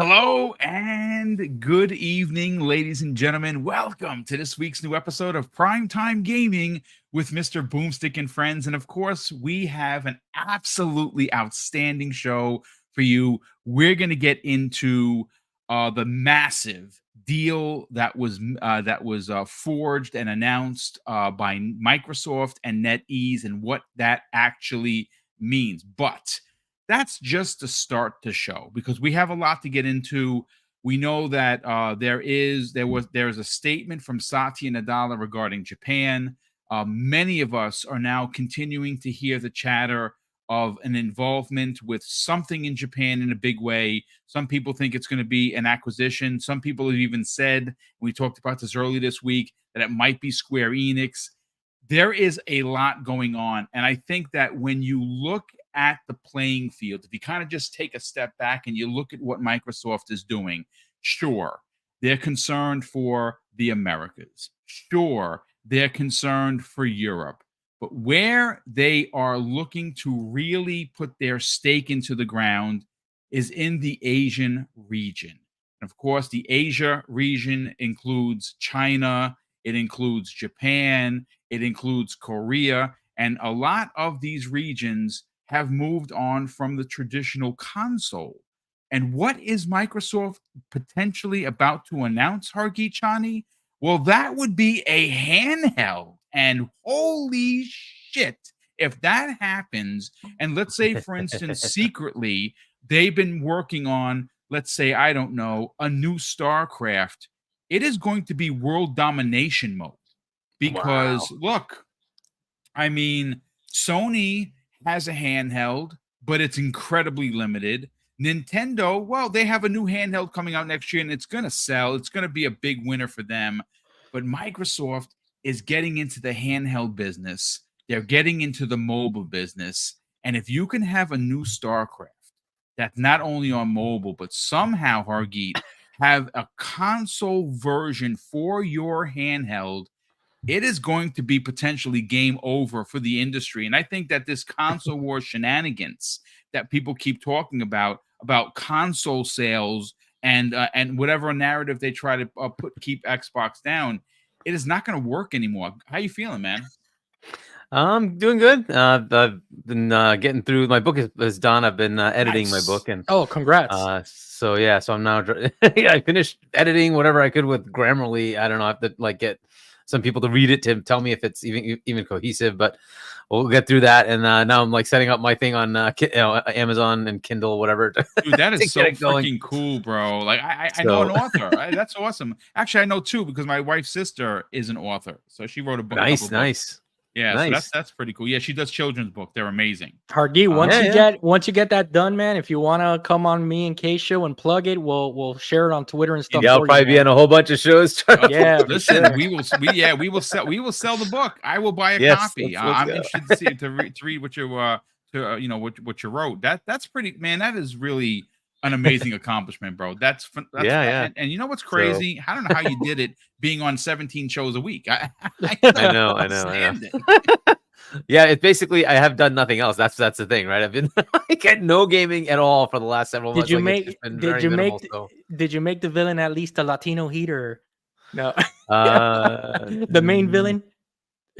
Hello and good evening, ladies and gentlemen. Welcome to this week's new episode of Primetime Gaming with Mr. BoomStick and Friends. And of course, we have an absolutely outstanding show for you. We're going to get into the massive deal that was forged and announced by Microsoft and NetEase and what that actually means. But that's just to start the show because we have a lot to get into. We know that there's a statement from Satya Nadella regarding Japan. Many of us are now continuing to hear the chatter of an involvement with something in Japan in a big way. Some people think it's going to be an acquisition. Some people have even said, we talked about this early this week, that it might be Square Enix. There is a lot going on. And I think that when you look at the playing field, if you kind of just take a step back and you look at what Microsoft is doing, sure, they're concerned for the Americas. Sure, they're concerned for Europe. But where they are looking to really put their stake into the ground is in the Asian region. And of course, the Asia region includes China, it includes Japan, it includes Korea, and a lot of these regions have moved on from the traditional console. And what is Microsoft potentially about to announce, Hargeet Chani? Well, that would be a handheld. And holy shit, if that happens, and let's say, for instance, secretly, they've been working on, let's say, I don't know, a new StarCraft, it is going to be world domination mode. Because look, I mean, Sony has a handheld, but it's incredibly limited. Nintendo, well, they have a new handheld coming out next year and it's going to sell. It's going to be a big winner for them. But Microsoft is getting into the handheld business. They're getting into the mobile business. And if you can have a new StarCraft that's not only on mobile, but somehow, Hargeet, have a console version for your handheld, it is going to be potentially game over for the industry. And I think that this console war shenanigans that people keep talking about console sales and whatever narrative they try to keep Xbox down, it is not going to work anymore. How you feeling, man? I'm doing good. I've been getting through. My book is done. I've been editing my book, and congrats. So I'm now I finished editing whatever I could with Grammarly. I don't know. I have to get some people to read it to tell me if it's even cohesive, but we'll get through that. And now I'm setting up my thing on Amazon and Kindle, whatever. Dude, that is so freaking cool, bro. I know an author. That's awesome. Actually, I know two because my wife's sister is an author, so she wrote a book. Nice. Yeah, nice. So that's pretty cool. Yeah, she does children's book. They're amazing. Hargeet, once you get that done, man, if you want to come on me and K show and plug it, we'll share it on Twitter and stuff. Yeah, I'll probably be on a whole bunch of shows. Yeah, listen, sure. we will sell the book. I will buy a copy. I'm interested to read what you what you wrote. That's pretty, man. That is really an amazing accomplishment, bro. That's yeah. And you know what's crazy? So, I don't know how you did it being on 17 shows a week. I know. Yeah, it's basically I have done nothing else. That's the thing, right? I've been at no gaming at all for the last several months. Did you make the villain at least a Latino heater? No. The main villain?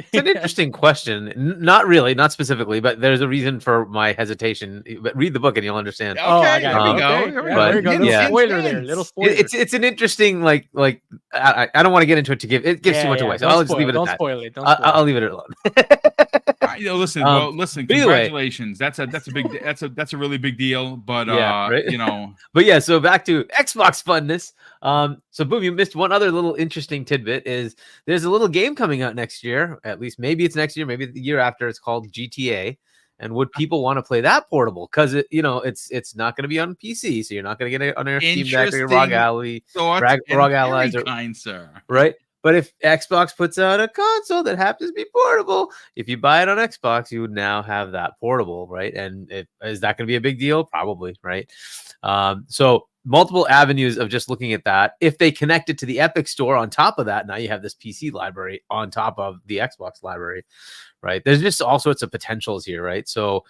It's an interesting question. Not really, not specifically, but there's a reason for my hesitation. But read the book and you'll understand. Okay, there we go. There we go. Little spoiler there. Little spoiler. It's an interesting I don't want to get into it it gives too much away. So I'll just leave it at that. Don't spoil it. I'll leave it alone. Listen. Congratulations. Anyway. That's a really big deal. But But yeah. So back to Xbox funness. So Boom, you missed one other little interesting tidbit. Is there's a little game coming out next year? At least maybe it's next year, maybe the year after. It's called GTA. And would people want to play that portable? Because it's not going to be on PC, so you're not going to get it on your Steam Deck or your ROG Ally, ROG Allies, kind sir. Right? But if Xbox puts out a console that happens to be portable, if you buy it on Xbox, you would now have that portable, right? And is that going to be a big deal? Probably, right? So multiple avenues of just looking at that. If they connect it to the Epic Store on top of that, now you have this PC library on top of the Xbox library, right? There's just all sorts of potentials here, right? So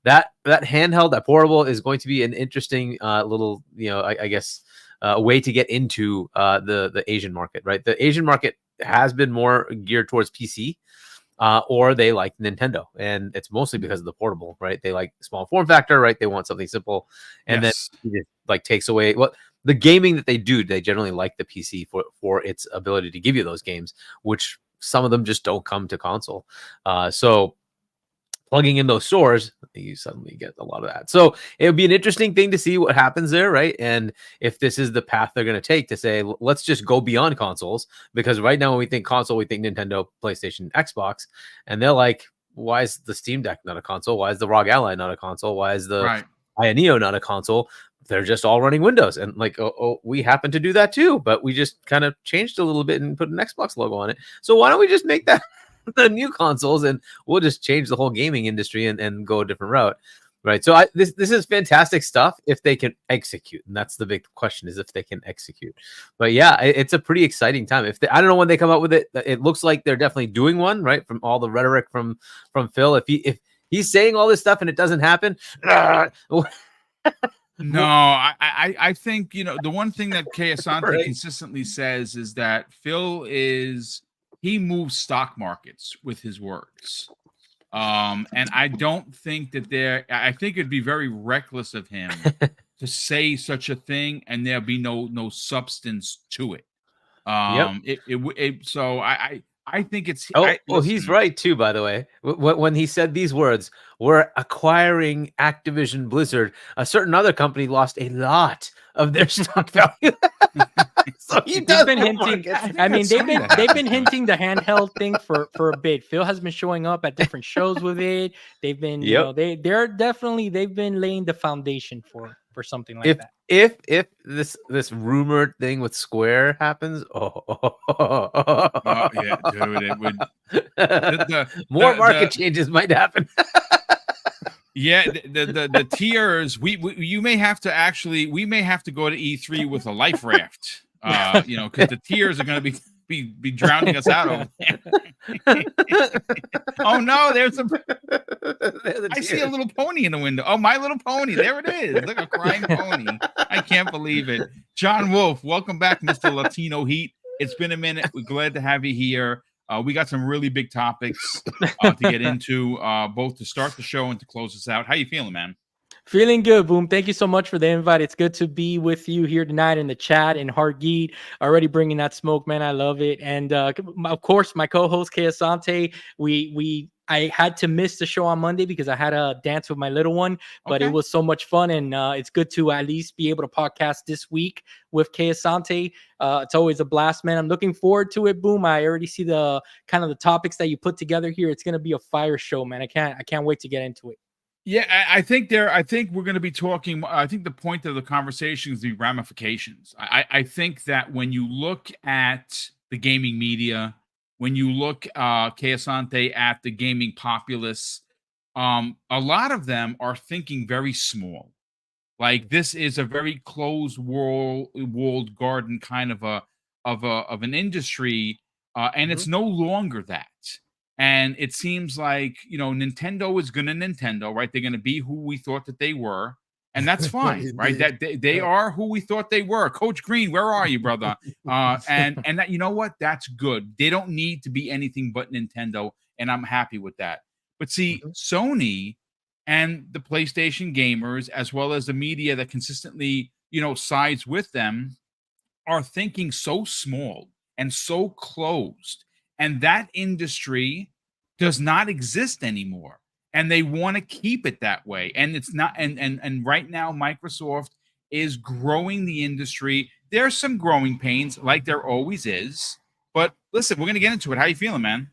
that handheld, that portable, is going to be an interesting little, I guess, way to get into the Asian market, right? The Asian market has been more geared towards PC. Or they like Nintendo, and it's mostly because of the portable, right? They like small form factor, right? They want something simple, and then it like takes away what the gaming that they do. They generally like the PC for its ability to give you those games, which some of them just don't come to console. So plugging in those stores, you suddenly get a lot of that. So it would be an interesting thing to see what happens there, right? And if this is the path they're going to take to say, let's just go beyond consoles, because right now when we think console, we think Nintendo, PlayStation, Xbox, and they're like, why is the Steam Deck not a console? Why is the ROG Ally not a console? Why is the Aya Neo not a console? They're just all running Windows. And like, we happen to do that too, but we just kind of changed a little bit and put an Xbox logo on it. So why don't we just make that the new consoles, and we'll just change the whole gaming industry and go a different route, right? So this is fantastic stuff if they can execute, and that's the big question, is if they can execute. But yeah, it's a pretty exciting time. I don't know when they come up with it. It looks like they're definitely doing one, right? From all the rhetoric from Phil, if he's saying all this stuff and it doesn't happen. No, I think, the one thing that Kay Asante consistently says is that Phil he moves stock markets with his words. And I don't think that I think it'd be very reckless of him to say such a thing and there'll be no substance to it. So I think it's. He's right too, by the way. When he said these words, we're acquiring Activision Blizzard, a certain other company lost a lot of their stock value. So he's been hinting. I mean, they've been hinting the handheld thing for a bit. Phil has been showing up at different shows with it. They've been, they've been laying the foundation for something like that. If this rumored thing with Square happens, yeah, dude, it would. More market changes might happen. Yeah, the tiers. We may have to go to E3 with a life raft. Because the tiers are going to be drowning us out over there. Oh no, I see a little pony in the window. Oh, My Little Pony. There it is. Look, a crying pony. I can't believe it. John Wolf, welcome back, Mr. Latino Heat. It's been a minute. We're glad to have you here. We got some really big topics to get into, both to start the show and to close us out. How you feeling, man? Feeling good, Boom. Thank you so much for the invite. It's good to be with you here tonight in the chat. And Hargeet already bringing that smoke, man. I love it. And of course, my co-host Kay Asante. I had to miss the show on Monday because I had a dance with my little one, but it was so much fun, and it's good to at least be able to podcast this week with Kay Asante. It's always a blast, man. I'm looking forward to it, Boom. I already see the kind of the topics that you put together here. It's gonna be a fire show, man. I can't wait to get into it. Yeah, I think we're going to be talking. I think the point of the conversation is the ramifications. I think that when you look at the gaming media, when you look, Kay Asante, at the gaming populace, a lot of them are thinking very small. Like, this is a very closed walled garden kind of an industry, and it's no longer that. And it seems like, Nintendo is going to Nintendo, right? They're going to be who we thought that they were. And that's fine, right? That they are who we thought they were. Coach Green, where are you, brother? And that, you know what? That's good. They don't need to be anything but Nintendo. And I'm happy with that. But see, Sony and the PlayStation gamers, as well as the media that consistently, sides with them, are thinking so small and so closed. And that industry does not exist anymore. And they want to keep it that way. And it's not, and right now Microsoft is growing the industry. There's some growing pains, like there always is. But listen, we're gonna get into it. How you feeling, man?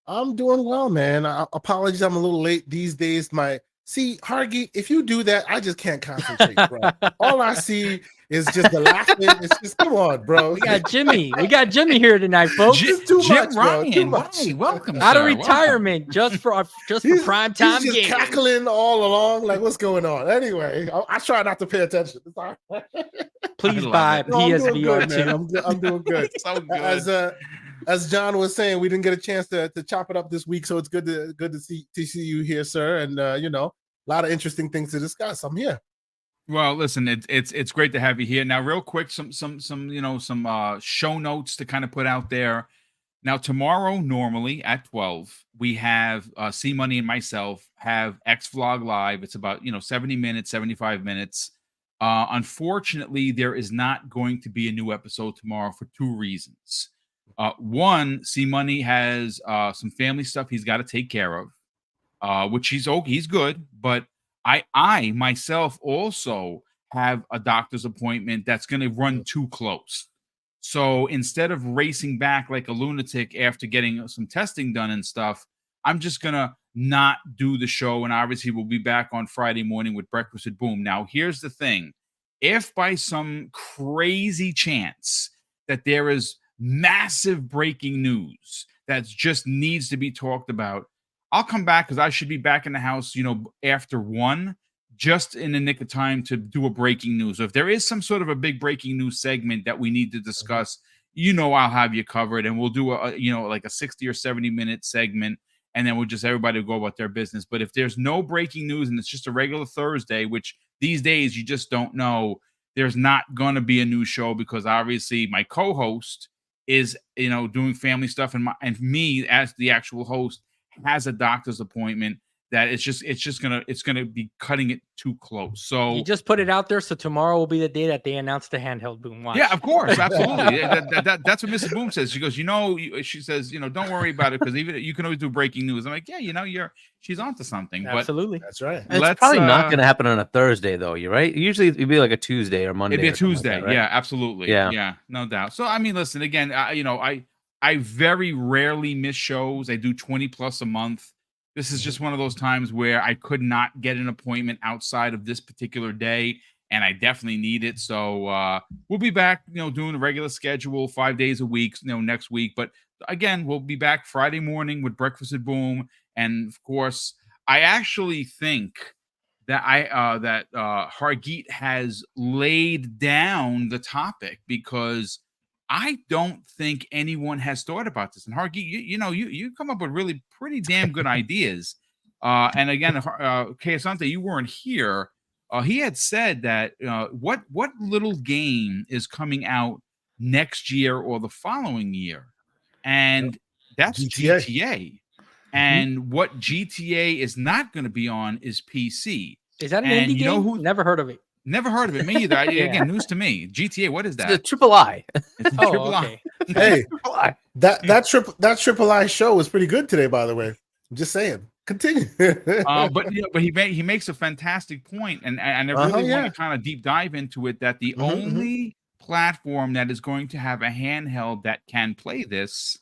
I'm doing well, man. Apologies, I'm a little late these days. My See, Hargi, if you do that, I just can't concentrate, bro. All I see is just the laughing. It's just, come on, bro. We got Jimmy. We got Jimmy here tonight, folks. It's too Jim much, bro. Too Ryan, much. why? Welcome, Out of sir. Welcome. retirement, just for prime time He's just gaming. cackling all along, like, what's going on? Anyway, I try not to pay attention. It's all right. Please love buy it. No, I'm doing PSVR good, man. 2. I'm doing good. So good. As John was saying, we didn't get a chance to chop it up this week, so it's good to see you here, sir. And you know, a lot of interesting things to discuss. I'm here. Well, listen, it's great to have you here. Now, real quick, some show notes to kind of put out there. Now, tomorrow, normally at 12, we have C Money and myself have X Vlog Live. It's about 70 minutes, 75 minutes. Unfortunately, there is not going to be a new episode tomorrow for two reasons. One, C Money has some family stuff he's got to take care of, which he's good, but I myself also have a doctor's appointment that's going to run too close. So instead of racing back like a lunatic after getting some testing done and stuff, I'm just going to not do the show. And obviously we'll be back on Friday morning with Breakfast at Boom. Now, here's the thing. If by some crazy chance that there is massive breaking news that just needs to be talked about, I'll come back because I should be back in the house, after 1, just in the nick of time to do a breaking news. So if there is some sort of a big breaking news segment that we need to discuss, I'll have you covered, and we'll do like a 60 or 70 minute segment, and then everybody will go about their business. But if there's no breaking news and it's just a regular Thursday, which these days you just don't know, there's not going to be a new show because obviously my co-host is, doing family stuff, and me as the actual host has a doctor's appointment that it's gonna be cutting it too close. So You just put it out there, so tomorrow will be the day that they announce the handheld boom. Watch. yeah, of course, absolutely. That's what Mrs. Boom says. She goes, she says, don't worry about it because even you can always do breaking news. I'm like, yeah, she's onto something. Absolutely. That's right. It's probably not going to happen on a Thursday, though. You're right. Usually it'd be like a Tuesday or Monday. It'd be a or something Tuesday. like that, right? Yeah, absolutely. Yeah, no doubt. So I mean, listen, again, I very rarely miss shows. I do 20 plus a month. This is just one of those times where I could not get an appointment outside of this particular day, and I definitely need it. So we'll be back, doing a regular schedule 5 days a week, next week. But again, we'll be back Friday morning with Breakfast at Boom. And of course, I actually think that Hargeet has laid down the topic because I don't think anyone has thought about this. And Hargeet, you come up with really pretty damn good ideas. And again, Kay Asante, you weren't here. He had said that what little game is coming out next year or the following year, and that's GTA. And what GTA is not going to be on is PC. Is that an indie game? Never heard of it. Never heard of it. Me either. Again, news to me. GTA. What is that? It's a triple I. It's a triple I. Hey, that triple I show was pretty good today, by the way. I'm just saying. Continue. But he makes a fantastic point, and I really want to kind of deep dive into it. That the only platform that is going to have a handheld that can play this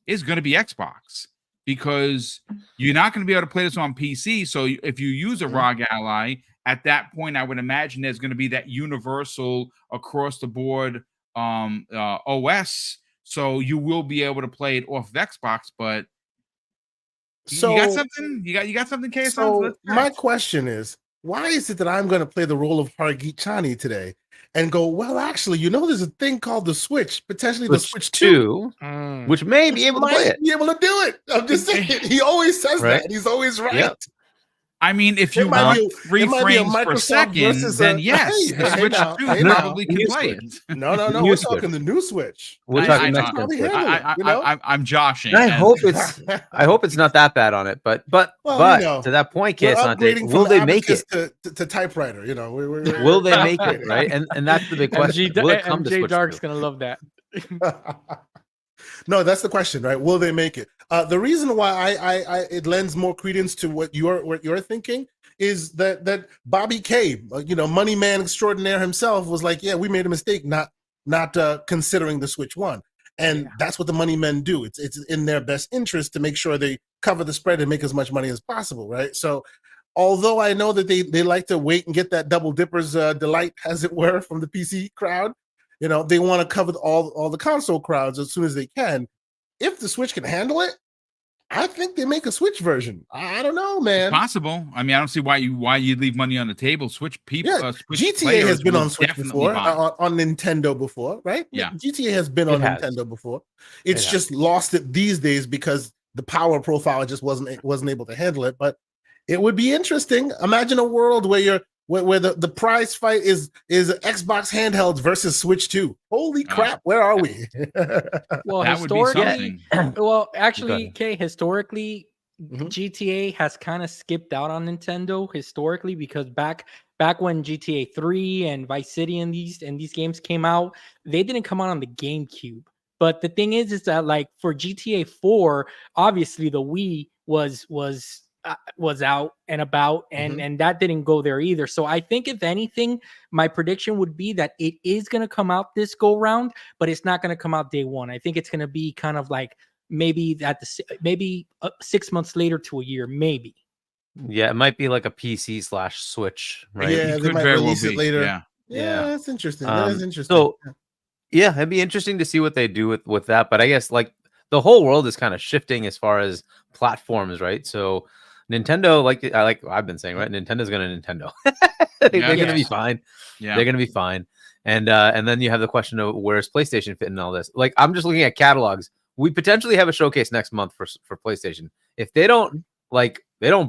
is going to be Xbox, because you're not going to be able to play this on PC. So if you use a ROG Ally, at that point, I would imagine there's going to be that universal across the board OS. So you will be able to play it off of Xbox. But you got something? You got something, KS? So my question is, why is it that I'm going to play the role of Hargeet Chani today and go, well, actually, there's a thing called the Switch, potentially the Switch 2, which may be able to play it. Be able to do it. I'm just saying. He always says that. And he's always right. Yep. I mean, if you want 3 frames per second, then yes, the Switch 2 probably can play it. No. We're talking the new Switch. We're talking next I'm joshing. I hope it's not that bad on it, but to that point, KSante, will they make it to typewriter? Will they make it right? And that's the big question. Will it come to Switch? Dark's gonna love that. No, that's the question, right? Will they make it? The reason why it lends more credence to what you're thinking is that Bobby K, money man extraordinaire himself, was like, yeah, we made a mistake not considering the Switch 1, and that's what the money men do. It's in their best interest to make sure they cover the spread and make as much money as possible, right? So although I know that they like to wait and get that double dippers delight, as it were, from the PC crowd. You know, they want to cover all the console crowds as soon as they can. If the Switch can handle it, I think they make a Switch version. I don't know, man. It's possible. I mean, I don't see why you'd leave money on the table. Switch people. Yeah, Switch GTA has been will on Switch definitely before, buy. on Nintendo before, right? Yeah. GTA has been on Nintendo before. It's just lost it these days because the power profile just wasn't able to handle it. But it would be interesting. Imagine a world where the prize fight is Xbox handhelds versus Switch 2. Holy crap, where are we? Well, that would be something. Well, actually, historically, Mhm. GTA has kind of skipped out on Nintendo historically, because back when GTA 3 and Vice City and these games came out, they didn't come out on the GameCube. But the thing is that, like, for GTA 4, obviously the Wii was out and about, and that didn't go there either. So I think, if anything, my prediction would be that it is going to come out this go round, but it's not going to come out day one. I think it's going to be kind of like maybe 6 months later to a year, maybe. Yeah, it might be like a PC/Switch, right? Yeah, they might release it later. Yeah, that's interesting. That is interesting. So yeah, it'd be interesting to see what they do with that. But I guess, like, the whole world is kind of shifting as far as platforms, right? So Nintendo, like I've been saying, right? Nintendo's gonna Nintendo. They're gonna be fine. Yeah, they're gonna be fine. And then you have the question of, where's PlayStation fit in all this? Like, I'm just looking at catalogs. We potentially have a showcase next month for PlayStation. If they don't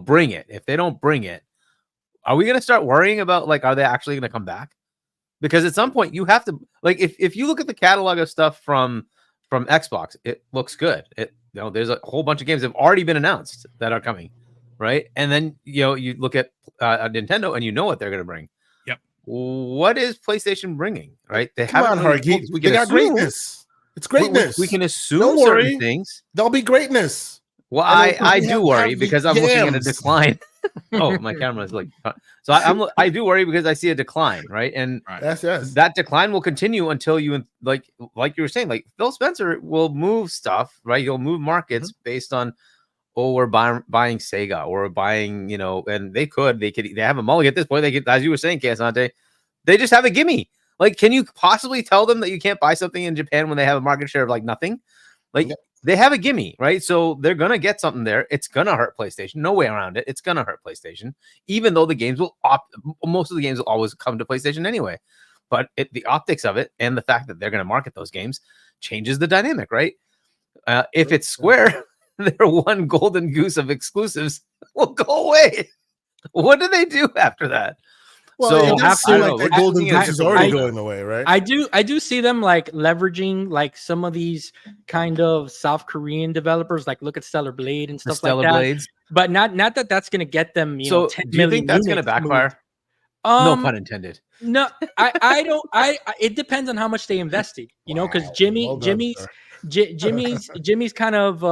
bring it, are we gonna start worrying about, like, are they actually gonna come back? Because at some point you have to, like, if you look at the catalog of stuff from Xbox, it looks good. There's a whole bunch of games that have already been announced that are coming, right? And then you look at Nintendo, and you know what they're gonna bring. Yep. What is PlayStation bringing? Right? They Come on, Hargeet. They got greatness. It's greatness. We can assume Don't certain worry. things. There'll be greatness. Well, I do worry because I'm looking at a decline. Oh, my camera is like, so I do worry because I see a decline, right? And yes. that decline will continue until you, like you were saying, like, Phil Spencer will move stuff, right? He'll move markets based on, we're buying Sega, or we're buying, and they have a mulligan at this point. They could, as you were saying, Casante, they just have a gimme. Like, can you possibly tell them that you can't buy something in Japan when they have a market share of like nothing? Like, they have a gimme, right? So they're gonna get something there. It's gonna hurt PlayStation. No way around it. It's gonna hurt PlayStation, even though the games most of the games will always come to PlayStation anyway. But the optics of it and the fact that they're gonna market those games changes the dynamic, right? If it's Square, their one golden goose of exclusives will go away. What do they do after that? Well, so it does seem like that golden goose is already going away, right? I do see them, like, leveraging, like, some of these kind of South Korean developers, like, look at Stellar Blade and stuff like that. Blades. But not that that's going to get them, so 10 do you think that's going to backfire? No pun intended. No, I don't. It depends on how much they invested, because Jimmy's kind of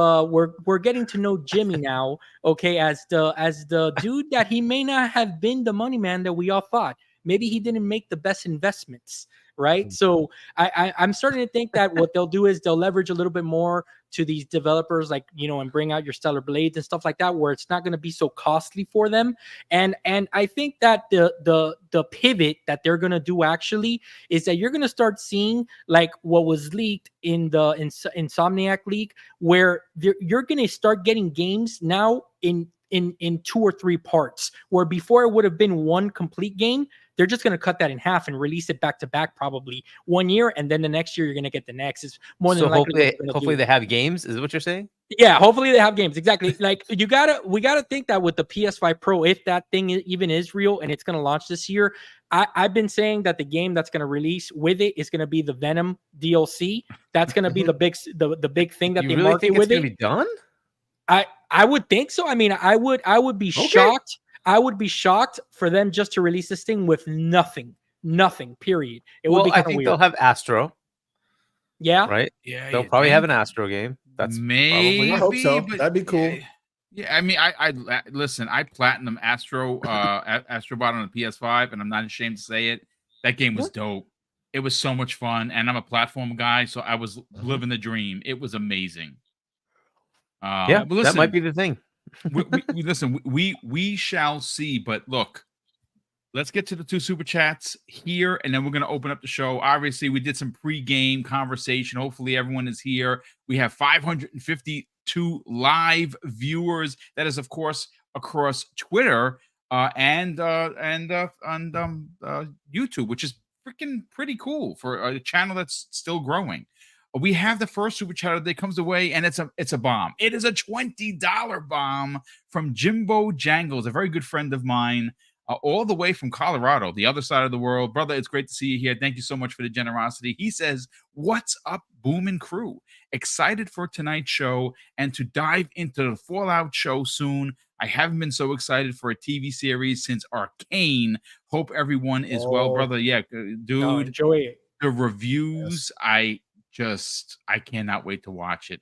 we're getting to know Jimmy now, okay, as the dude that he may not have been the money man that we all thought. Maybe he didn't make the best investments, right? So I'm starting to think that what they'll do is they'll leverage a little bit more to these developers, like, and bring out your Stellar Blades and stuff like that, where it's not going to be so costly for them. And I think that the pivot that they're going to do actually is that you're going to start seeing, like, what was leaked in the Insomniac leak, where you're going to start getting games now in 2 or 3 parts, where before it would have been one complete game. They're just going to cut that in half and release it back to back, probably 1 year, and then the next year you're going to get the next. It's more than likely. Hopefully they have games, is what you're saying? Yeah, hopefully they have games. Exactly. Like, we gotta think that with the PS5 Pro, if that thing even is real and it's going to launch this year, I've been saying that the game that's going to release with it is going to be the Venom DLC. That's going to be the big thing that they really market think with it's it. Be done? I would think so. I mean, I would be shocked. I would be shocked for them just to release this thing with nothing, period. It would be I think weird. they'll have Astro. Yeah. Right? Yeah. They'll probably have an Astro game. That's maybe. I hope so. That'd be cool. Yeah, I mean, I listen. I platinum Astrobot on the PS5, and I'm not ashamed to say it. That game was dope. It was so much fun, and I'm a platform guy, so I was living the dream. It was amazing. That might be the thing. we listen. We shall see. But look, let's get to the 2 super chats here, and then we're going to open up the show. Obviously, we did some pre-game conversation. Hopefully, everyone is here. We have 552 live viewers. That is, of course, across Twitter and YouTube, which is freaking pretty cool for a channel that's still growing. We have the first super chat of the day comes away, and it's a bomb. It is a $20 bomb from Jimbo Jangles, a very good friend of mine. All the way from Colorado, the other side of the world. Brother, it's great to see you here. Thank you so much for the generosity. He says, "What's up, Boom and crew? Excited for tonight's show and to dive into the Fallout show soon. I haven't been so excited for a TV series since Arcane. Hope everyone is well, brother." Yeah, dude. No, enjoy it. The reviews, yes. I cannot wait to watch it.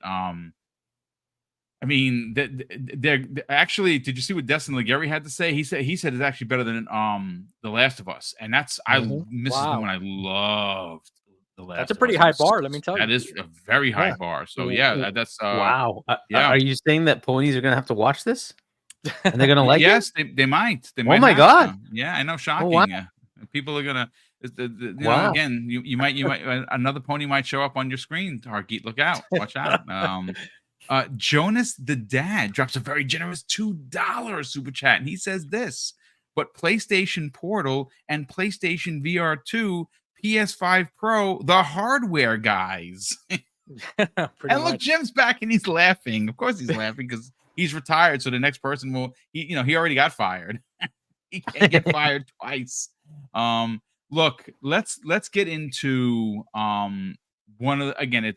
I mean, they're actually. Did you see what Destin Legary had to say? He said it's actually better than The Last of Us, and that's I missed when I loved The Last. That's a pretty high bar, let me tell you. That is a very high bar. So yeah, that's wow. Yeah. Are you saying that ponies are gonna have to watch this? And they're gonna like yes, it? They might. They Oh might my God. Yeah, I know. Shocking. wow. People are gonna. You know, again, you might another pony might show up on your screen. Target, look out! Watch out. Jonas the Dad drops a very generous $2 super chat, and he says this: "But PlayStation Portal and PlayStation VR 2, PS5 Pro, the hardware guys." And look, Jim's back, and he's laughing. Of course, he's laughing because he's retired. So the next person will, he already got fired. He can't get fired twice. Look, let's get into one of the, again,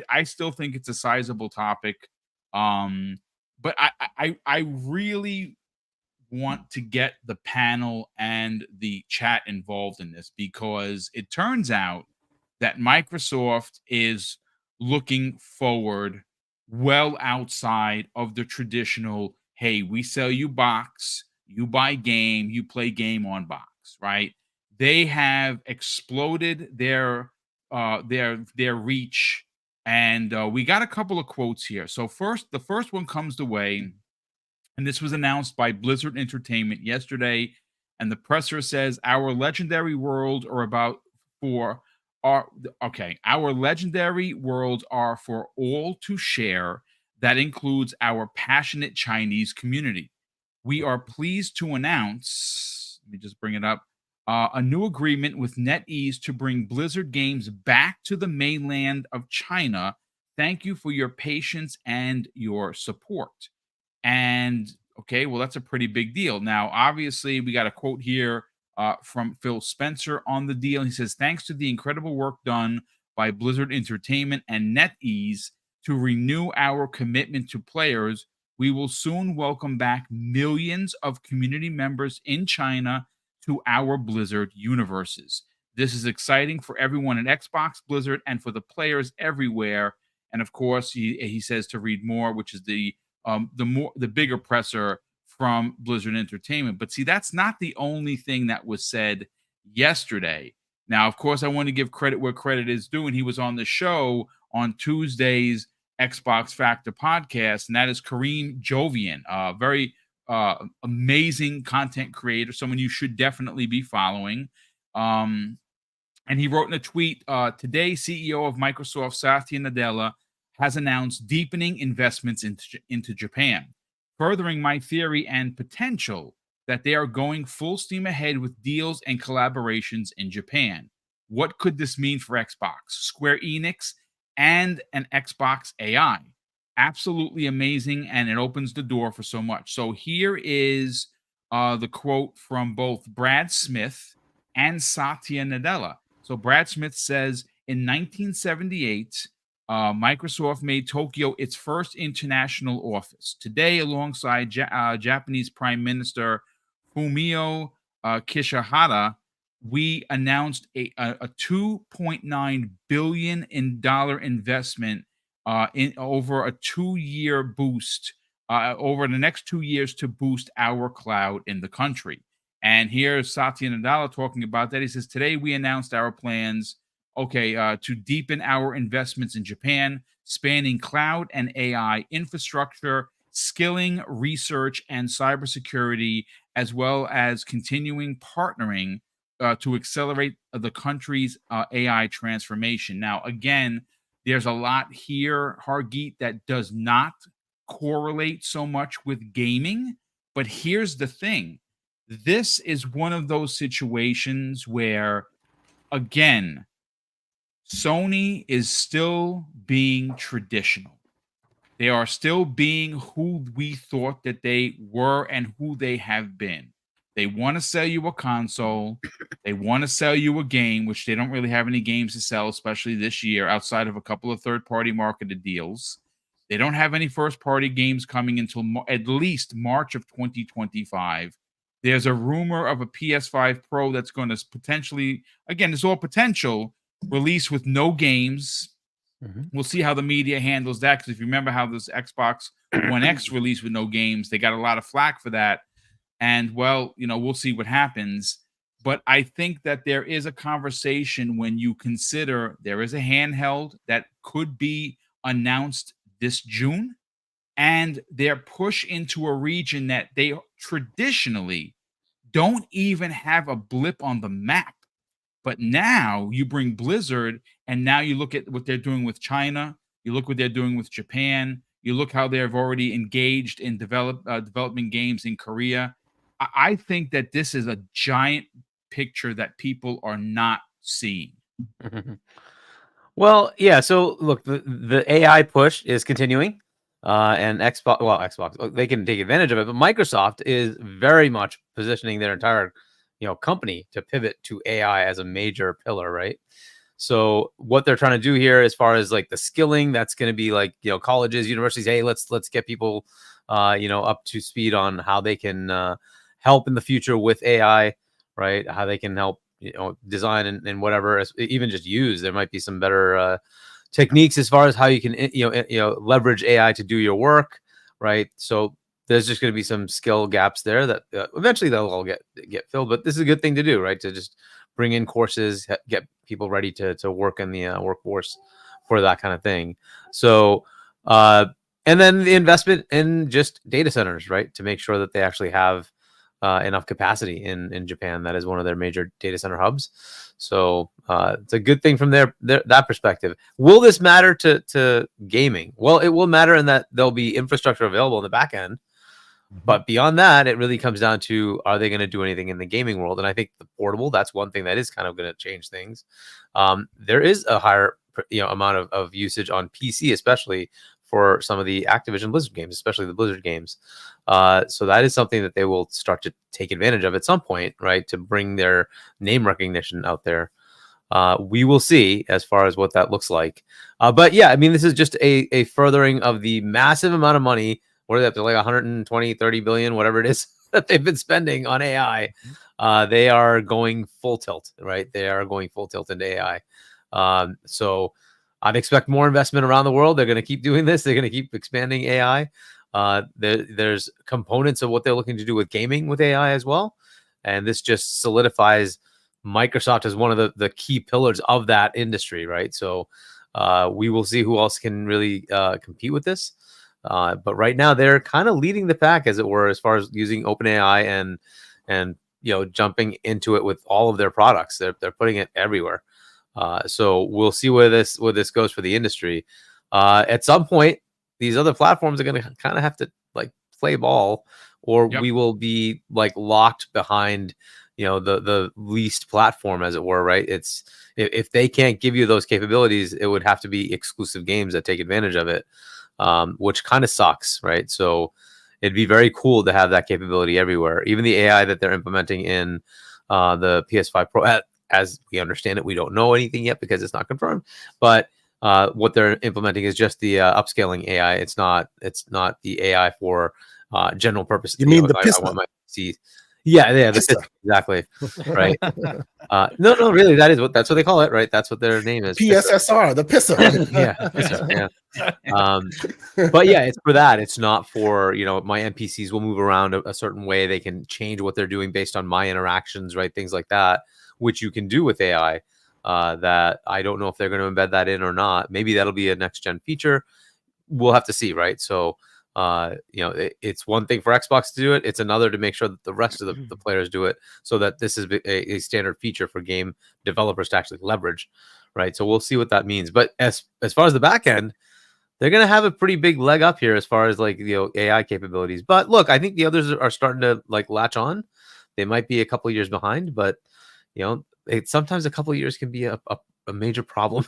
I still think it's a sizable topic. But I really want to get the panel and the chat involved in this, because it turns out that Microsoft is looking forward well outside of the traditional, hey, we sell you box, you buy game, you play game on box, right? They have exploded their reach, and we got a couple of quotes here. So the first one comes the way, and this was announced by Blizzard Entertainment yesterday, and the presser says, our legendary worlds are for all to share. That includes our passionate Chinese community. We are pleased to announce, let me just bring it up, a new agreement with NetEase to bring Blizzard games back to the mainland of China. Thank you for your patience and your support. And okay, well, that's a pretty big deal. Now, obviously, we got a quote here from Phil Spencer on the deal. He says, thanks to the incredible work done by Blizzard Entertainment and NetEase to renew our commitment to players, we will soon welcome back millions of community members in China to our Blizzard universes. This is exciting for everyone at Xbox, Blizzard, and for the players everywhere. And of course, he says to read more, which is the bigger presser from Blizzard Entertainment. But see, that's not the only thing that was said yesterday. Now, of course, I want to give credit where credit is due, and he was on the show on Tuesday's Xbox Factor podcast, and that is Kareem Jovian, very amazing content creator, someone you should definitely be following. And he wrote in a tweet, today, CEO of Microsoft, Satya Nadella, has announced deepening investments into Japan, furthering my theory and potential that they are going full steam ahead with deals and collaborations in Japan. What could this mean for Xbox, Square Enix, and an Xbox AI? Absolutely amazing, and it opens the door for so much. So here is the quote from both Brad Smith and Satya Nadella. So Brad Smith says, in 1978, Microsoft made Tokyo its first international office. Today, alongside Japanese Prime Minister Fumio Kishihara, we announced a $2.9 billion investment in over a 2-year boost over the next 2 years to boost our cloud in the country. And here's Satya Nadella talking about that. He says, today we announced our plans, to deepen our investments in Japan, spanning cloud and AI infrastructure, skilling, research, and cybersecurity, as well as continuing partnering to accelerate the country's AI transformation. Now, again, there's a lot here, Hargeet, that does not correlate so much with gaming. But here's the thing, this is one of those situations where, again, Sony is still being traditional. They are still being who we thought that they were and who they have been. They want to sell you a console. They want to sell you a game, which they don't really have any games to sell, especially this year, outside of a couple of third-party marketed deals. They don't have any first-party games coming until at least March of 2025. There's a rumor of a PS5 Pro that's going to potentially, again, it's all potential, release with no games. We'll see how the media handles that, because if you remember how this Xbox One X released with no games, they got a lot of flack for that. And, well, you know, we'll see what happens. But I think that there is a conversation when you consider there is a handheld that could be announced this June, and their push into a region that they traditionally don't even have a blip on the map. But now you bring Blizzard, and now you look at what they're doing with China. You look what they're doing with Japan. You look how they've already engaged in development games in Korea. I think that this is a giant picture that people are not seeing. Well, yeah. So look, the AI push is continuing, and Xbox, they can take advantage of it, but Microsoft is very much positioning their entire, company to pivot to AI as a major pillar, right? So what they're trying to do here, as far as like the skilling, that's going to be like, colleges, universities. Hey, let's get people, up to speed on how they can help in the future with AI, right? How they can help, design and whatever, even just use. There might be some better techniques as far as how you can, leverage AI to do your work, right? So there's just going to be some skill gaps there that eventually they'll all get filled. But this is a good thing to do, right? To just bring in courses, get people ready to work in the workforce for that kind of thing. So, and then the investment in just data centers, right? To make sure that they actually have enough capacity in Japan. That is one of their major data center hubs. So it's a good thing from that perspective. Will this matter to gaming? Well, it will matter in that there'll be infrastructure available in the back end. But beyond that, it really comes down to, are they going to do anything in the gaming world? And I think the portable, that's one thing that is kind of going to change things. There is a higher amount of usage on PC, especially for some of the Activision Blizzard games, especially the Blizzard games. So that is something that they will start to take advantage of at some point, right? To bring their name recognition out there. We will see as far as what that looks like. But yeah, I mean, this is just a furthering of the massive amount of money. What are they up to, like 120, 30 billion, whatever it is that they've been spending on AI. They are going full tilt, right? They are going full tilt into AI. So I'd expect more investment around the world. They're going to keep doing this. They're going to keep expanding AI. There's components of what they're looking to do with gaming with AI as well. And this just solidifies Microsoft as one of the key pillars of that industry, right? So we will see who else can really compete with this. But right now they're kind of leading the pack, as it were, as far as using OpenAI and jumping into it with all of their products. They're putting it everywhere. So we'll see where this goes for the industry. At some point, these other platforms are going to kind of have to like play ball, or we will be like locked behind the least platform, as it were, right? It's if they can't give you those capabilities, it would have to be exclusive games that take advantage of it. Which kind of sucks, right? So it'd be very cool to have that capability everywhere. Even the AI that they're implementing in the PS5 Pro, as we understand it, we don't know anything yet because it's not confirmed. But what they're implementing is just the upscaling AI. It's not the AI for general purpose. You mean the I want my PC. Yeah, exactly. Right. No, really, that's what they call it, right? That's what their name is. PSSR, the pisser. But yeah, it's for that. It's not for, my NPCs will move around a certain way. They can change what they're doing based on my interactions, right? Things like that, which you can do with AI. That I don't know if they're going to embed that in or not. Maybe that'll be a next gen feature. We'll have to see, right? So it's one thing for Xbox to do it. It's another to make sure that the rest of the players do it, so that this is a standard feature for game developers to actually leverage, right? So we'll see what that means. But as far as the back end, they're going to have a pretty big leg up here as far as like, AI capabilities. But look, I think the others are starting to like latch on. They might be a couple of years behind, but sometimes a couple of years can be a major problem,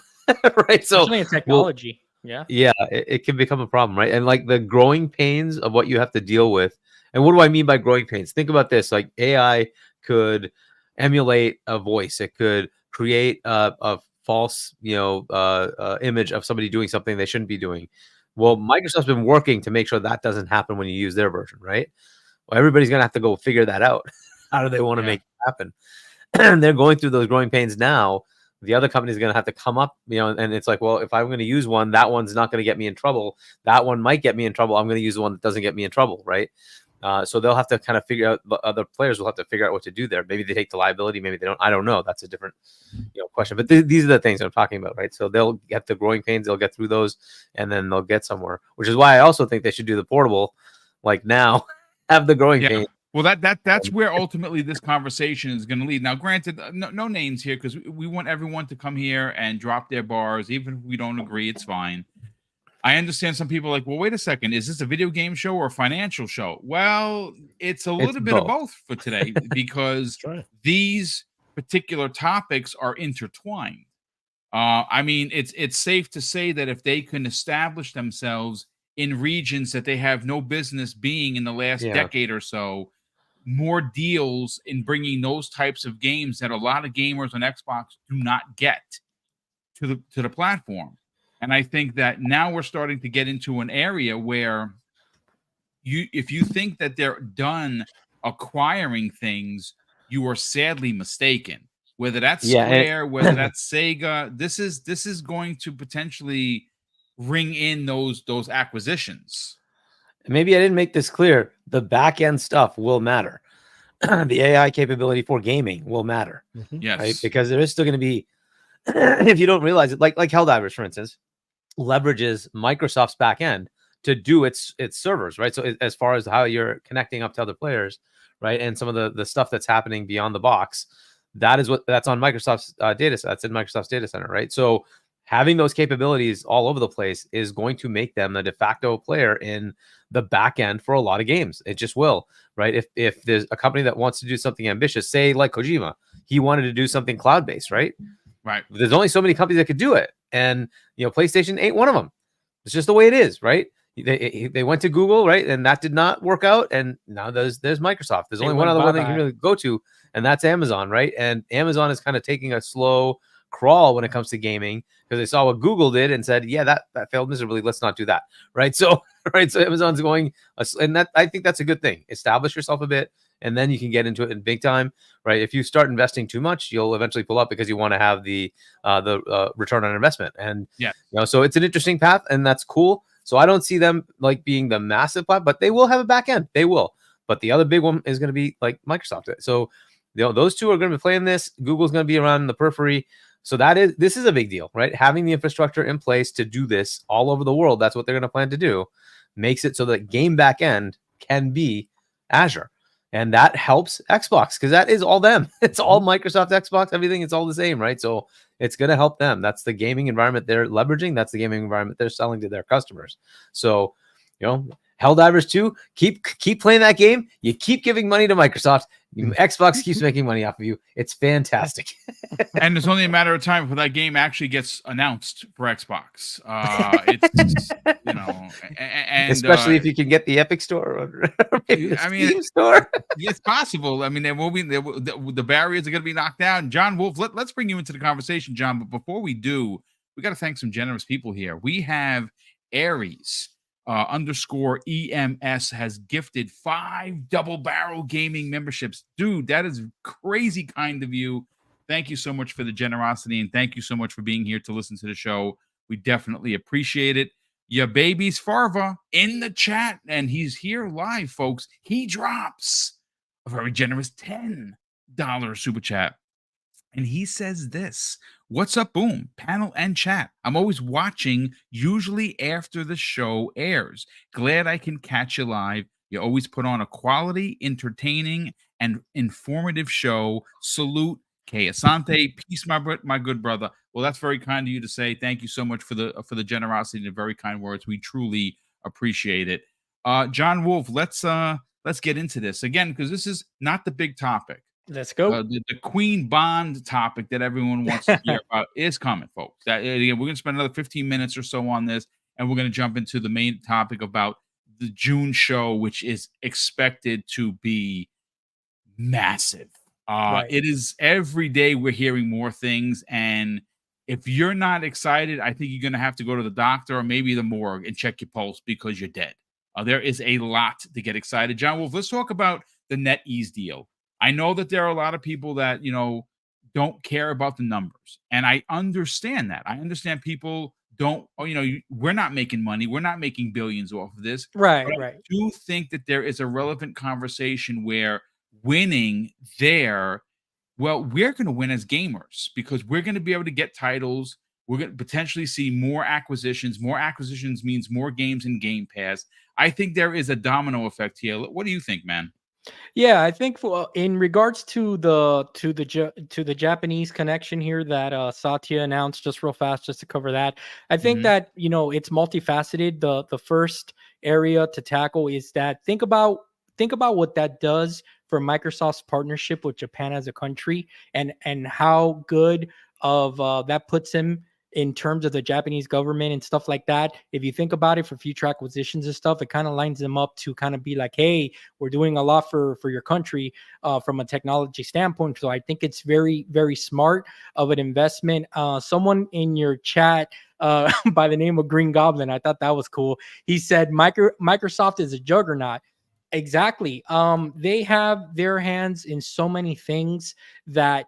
right? So Especially in technology. yeah, it can become a problem, right? And like the growing pains of what you have to deal with. And what do I mean by growing pains? Think about this: like AI could emulate a voice. It could create a false, image of somebody doing something they shouldn't be doing. Well, Microsoft's been working to make sure that doesn't happen when you use their version, right? Well, everybody's gonna have to go figure that out. How do they want to make it happen? And they're going through those growing pains now. The other company is going to have to come up, and it's like, well, if I'm going to use one, that one's not going to get me in trouble. That one might get me in trouble. I'm going to use the one that doesn't get me in trouble, right? So they'll have to kind of figure out, other players will have to figure out what to do there. Maybe they take the liability, maybe they don't. I don't know. That's a different question. But these are the things I'm talking about, right? So they'll get the growing pains, they'll get through those, and then they'll get somewhere, which is why I also think they should do the portable, like now, have the growing pains. Well, that's where ultimately this conversation is going to lead. Now, granted, no names here, because we want everyone to come here and drop their bars, even if we don't agree. It's fine. I understand some people are like, well, wait a second, is this a video game show or a financial show? Well, it's a little bit of both for today, because these particular topics are intertwined. I mean, it's safe to say that if they can establish themselves in regions that they have no business being in the last decade or so, more deals in bringing those types of games that a lot of gamers on Xbox do not get to the platform. And I think that now we're starting to get into an area where if you think that they're done acquiring things, you are sadly mistaken. Whether that's Square, whether that's Sega, this is going to potentially ring in those acquisitions. Maybe I didn't make this clear. The back end stuff will matter. The AI capability for gaming will matter. Yes, right? Because there is still going to be, if you don't realize it, like Helldivers, for instance, leverages Microsoft's back end to do its servers, right? So as far as how you're connecting up to other players, right, and some of the stuff that's happening beyond the box, that's on Microsoft's data. That's in Microsoft's data center, right? So having those capabilities all over the place is going to make them the de facto player in the back end for a lot of games. It just will, right? If there's a company that wants to do something ambitious, say like Kojima, he wanted to do something cloud-based, right? Right. There's only so many companies that could do it. And, PlayStation ain't one of them. It's just the way it is, right? They went to Google, right? And that did not work out. And now there's Microsoft. There's only one other one they can really go to, and that's Amazon, right? And Amazon is kind of taking a slow crawl when it comes to gaming, because they saw what Google did and said, yeah, that failed miserably. Let's not do that, right? So Amazon's going, and that, I think that's a good thing. Establish yourself a bit, and then you can get into it in big time, right? If you start investing too much, you'll eventually pull up, because you want to have the return on investment. And so it's an interesting path, and that's cool. So I don't see them like being the massive part, but they will have a back end. They will. But the other big one is going to be like Microsoft. So those two are going to be playing this. Google's going to be around in the periphery. So this is a big deal, right? Having the infrastructure in place to do this all over the world, that's what they're going to plan to do, makes it so that game back end can be Azure. And that helps Xbox, because that is all them. It's all Microsoft, Xbox, everything. It's all the same, right? So it's going to help them. That's the gaming environment they're leveraging. That's the gaming environment they're selling to their customers. So, Helldivers 2, keep playing that game. You keep giving money to Microsoft. Xbox keeps making money off of you. It's fantastic. And it's only a matter of time before that game actually gets announced for Xbox. It's and especially if you can get the Epic Store or maybe the Steam Store. It's possible. I mean, the barriers are going to be knocked down. John Wolf, let's bring you into the conversation, John. But before we do, we got to thank some generous people here. We have Aries. _EMS has gifted 5 Double Barrel Gaming memberships. Dude, that is crazy kind of you. Thank you so much for the generosity, and thank you so much for being here to listen to the show. We definitely appreciate it. Your baby's Farva in the chat, and he's here live, folks. He drops a very generous $10 super chat. And he says this: What's up, Boom? Panel and chat. I'm always watching, usually after the show airs. Glad I can catch you live. You always put on a quality, entertaining, and informative show. Salute, Kay Asante. Peace, my good brother. Well, that's very kind of you to say. Thank you so much for the generosity and the very kind words. We truly appreciate it. John Wolf, let's get into this again, because this is not the big topic. Let's go. The Queen Bond topic that everyone wants to hear about is coming, folks. Again, we're going to spend another 15 minutes or so on this, and we're going to jump into the main topic about the June show, which is expected to be massive. Right. It is every day we're hearing more things, and if you're not excited, I think you're going to have to go to the doctor or maybe the morgue and check your pulse because you're dead. There is a lot to get excited. John Wolf, let's talk about the NetEase deal. I know that there are a lot of people that, don't care about the numbers. And I understand that. I understand people don't, we're not making money. We're not making billions off of this. Right, But I right. do think that there is a relevant conversation where winning there, well, we're going to win as gamers because we're going to be able to get titles. We're going to potentially see more acquisitions. More acquisitions means more games in Game Pass. I think there is a domino effect here. What do you think, man? Yeah, I think in regards to the Japanese connection here that Satya announced, just real fast, just to cover that, I think that it's multifaceted. The first area to tackle is that think about what that does for Microsoft's partnership with Japan as a country, and how good of that puts him in terms of the Japanese government and stuff like that. If you think about it for future acquisitions and stuff, it kind of lines them up to kind of be like, hey, we're doing a lot for your country from a technology standpoint. So I think it's very, very smart of an investment. Someone in your chat by the name of Green Goblin, I thought that was cool. He said Microsoft is a juggernaut. Exactly. They have their hands in so many things that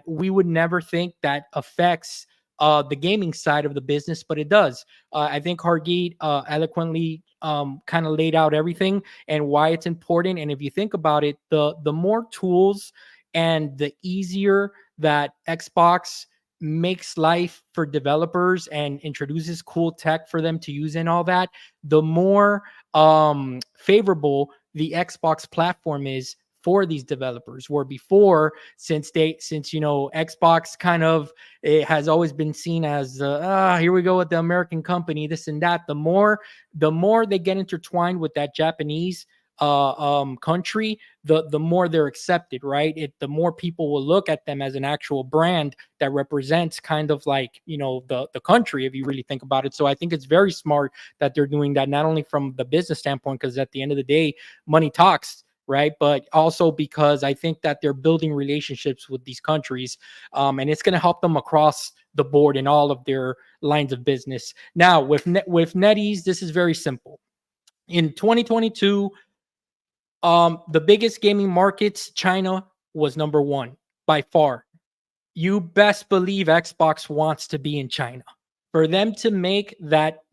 we would never think that affects the gaming side of the business, but it does. I think Hargeet eloquently kind of laid out everything and why it's important. And if you think about it, the more tools and the easier that Xbox makes life for developers and introduces cool tech for them to use and all that, the more favorable the Xbox platform is for these developers. Where before, since Xbox kind of, it has always been seen as here we go with the American company, this and that, the more they get intertwined with that Japanese country, the more they're accepted, right? The more people will look at them as an actual brand that represents kind of like, the country, if you really think about it. So I think it's very smart that they're doing that, not only from the business standpoint, because at the end of the day, money talks, right? But also because I think that they're building relationships with these countries, and it's going to help them across the board in all of their lines of business. Now, with NetEase, this is very simple. In 2022, the biggest gaming markets, China was number one by far. You best believe Xbox wants to be in China. For them to make that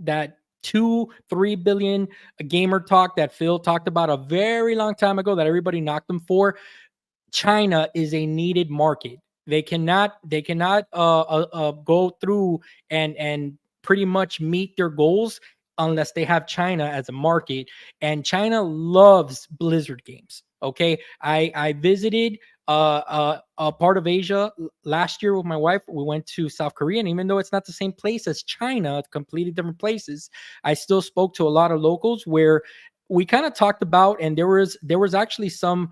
2-3 billion gamer talk that Phil talked about a very long time ago that everybody knocked them for, China is a needed market. They cannot go through and pretty much meet their goals unless they have China as a market. And China loves Blizzard games. Okay, I visited a part of Asia last year with my wife. We went to South Korea, and even though it's not the same place as China, completely different places, I still spoke to a lot of locals where we kind of talked about, and there was actually some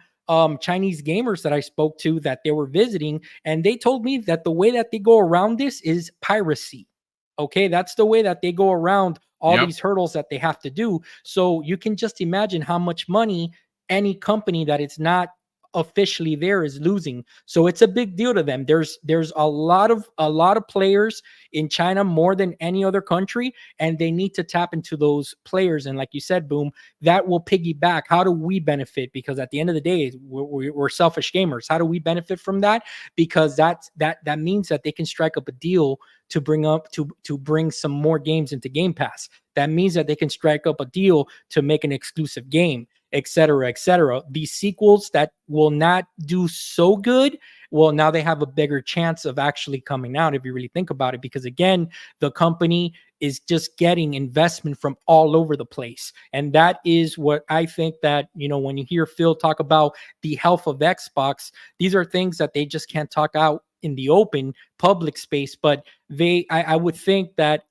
Chinese gamers that I spoke to that they were visiting, and they told me that the way that they go around this is piracy. Okay, that's the way that they go around all these hurdles that they have to do. So you can just imagine how much money any company that it's not officially there is losing. So it's a big deal to them. There's a lot of players in China, more than any other country, and they need to tap into those players. And like you said, Boom, that will piggyback. How do we benefit? Because at the end of the day, we're selfish gamers. How do we benefit from that? Because that means that they can strike up a deal to bring some more games into Game Pass. That means that they can strike up a deal to make an exclusive game. etc., etc. These sequels that will not do so good, well, now they have a bigger chance of actually coming out if you really think about it, because again, the company is just getting investment from all over the place. And that is what I think that, when you hear Phil talk about the health of Xbox, these are things that they just can't talk out in the open public space. But I would think that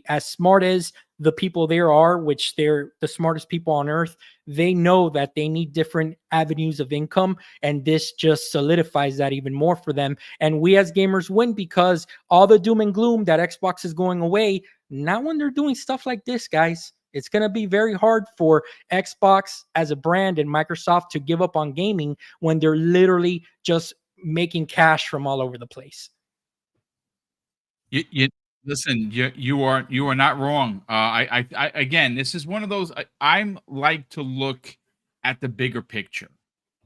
as smart as the people there are, which they're the smartest people on earth, they know that they need different avenues of income, and this just solidifies that even more for them. And we as gamers win, because all the doom and gloom that Xbox is going away, not when they're doing stuff like this, guys. It's going to be very hard for Xbox as a brand and Microsoft to give up on gaming when they're literally just making cash from all over the place. You listen. You are not wrong. I again, this is one of those. I'm like to look at the bigger picture.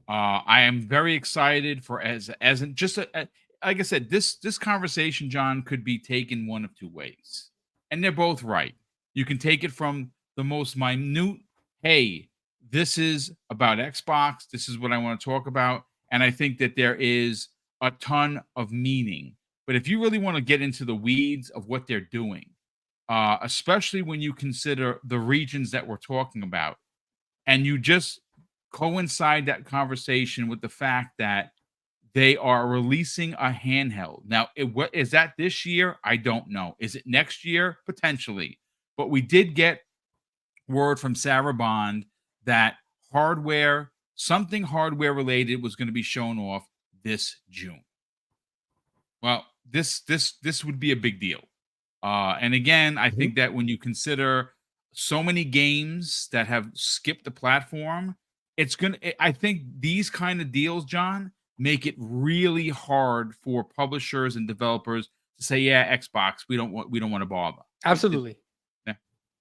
I am very excited for like I said, this conversation, John, could be taken one of two ways, and they're both right. You can take it from the most minute. Hey, this is about Xbox. This is what I want to talk about, and I think that there is a ton of meaning. But if you really want to get into the weeds of what they're doing, especially when you consider the regions that we're talking about, and you just coincide that conversation with the fact that they are releasing a handheld. Now, what is that this year? I don't know. Is it next year? Potentially. But we did get word from Sarah Bond that something hardware related was going to be shown off this June. Well, this would be a big deal. And again, I think that when you consider so many games that have skipped the platform, I think these kind of deals, John, make it really hard for publishers and developers to say, yeah, Xbox, we don't want to bother. Absolutely. Yeah.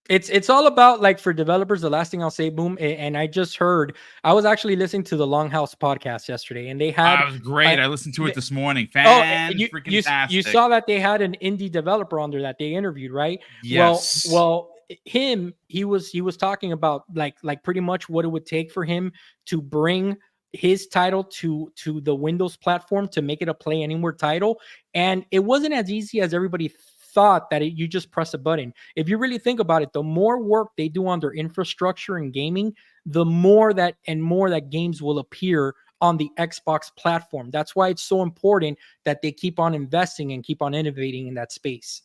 It's all about, like, for developers, the last thing I'll say, Boom, and I was actually listening to the Longhouse podcast yesterday, and they had, it was great. I listened to it this morning. You saw that they had an indie developer on there that they interviewed, right? Yes. Well, he was talking about like pretty much what it would take for him to bring his title to the Windows platform, to make it a Play Anywhere title, and it wasn't as easy as everybody thought, that you just press a button. If you really think about it, the more work they do on their infrastructure and gaming, the more that games will appear on the Xbox platform. That's why it's so important that they keep on investing and keep on innovating in that space.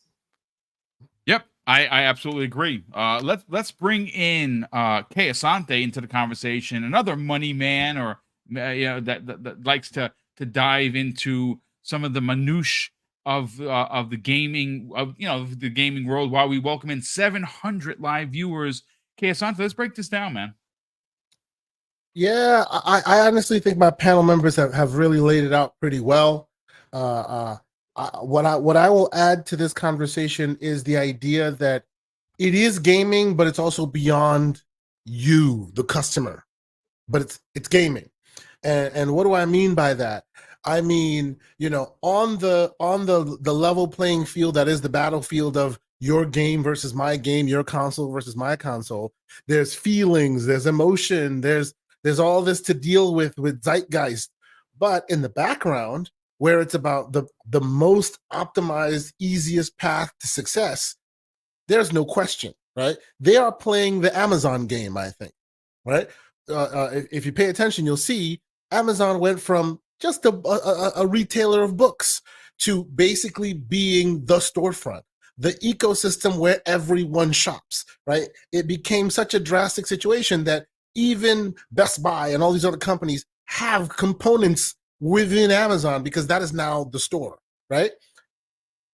Yep, I absolutely agree. Let's bring in Kay Asante into the conversation, another money man, or that likes to dive into some of the minutiae of the gaming world, while we welcome in 700 live viewers. Kay Asante, let's break this down, man. Yeah, I honestly think my panel members have really laid it out pretty well. What I will add to this conversation is the idea that it is gaming, but it's also beyond you, the customer. But it's gaming, and what do I mean by that? I mean, on the level playing field that is the battlefield of your game versus my game, your console versus my console. There's feelings, there's emotion, there's all this to deal with zeitgeist. But in the background, where it's about the most optimized, easiest path to success, there's no question, right? They are playing the Amazon game, I think, right? If you pay attention, you'll see Amazon went from just a retailer of books to basically being the storefront, the ecosystem where everyone shops, right? It became such a drastic situation that even Best Buy and all these other companies have components within Amazon, because that is now the store, right?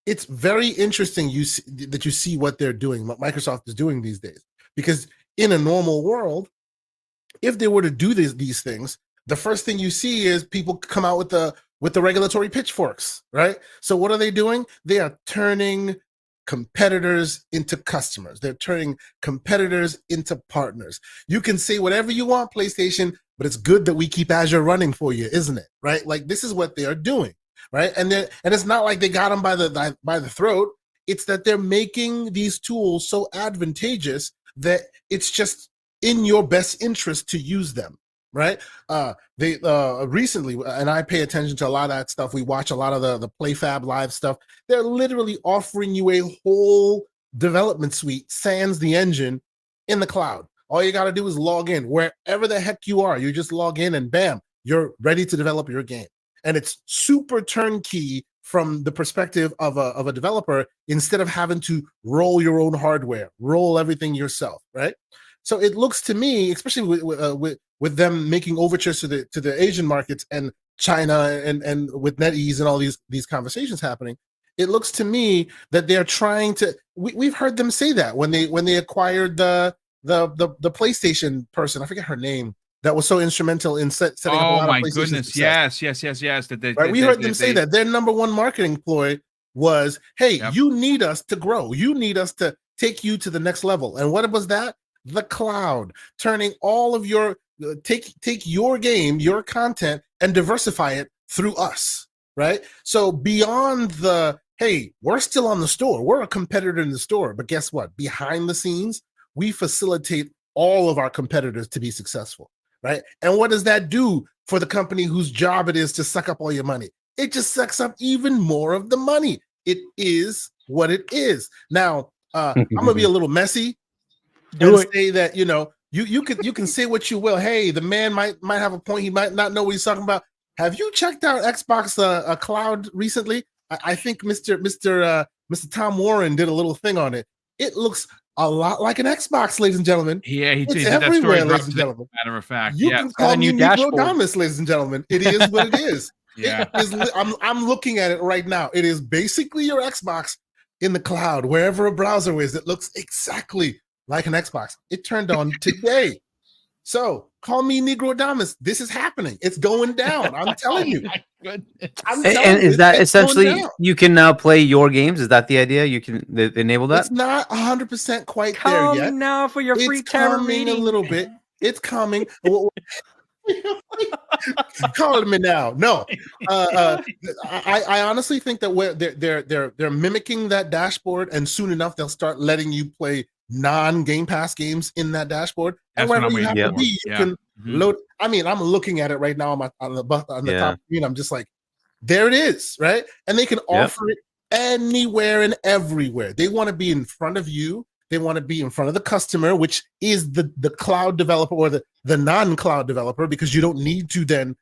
It's very interesting that you see what they're doing, what Microsoft is doing these days, because in a normal world, if they were to do these things, the first thing you see is people come out with the regulatory pitchforks, right? So what are they doing? They are turning competitors into customers. They're turning competitors into partners. You can say whatever you want, PlayStation, but it's good that we keep Azure running for you, isn't it? Right? Like, this is what they are doing, right? And it's not like they got them by the throat. It's that they're making these tools so advantageous that it's just in your best interest to use them, right? They recently, and I pay attention to a lot of that stuff. We watch a lot of the PlayFab Live stuff. They're literally offering you a whole development suite, sans the engine, in the cloud. All you got to do is log in wherever the heck you are. You just log in and bam, you're ready to develop your game. And it's super turnkey from the perspective of a developer, instead of having to roll your own hardware, roll everything yourself, right? So it looks to me, especially with them making overtures to the Asian markets and China and with NetEase and all these conversations happening, it looks to me that they're trying to. We've heard them say that when they acquired the PlayStation person, I forget her name, that was so instrumental in setting up a lot of PlayStation. Oh my goodness! Success. Yes. We heard them say that their number one marketing ploy was, "Hey, Yep. you need us to grow. You need us to take you to the next level." And what was that? The cloud, turning all of your take your game, your content, and diversify it through us, right? So beyond the, hey, we're still on the store, we're a competitor in the store, but guess what? Behind the scenes, we facilitate all of our competitors to be successful, right? And what does that do for the company whose job it is to suck up all your money? It just sucks up even more of the money. It is what it is. Now, I'm gonna be a little messy and say that, you know, you can say what you will. Hey, the man might have a point. He might not know what he's talking about. Have you checked out Xbox Cloud recently? I think Mr. Tom Warren did a little thing on it. It looks a lot like an Xbox, ladies and gentlemen. Yeah, he it's did everywhere, that story ladies and gentlemen. Matter of fact, you can call me Negrodamus, ladies and gentlemen. It is what it is. Yeah, I'm looking at it right now. It is basically your Xbox in the cloud, wherever a browser is. It looks exactly like an Xbox. It turned on today. So call me Negrodamus. This is happening. It's going down. I'm telling you. And is that essentially you can now play your games? Is that the idea? You can enable that? It's not 100% quite there yet. Now for your free camera meeting. meeting. A little bit. It's coming. Calling me now. No, I honestly think that they're mimicking that dashboard, and soon enough they'll start letting you play non-Game Pass games in that dashboard. That's and wherever you have to be, you can load. I mean, I'm looking at it right now on the top screen. I'm just like, there it is, right? And they can offer it anywhere and everywhere. They want to be in front of you. They want to be in front of the customer, which is the cloud developer or the non-cloud developer, because you don't need to then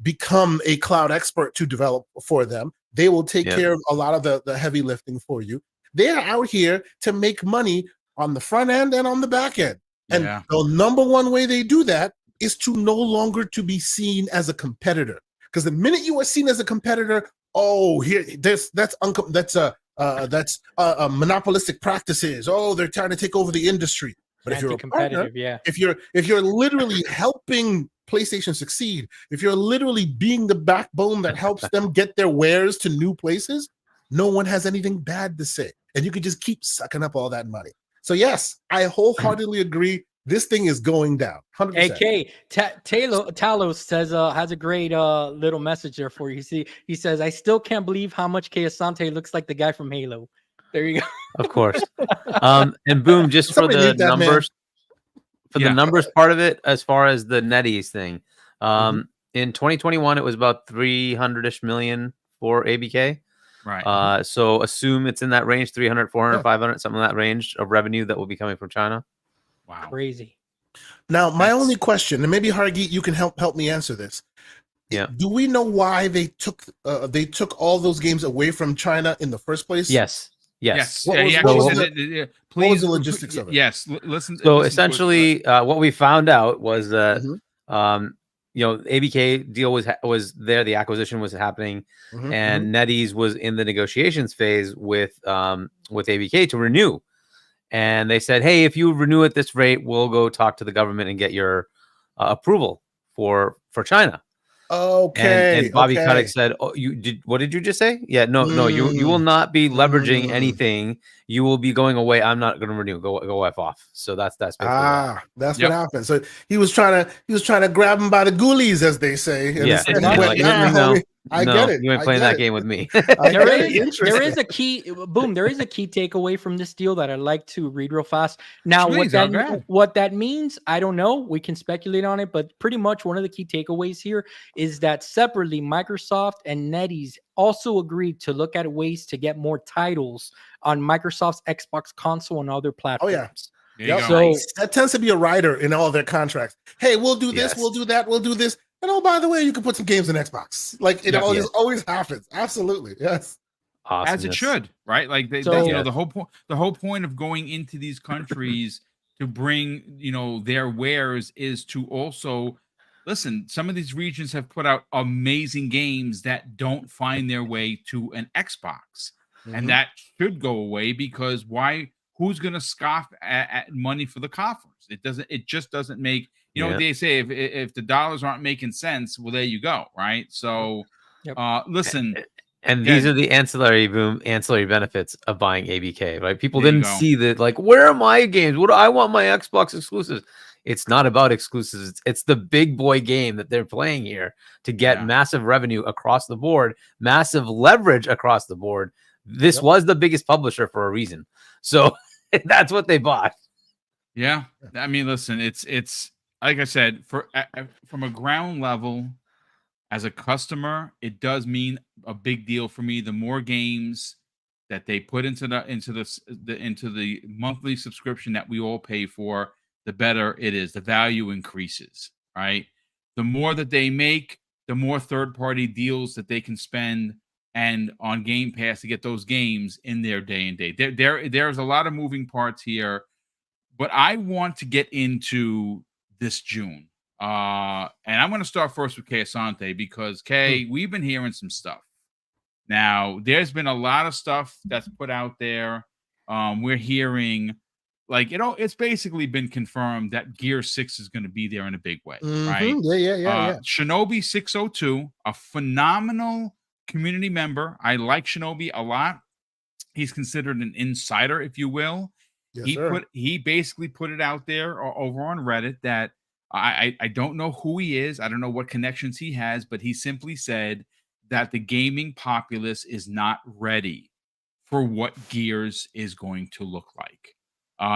become a cloud expert to develop for them. They will take care of a lot of the heavy lifting for you. They're out here to make money on the front end and on the back end. And the number one way they do that is to no longer to be seen as a competitor. Because the minute you are seen as a competitor, that's monopolistic practices. Oh, they're trying to take over the industry. But if you're a partner, if you're literally helping PlayStation succeed, if you're literally being the backbone that helps them get their wares to new places, no one has anything bad to say. And you can just keep sucking up all that money. So yes, I wholeheartedly agree. This thing is going down. 100%. AK Talos says has a great little message there for you. He says, I still can't believe how much Kei Asante looks like the guy from Halo. There you go. Of course. And Boom, just for the numbers, the numbers part of it, as far as the NetEase thing, in 2021 it was about 300-ish million for ABK. Right. So assume it's in that range, 300, 400, 500, something in that range of revenue that will be coming from China. Wow. Crazy. Now, my only question, and maybe Hargeet, you can help me answer this. Yeah. Do we know why they took all those games away from China in the first place? Yes. What was the logistics of it? Yes. Listen. So essentially, what we found out was that ABK deal was there. The acquisition was happening, and NetEase was in the negotiations phase with ABK to renew. And they said, hey, if you renew at this rate, we'll go talk to the government and get your approval for China. Okay. And Bobby Kotick said, "Oh, what did you just say? Yeah, no, you will not be leveraging anything. You will be going away. I'm not going to renew. Go F off." So that's that's what happened. So he was trying to grab him by the ghoulies, as they say. And I no, get it. you ain't I playing get that it. game with me. I there get it. is there is Interesting. a key boom there is a key takeaway from this deal that I'd like to read real fast. Now Please, go ahead. what that means, I don't know, we can speculate on it, but pretty much one of the key takeaways here is that separately Microsoft and NetEase also agreed to look at ways to get more titles on Microsoft's Xbox console and other Oh yeah. platforms. There you Yep. go. So That tends to be a rider in all their contracts. Hey, we'll do this, Yes. we'll do that, we'll do this. And oh, by the way, you can put some games in Xbox. Like it Yeah. always happens. Absolutely. Yes. Awesomeness. As it should, right? Like So- you know, the whole point of going into these countries to bring, you know, their wares is to also listen. Some of these regions have put out amazing games that don't find their way to an Xbox, Mhm. and that should go away because why? Who's going to scoff at money for the coffers? It doesn't. It just doesn't make. You know what they say? If the dollars aren't making sense, well, there you go, right? So, Yep. listen. And Yeah. these are the ancillary benefits of buying ABK, right? People There you didn't go. see that, like, where are my games? What do I want my Xbox exclusives? It's not about exclusives. It's the big boy game that they're playing here to get Yeah. massive revenue across the board, massive leverage across the board. This Yep. was the biggest publisher for a reason. So that's what they bought. Yeah, I mean, listen, it's like I said, from a ground level, as a customer, it does mean a big deal for me. The more games that they put into the monthly subscription that we all pay for, the better it is. The value increases, right? The more that they make, the more third-party deals that they can spend and on Game Pass to get those games in their day and date. There's a lot of moving parts here, but I want to get into this June. And I'm going to start first with Kay Asante because Kay, we've been hearing some stuff. Now, there's been a lot of stuff that's put out there. We're hearing, like, you know, it's basically been confirmed that Gear 6 is going to be there in a big way, right? Yeah. Shinobi 602, a phenomenal community member. I like Shinobi a lot. He's considered an insider, if you will. Yes, sir. He basically put it out there over on Reddit that I don't know who he is. I don't know what connections he has, but he simply said that the gaming populace is not ready for what Gears is going to look like.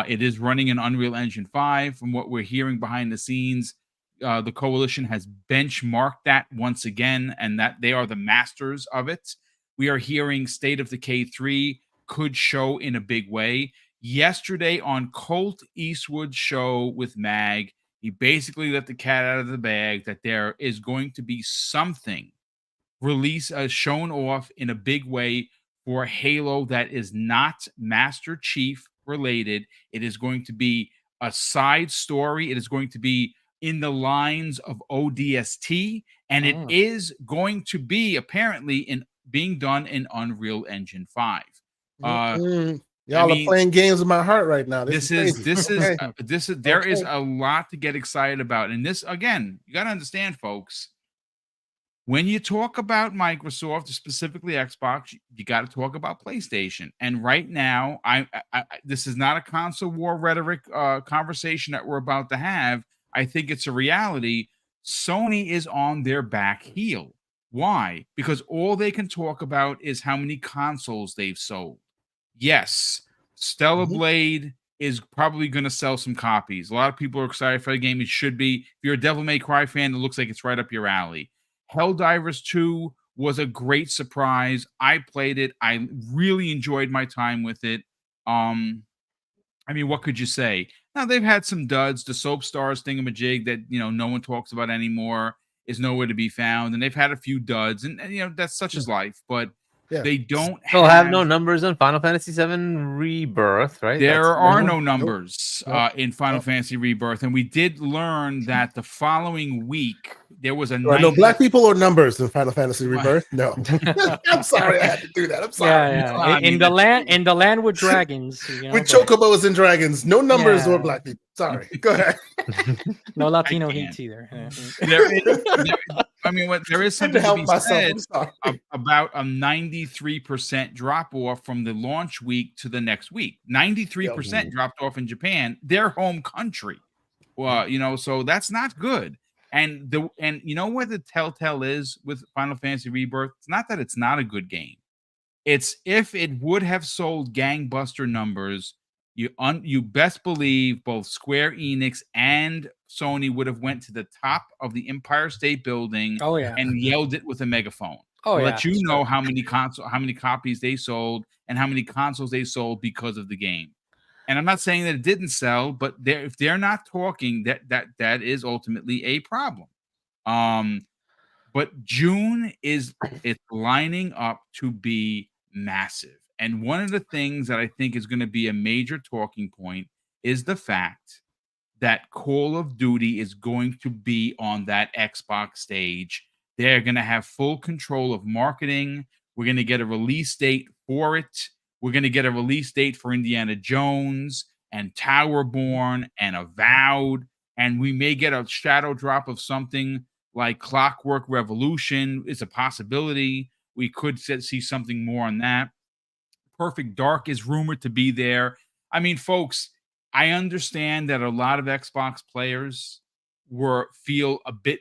It is running in Unreal Engine 5. From what we're hearing behind the scenes, the coalition has benchmarked that once again, and that they are the masters of it. We are hearing State of Decay 3 could show in a big way. Yesterday on Colt Eastwood's show with Mag, he basically let the cat out of the bag that there is going to be something shown off in a big way for Halo that is not Master Chief related. It is going to be a side story. It is going to be in the lines of ODST, and it is going to be apparently being done in Unreal Engine 5. Y'all are playing games with my heart right now. There is a lot to get excited about. And this, again, you got to understand, folks, when you talk about Microsoft, specifically Xbox, you got to talk about PlayStation. And right now, this is not a console war rhetoric conversation that we're about to have. I think it's a reality. Sony is on their back heel. Why? Because all they can talk about is how many consoles they've sold. Yes, Stellar Blade is probably going to sell some copies. A lot of people are excited for the game. It should be. If you're a Devil May Cry fan, it looks like it's right up your alley. Helldivers 2 was a great surprise. I played it. I really enjoyed my time with it. I mean, what could you say? Now, they've had some duds. The Soap Stars thingamajig that, you know, no one talks about anymore is nowhere to be found. And they've had a few duds. And you know, that's such as life. But they don't have no numbers on Final Fantasy VII Rebirth, right? There are no numbers in Final Fantasy Rebirth. And we did learn that the following week, there was a no black people or numbers in Final Fantasy Rebirth. No, I'm sorry, I had to do that. I'm sorry. Yeah. In the land with dragons, you know, with chocobos and dragons, no numbers or black people. Sorry, go ahead. No Latino heat either. There is something to be said about a 93% drop off from the launch week to the next week. 93% dropped off in Japan, their home country. Well, you know, so that's not good. And you know what the telltale is with Final Fantasy Rebirth? It's not that it's not a good game. It's if it would have sold gangbuster numbers, you best believe both Square Enix and Sony would have went to the top of the Empire State Building Oh yeah. and yelled it with a megaphone. Oh To yeah. let you know how many copies they sold and how many consoles they sold because of the game. And I'm not saying that it didn't sell, but if they're not talking, that is ultimately a problem. But June it's lining up to be massive. And one of the things that I think is going to be a major talking point is the fact that Call of Duty is going to be on that Xbox stage. They're going to have full control of marketing. We're going to get a release date for it. We're going to get a release date for Indiana Jones and Towerborn and Avowed. And we may get a shadow drop of something like Clockwork Revolution. It's a possibility. We could see something more on that. Perfect Dark is rumored to be there. I mean, folks, I understand that a lot of Xbox players feel a bit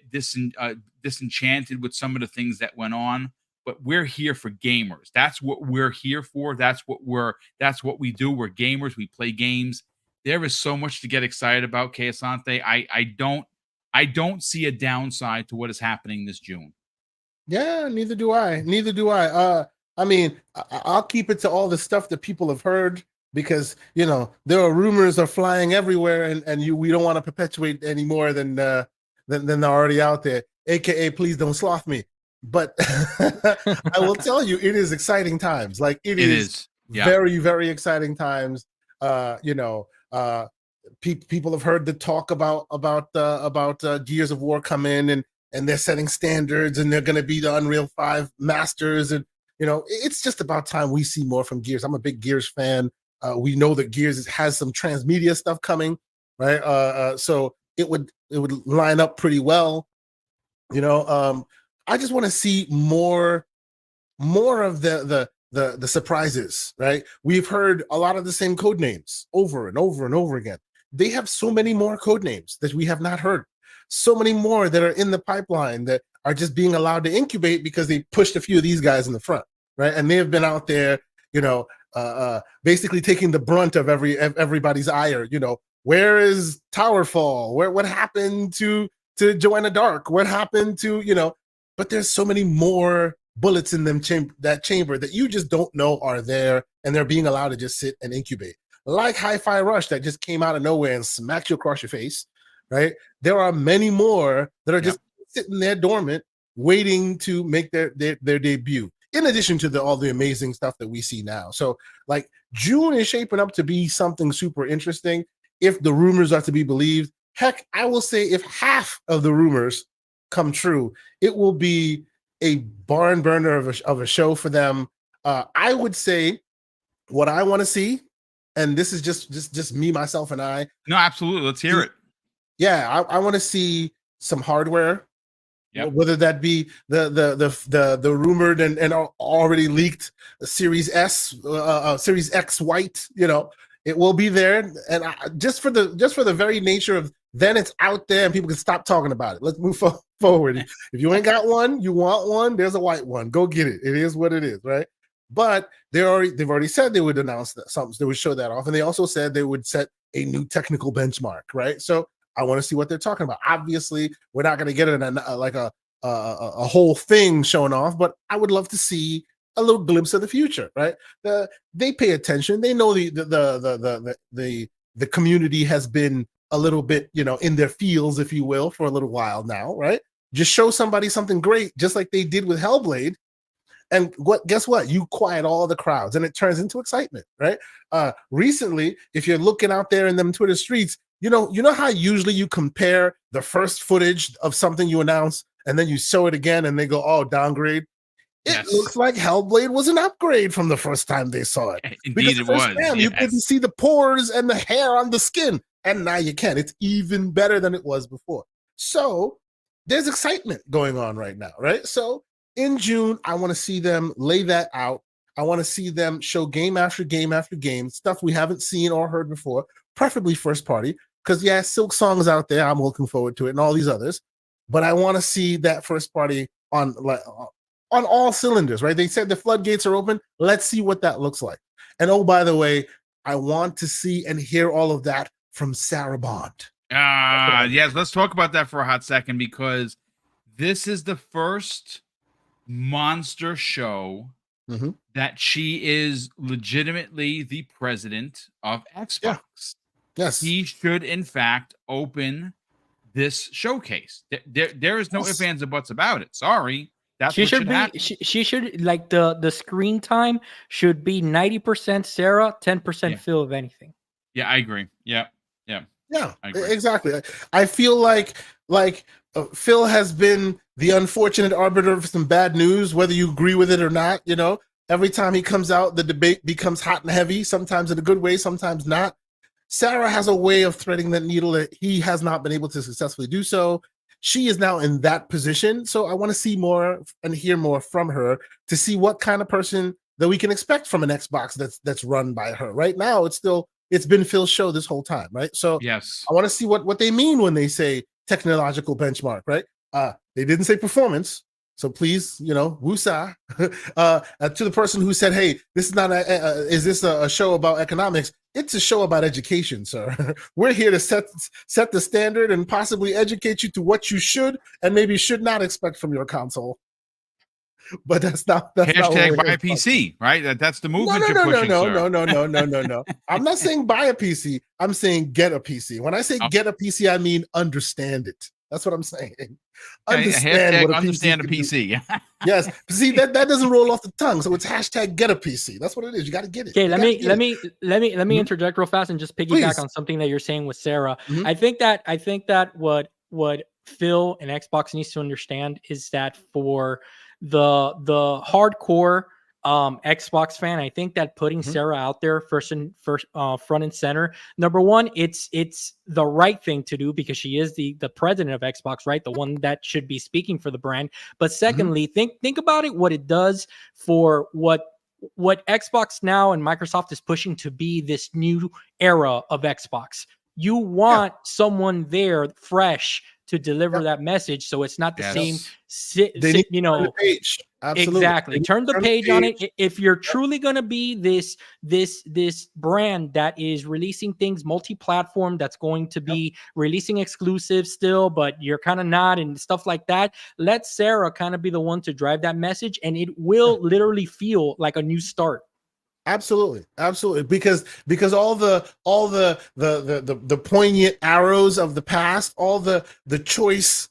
disenchanted with some of the things that went on, but we're here for gamers. That's what we're here for. That's what we do. We're gamers. We play games. There is so much to get excited about, Kay Asante. I don't see a downside to what is happening this June. Yeah, neither do I. Neither do I. I mean, I'll keep it to all the stuff that people have heard, because there are rumors are flying everywhere, and we don't want to perpetuate any more than they're already out there. AKA, please don't sloth me. But I will tell you, it is exciting times. Like it is. Yeah. Very, very exciting times. People have heard the talk about Gears of War come in, and they're setting standards, and they're going to be the Unreal 5 masters, and it's just about time we see more from Gears. I'm a big Gears fan. We know that Gears has some transmedia stuff coming, right? So it would line up pretty well. I just want to see more of the surprises, right? We've heard a lot of the same code names over and over and over again. They have so many more code names that we have not heard. So many more that are in the pipeline that are just being allowed to incubate because they pushed a few of these guys in the front, right? And they have been out there, basically taking the brunt of everybody's ire. Where is Towerfall? What happened to Joanna Dark? What happened to But there's so many more bullets in that chamber that you just don't know are there, and they're being allowed to just sit and incubate. Like Hi-Fi Rush that just came out of nowhere and smacked you across your face, right? There are many more that are just sitting there dormant, waiting to make their debut, in addition to all the amazing stuff that we see now. So, like, June is shaping up to be something super interesting if the rumors are to be believed. Heck, I will say if half of the rumors come true, it will be a barn burner of a show for them. I would say what I want to see, and this is just me, myself, and I. No, absolutely. Let's hear it. Yeah, I want to see some hardware. Yep. Whether that be the rumored and already leaked Series S, Series X white, it will be there, and just for the very nature of then it's out there and people can stop talking about it. Let's move forward. If you ain't got one, you want one. There's a white one. Go get it. It is what it is, right? But they've already said they would announce something. They would show that off, and they also said they would set a new technical benchmark, right? So I want to see what they're talking about. Obviously, we're not going to get a whole thing shown off, but I would love to see a little glimpse of the future, right? They pay attention. They know the community has been a little bit, in their fields, if you will, for a little while now, right? Just show somebody something great, just like they did with Hellblade. And guess what? You quiet all the crowds and it turns into excitement, right? Recently, if you're looking out there in them Twitter streets, you know how usually you compare the first footage of something you announce and then you show it again and they go, oh, downgrade. It looks like Hellblade was an upgrade from the first time they saw it. Indeed, it was. You couldn't see the pores and the hair on the skin, and now you can. It's even better than it was before. So there's excitement going on right now, right? So in June, I want to see them lay that out. I want to see them show game after game after game, stuff we haven't seen or heard before, preferably first party. Because, Silk Song is out there. I'm looking forward to it, and all these others. but I want to see that first party on all cylinders, right? They said the floodgates are open. Let's see what that looks like. And oh, by the way, I want to see and hear all of that from Sarah Bond. Yes, let's talk about that for a hot second, because this is the first monster show that she is legitimately the president of Xbox. Yeah. Yes. He should, in fact, open this showcase. There is no ifs, ands, or buts about it. Sorry. That's she what should be. happen. She should, like, the screen time should be 90% Sarah, 10% Phil, if anything. Yeah, I agree. Yeah, exactly. I feel like Phil has been the unfortunate arbiter of some bad news, whether you agree with it or not. You know, every time he comes out, the debate becomes hot and heavy. Sometimes in a good way, sometimes not. Sarah has a way of threading that needle that he has not been able to successfully do so. She is now in that position. So I want to see more and hear more from her to see what kind of person that we can expect from an Xbox that's run by her. Right now, it's been Phil's show this whole time, right? So yes, I want to see what they mean when they say technological benchmark, right? They didn't say performance. So please, woosah to the person who said, "Hey, this is not is this a show about economics?" It's a show about education, sir. We're here to set the standard and possibly educate you to what you should and maybe should not expect from your console. But that's not hashtag buy a PC, right? That's the movement you're pushing. No. I'm not saying buy a PC. I'm saying get a PC. When I say get a PC, I mean understand it. That's what I'm saying. Understand a PC. Yes. See, that doesn't roll off the tongue. So it's hashtag get a PC. That's what it is. You got to get it. Okay, let me interject real fast and just piggyback on something that you're saying with Sarah. I think that what Phil and Xbox needs to understand is that for the hardcore Xbox fan, I think that putting Sarah out there first front and center, number one, it's the right thing to do because she is the president of Xbox, right? The one that should be speaking for the brand. But secondly, think about it, what it does for what Xbox now and Microsoft is pushing to be this new era of Xbox. You want someone there fresh to deliver that message, so it's not the same. The page. Absolutely. Exactly. Turn the page on it. If you're truly going to be this brand that is releasing things multi-platform, that's going to be releasing exclusives still, but you're kind of not, and stuff like that, let Sarah kind of be the one to drive that message, and it will literally feel like a new start. Absolutely, because all the poignant arrows of the past, all the choice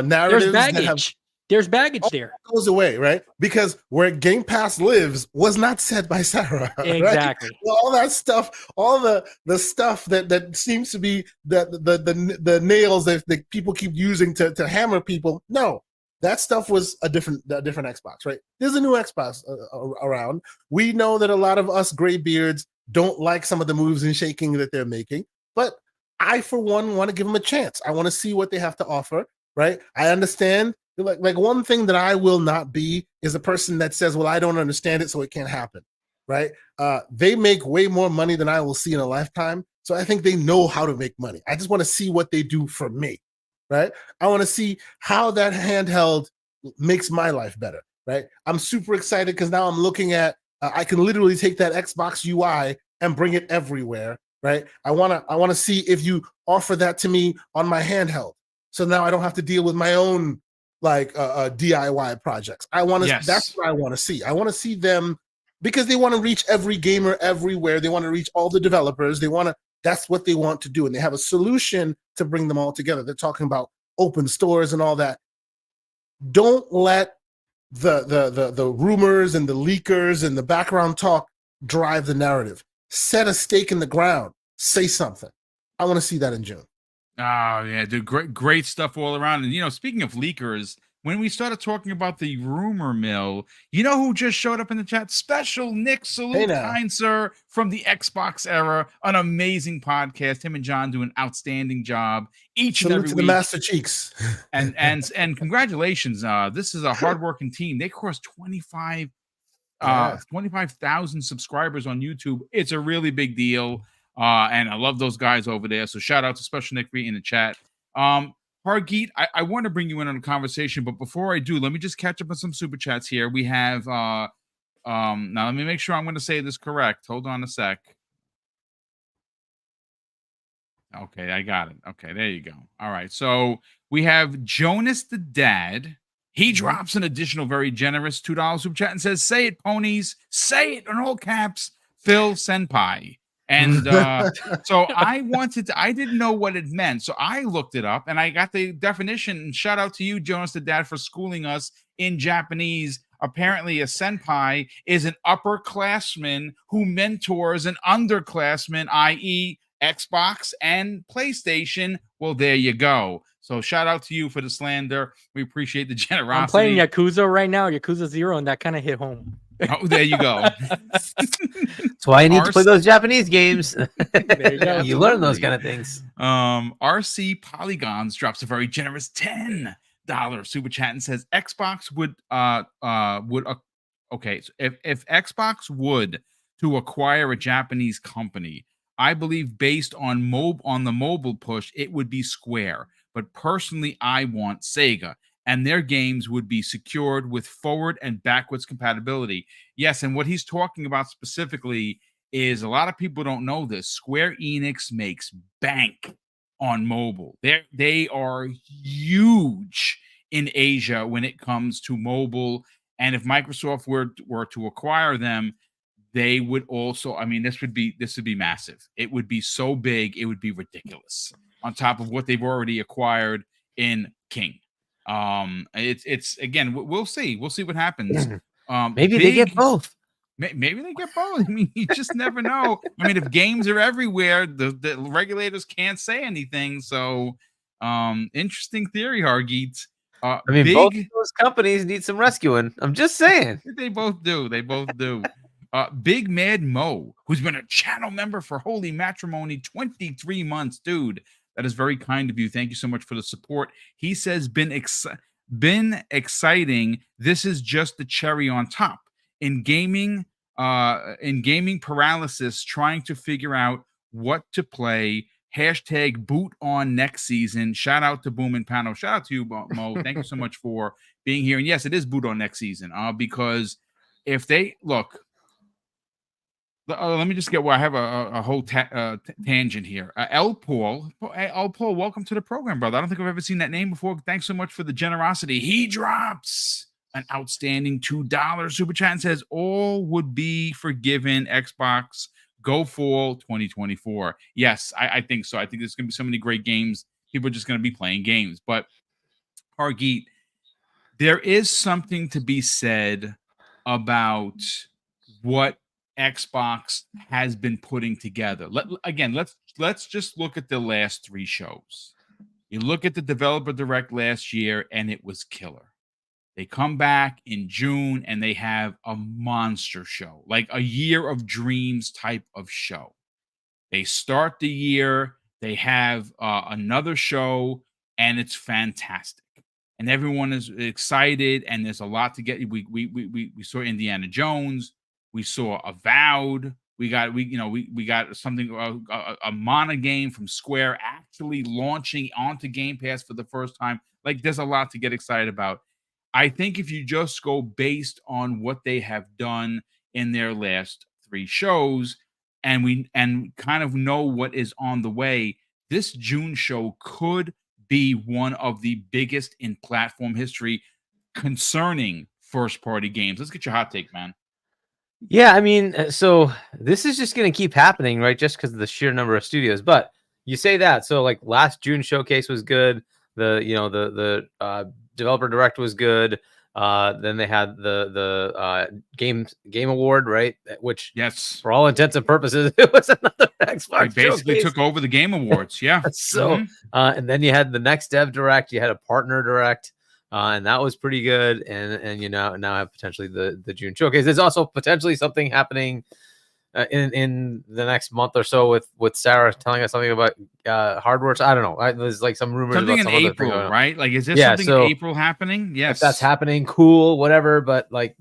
narratives. There's baggage there. Goes away, right? Because where Game Pass lives was not said by Sarah. Exactly. Right? Well, all that stuff, all the stuff that seems to be the nails that people keep using to hammer people. No. That stuff was a different Xbox, right? There's a new Xbox around. We know that a lot of us graybeards don't like some of the moves and shaking that they're making, but I, for one, want to give them a chance. I want to see what they have to offer, right? I understand. Like one thing that I will not be is a person that says, "Well, I don't understand it, so it can't happen," right? They make way more money than I will see in a lifetime, so I think they know how to make money. I just want to see what they do for me. Right? I want to see how that handheld makes my life better, right? I'm super excited because now I'm looking at, I can literally take that Xbox UI and bring it everywhere, right? I want to see if you offer that to me on my handheld. So now I don't have to deal with my own DIY projects. That's what I want to see. I want to see them because they want to reach every gamer everywhere. They want to reach all the developers. That's what they want to do. And they have a solution to bring them all together. They're talking about open stores and all that. Don't let the rumors and the leakers and the background talk drive the narrative. Set a stake in the ground. Say something. I want to see that in June. Oh, yeah, dude. Great stuff all around. And, speaking of leakers, when we started talking about the rumor mill, you know who just showed up in the chat? Special Nick, salute, kind sir, from the Xbox era. An amazing podcast. Him and John do an outstanding job each and every week. The Master Cheeks. and congratulations. This is a hardworking team. They crossed 25,000 subscribers on YouTube. It's a really big deal. And I love those guys over there. So shout out to Special Nick in the chat. Hargeet, I want to bring you in on a conversation, but before I do, let me just catch up on some super chats here. We have now let me make sure I'm going to say this correct. Hold on a sec. Okay, I got it. Okay, there you go. All right. So we have Jonas the Dad. He drops an additional very generous $2 super chat and says, "Say it, ponies. Say it in all caps. Phil Senpai." And so I didn't know what it meant. So I looked it up and I got the definition. And shout out to you, Jonas the Dad, for schooling us in Japanese. Apparently, a senpai is an upperclassman who mentors an underclassman, i.e., Xbox and PlayStation. Well, there you go. So shout out to you for the slander. We appreciate the generosity. I'm playing Yakuza right now, Yakuza 0, and that kind of hit home. Oh, there you go. That's why I need to play those Japanese games. There you go. You learn those kind of things. RC Polygons drops a very generous $10 super chat and says Xbox would okay, so if Xbox would to acquire a Japanese company, I believe based on the mobile push, it would be Square. But personally, I want Sega, and their games would be secured with forward and backwards compatibility. Yes, and what he's talking about specifically is a lot of people don't know this. Square Enix makes bank on mobile. They are huge in Asia when it comes to mobile. And if Microsoft were to acquire them, they would also, I mean, this would be massive. It would be so big, it would be ridiculous on top of what they've already acquired in King. It's again, we'll see what happens. Maybe they get both. Maybe they get both. I mean, you just never know. I mean, if games are everywhere, the regulators can't say anything. So, interesting theory, Hargeet. I mean, both of those companies need some rescuing. I'm just saying. They both do. Big Mad Mo, who's been a channel member for Holy Matrimony 23 months. Dude, that is very kind of you. Thank you so much for the support. He says, been exciting. This is just the cherry on top. In gaming paralysis, trying to figure out what to play. Hashtag boot on next season. Shout out to Boom and Pano. Shout out to you, Mo. Thank you so much for being here. And yes, it is boot on next season. Because if they look, let me just get where I have a whole tangent here. L Paul, welcome to the program, brother. I don't think I've ever seen that name before. Thanks so much for the generosity. He drops an outstanding $2 super chat and says, all would be forgiven. Xbox go fall 2024. Yes, I think so. I think there's going to be so many great games. People are just going to be playing games. But Hargeet, there is something to be said about what Xbox has been putting together. Let's just look at the last 3 shows. You look at the Developer Direct last year, and it was killer. They come back in June, and they have a monster show, like a Year of Dreams type of show. They start the year, they have another show, and it's fantastic. And everyone is excited, and there's a lot to get. We saw Indiana Jones. We saw Avowed. We got something, a Mana game from Square actually launching onto Game Pass for the first time. Like, there's a lot to get excited about. I think if you just go based on what they have done in their last 3 shows, and kind of know what is on the way, this June show could be one of the biggest in platform history concerning first-party games. Let's get your hot take, man. Yeah, I mean, so this is just going to keep happening, right? Just because of the sheer number of studios. But you say that, so like last June showcase was good. The Developer Direct was good. Then they had the Game Award, right? Which, yes, for all intents and purposes, it was another Xbox. They basically showcase. took over the Game Awards. Yeah. So, and then you had the Next Dev Direct. You had a Partner Direct. And that was pretty good, and you now have potentially the June showcase. There's also potentially something happening in the next month or so with Sarah telling us something about hardware. I don't know. There's like some rumors something about in April, right? Like, is there something in April happening? Yes, if that's happening, cool, whatever. But like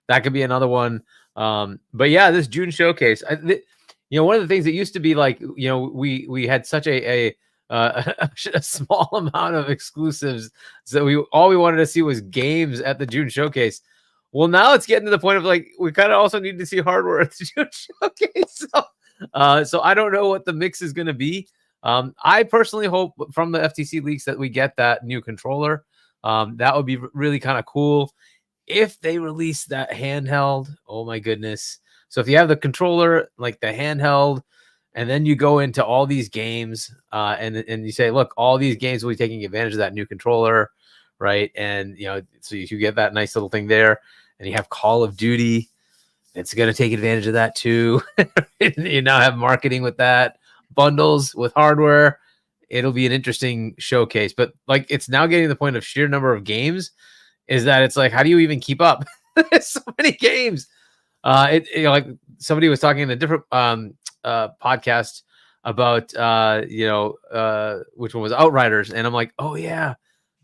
that could be another one. But yeah, this June showcase. One of the things that used to be like, we had such a a small amount of exclusives. So all we wanted to see was games at the June showcase. Well, now it's getting to the point of like we kind of also need to see hardware at the June showcase. So I don't know what the mix is going to be. I personally hope from the FTC leaks that we get that new controller. That would be really kind of cool if they release that handheld. Oh my goodness! So if you have the controller, like the handheld, and then you go into all these games, and you say, look, all these games will be taking advantage of that new controller, right? And so you get that nice little thing there, and you have Call of Duty. It's going to take advantage of that too. You now have marketing with that, bundles with hardware. It'll be an interesting showcase, but like it's now getting to the point of sheer number of games is that it's like, how do you even keep up? There's so many games. Like somebody was talking in a different podcast about which one was Outriders, and I'm like, oh yeah,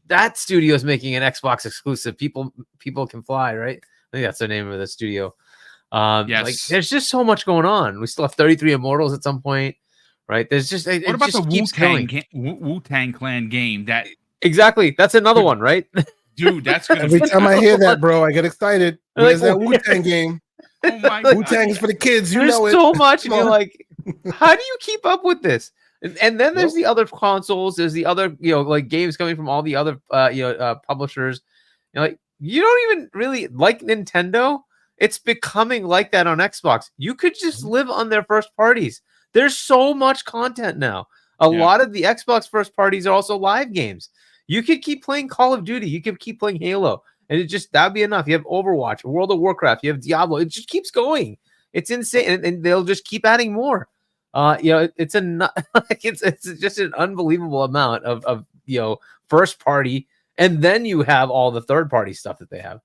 that studio is making an Xbox exclusive. People Can Fly, right? I think that's the name of the studio. Yes. Like there's just so much going on. We still have 33 Immortals at some point, right? There's just what about the Wu-Tang Clan game? That exactly. That's another one, right? Dude, that's gonna Every time I hear that, bro, I get excited. Where's that Wu-Tang game? Oh my God. Wu-Tang is for the kids. You There's know it. so much, and you're like, how do you keep up with this? And then there's the other consoles. There's the other, like games coming from all the other, publishers. Like you don't even really like Nintendo. It's becoming like that on Xbox. You could just live on their first parties. There's so much content now. A lot of the Xbox first parties are also live games. You could keep playing Call of Duty. You could keep playing Halo. And that'd be enough. You have Overwatch, World of Warcraft, you have Diablo. It just keeps going. It's insane. And they'll just keep adding more. It's just an unbelievable amount of first party. And then you have all the third party stuff that they have.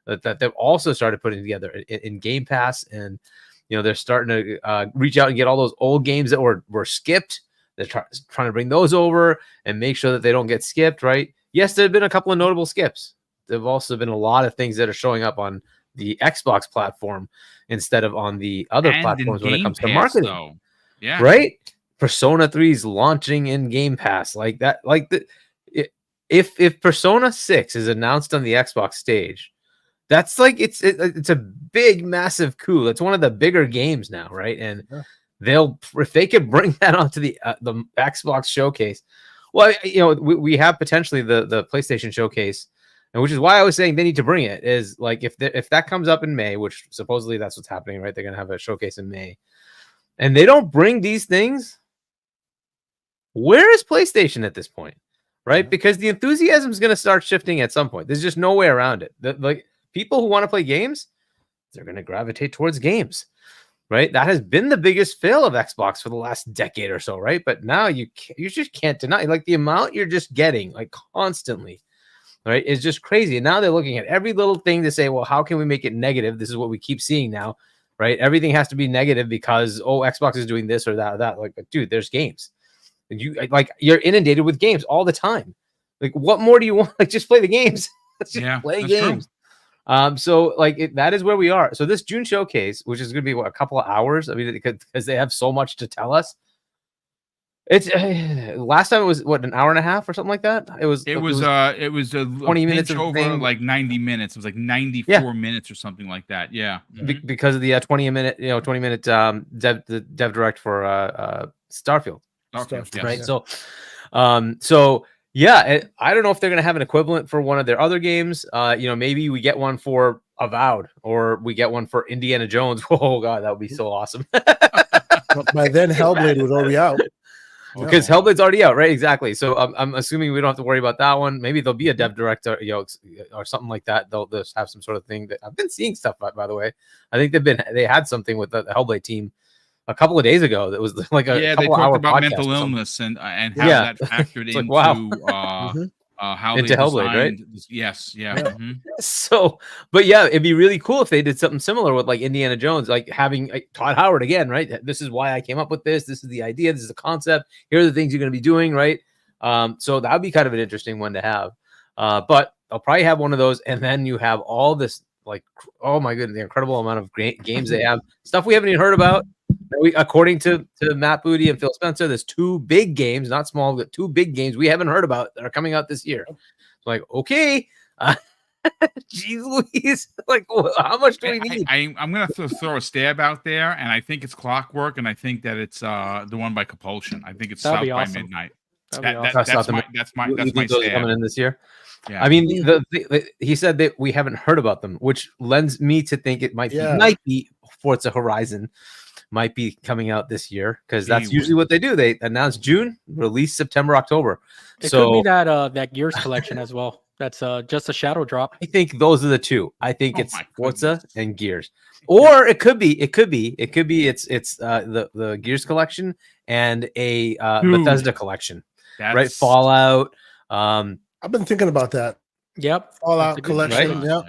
That they've also started putting together in Game Pass, and they're starting to reach out and get all those old games that were skipped. They're trying to bring those over and make sure that they don't get skipped, right? Yes, there have been a couple of notable skips. There have also been a lot of things that are showing up on the Xbox platform instead of on the other platforms when it comes to marketing. Though. Yeah, right. Persona 3 is launching in Game Pass like that. If Persona 6 is announced on the Xbox stage, that's like it's a big, massive coup. That's one of the bigger games now, right? And if they could bring that onto the Xbox showcase, well, we have potentially the PlayStation showcase, and which is why I was saying they need to bring it. Is like if that comes up in May, which supposedly that's what's happening, right? They're gonna have a showcase in May, and they don't bring these things. Where is PlayStation at this point, right? Because the enthusiasm is gonna start shifting at some point. There's just no way around it. People who want to play games, they're going to gravitate towards games, right? That has been the biggest fail of Xbox for the last decade or so, right? But now you just can't deny, like the amount you're just getting, like constantly, right? It's just crazy. And now they're looking at every little thing to say, well, how can we make it negative? This is what we keep seeing now, right? Everything has to be negative because, Xbox is doing this or that or that. Like, dude, there's games. You're inundated with games all the time. Like, what more do you want? Like, just play the games. Let's just play games. True. So that is where we are. So this June showcase, which is going to be a couple of hours. I mean, because they have so much to tell us. It's last time it was an hour and a half or something like that. It was 20 minutes over like 90 minutes. It was like 94 minutes or something like that. Yeah, because of the 20 minute dev direct for Starfield. Yes. Right. So. Yeah, I don't know if they're going to have an equivalent for one of their other games. Maybe we get one for Avowed, or we get one for Indiana Jones. Oh God, that would be so awesome. By then, Hellblade was already out. Because Hellblade's already out, right? Exactly. So I'm assuming we don't have to worry about that one. Maybe there'll be a dev director, or something like that. They'll just have some sort of thing that I've been seeing stuff by the way. I think they had something with the Hellblade team a couple of days ago that was like they talked about mental illness and how that factored into how into they Hellblade, right? Yes, So, but yeah, it'd be really cool if they did something similar with like Indiana Jones, like having Todd Howard again, right? This is why I came up with this. This is the idea. This is the concept. Here are the things you're going to be doing, right? So that would be kind of an interesting one to have. But I'll probably have one of those, and then you have all this, like, oh my goodness, the incredible amount of great games they have, stuff we haven't even heard about. According to Matt Booty and Phil Spencer, there's 2 big games, not small, but 2 big games we haven't heard about that are coming out this year. It's like, okay, geez Louise, like how much do we need? I'm gonna throw a stab out there, and I think it's Clockwork, and I think that it's the one by Compulsion. I think it's That'd South be by awesome. Midnight. That'd be awesome. That's my You think those are stab. coming in this year? Yeah. I mean, he said that we haven't heard about them, which lends me to think it might be Forza Horizon might be coming out this year, because that's usually what they do. They announce June, release September, October. It could be that Gears collection as well. That's just a shadow drop. I think those are the 2. I think Oh it's my Forza goodness. and Gears, or it could be it's the Gears collection and a Bethesda collection, right? Fallout. I've been thinking about that. Yep. Fallout collection. Right?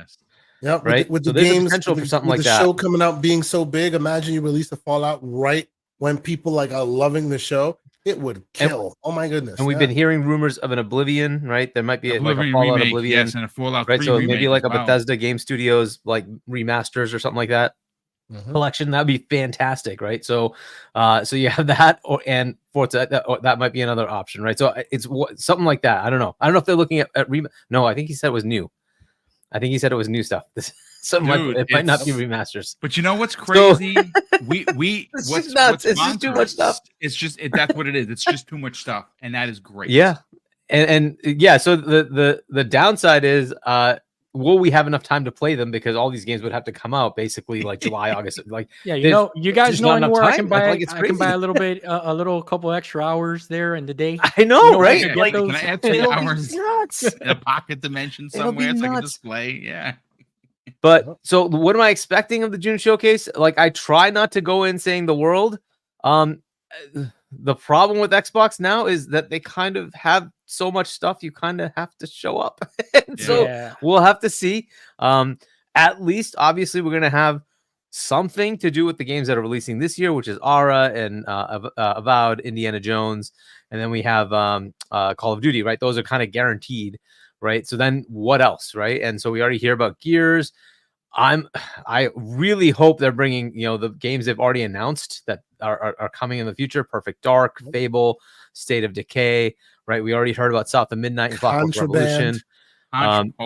Yep. Right. With So the there's a games, potential for something with like the that. show coming out being so big, imagine you release a Fallout right when people like are loving the show. It would kill. Oh my goodness. And we've been hearing rumors of an Oblivion, right? There might be like a Fallout remake, Oblivion, yes, and a Fallout right? 3 So remake maybe like as a well. Bethesda Game Studios like remasters or something like that. Collection, that'd be fantastic, right? So you have that, and Forza, that might be another option, right? So it's something like that. I don't know if they're looking at no, I think he said it was new. I think he said it was new stuff. It might not be remasters. But you know what's crazy? We it's what's just nuts. It's bonkers, just too much stuff. It's just that's what it is. It's just too much stuff, and that is great. Yeah, and yeah. So the downside is, will we have enough time to play them, because all these games would have to come out basically like July, August. Like, yeah, you guys just know not enough anywhere I time. can buy. Like, it's I can buy crazy. a little couple extra hours there in the day. I know, You know, right? get Like, those- Can I add 3 it'll be hours nuts. in a pocket dimension It'll be somewhere so I can nuts. display? Yeah. But so what am I expecting of the June showcase? Like, I try not to go in saying the world. The problem with Xbox now is that they kind of have so much stuff, you kind of have to show up. So we'll have to see. At least, obviously, we're going to have something to do with the games that are releasing this year, which is Aura and Avowed, Indiana Jones, and then we have Call of Duty, right? Those are kind of guaranteed, right? So then what else, right? And so we already hear about Gears. I really hope they're bringing, the games they've already announced that are coming in the future. Perfect Dark, Fable, State of Decay, right? We already heard about South of Midnight and Clockwork Revolution.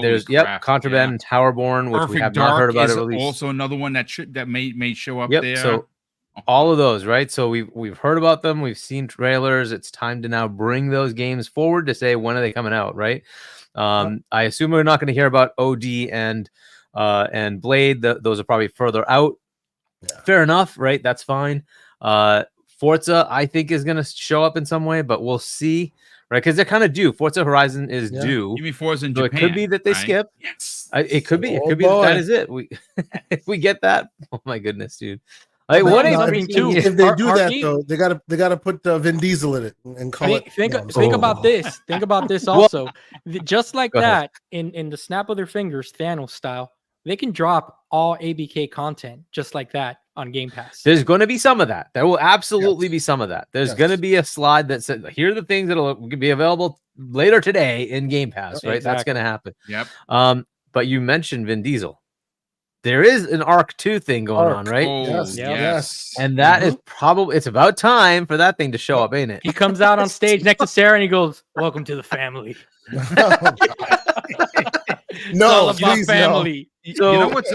There's Contraband and Towerborn, which we have not heard about a release. Also another one that may show up there. So all of those, right? So we've heard about them, we've seen trailers. It's time to now bring those games forward to say, when are they coming out, right? I assume we're not going to hear about OD and Blade. Those are probably further out. Fair enough, right? That's fine. Forza, I think, is going to show up in some way, but we'll see, right? Because they're kind of due. Forza Horizon is due. You mean Forza in so Japan? It could be that they skip. Yes. It could be. It could be that is it. If we get that, oh my goodness, dude. Like, what if if they do that though? They gotta put Vin Diesel in it and call it. Think about this. Think about this also. Just like that, in the snap of their fingers, Thanos style, they can drop all ABK content just like that on Game Pass. There's going to be some of that. There will absolutely be some of that. There's going to be a slide that says, here are the things that'll be available later today in Game Pass, right? That's going to happen. Yep. But you mentioned Vin Diesel. There is an Arc 2 thing going on, right? Yes. And that is probably, it's about time for that thing to show up, ain't it? He comes out on stage next to Sarah and he goes, "Welcome to the family." No, please, family. So, you know what?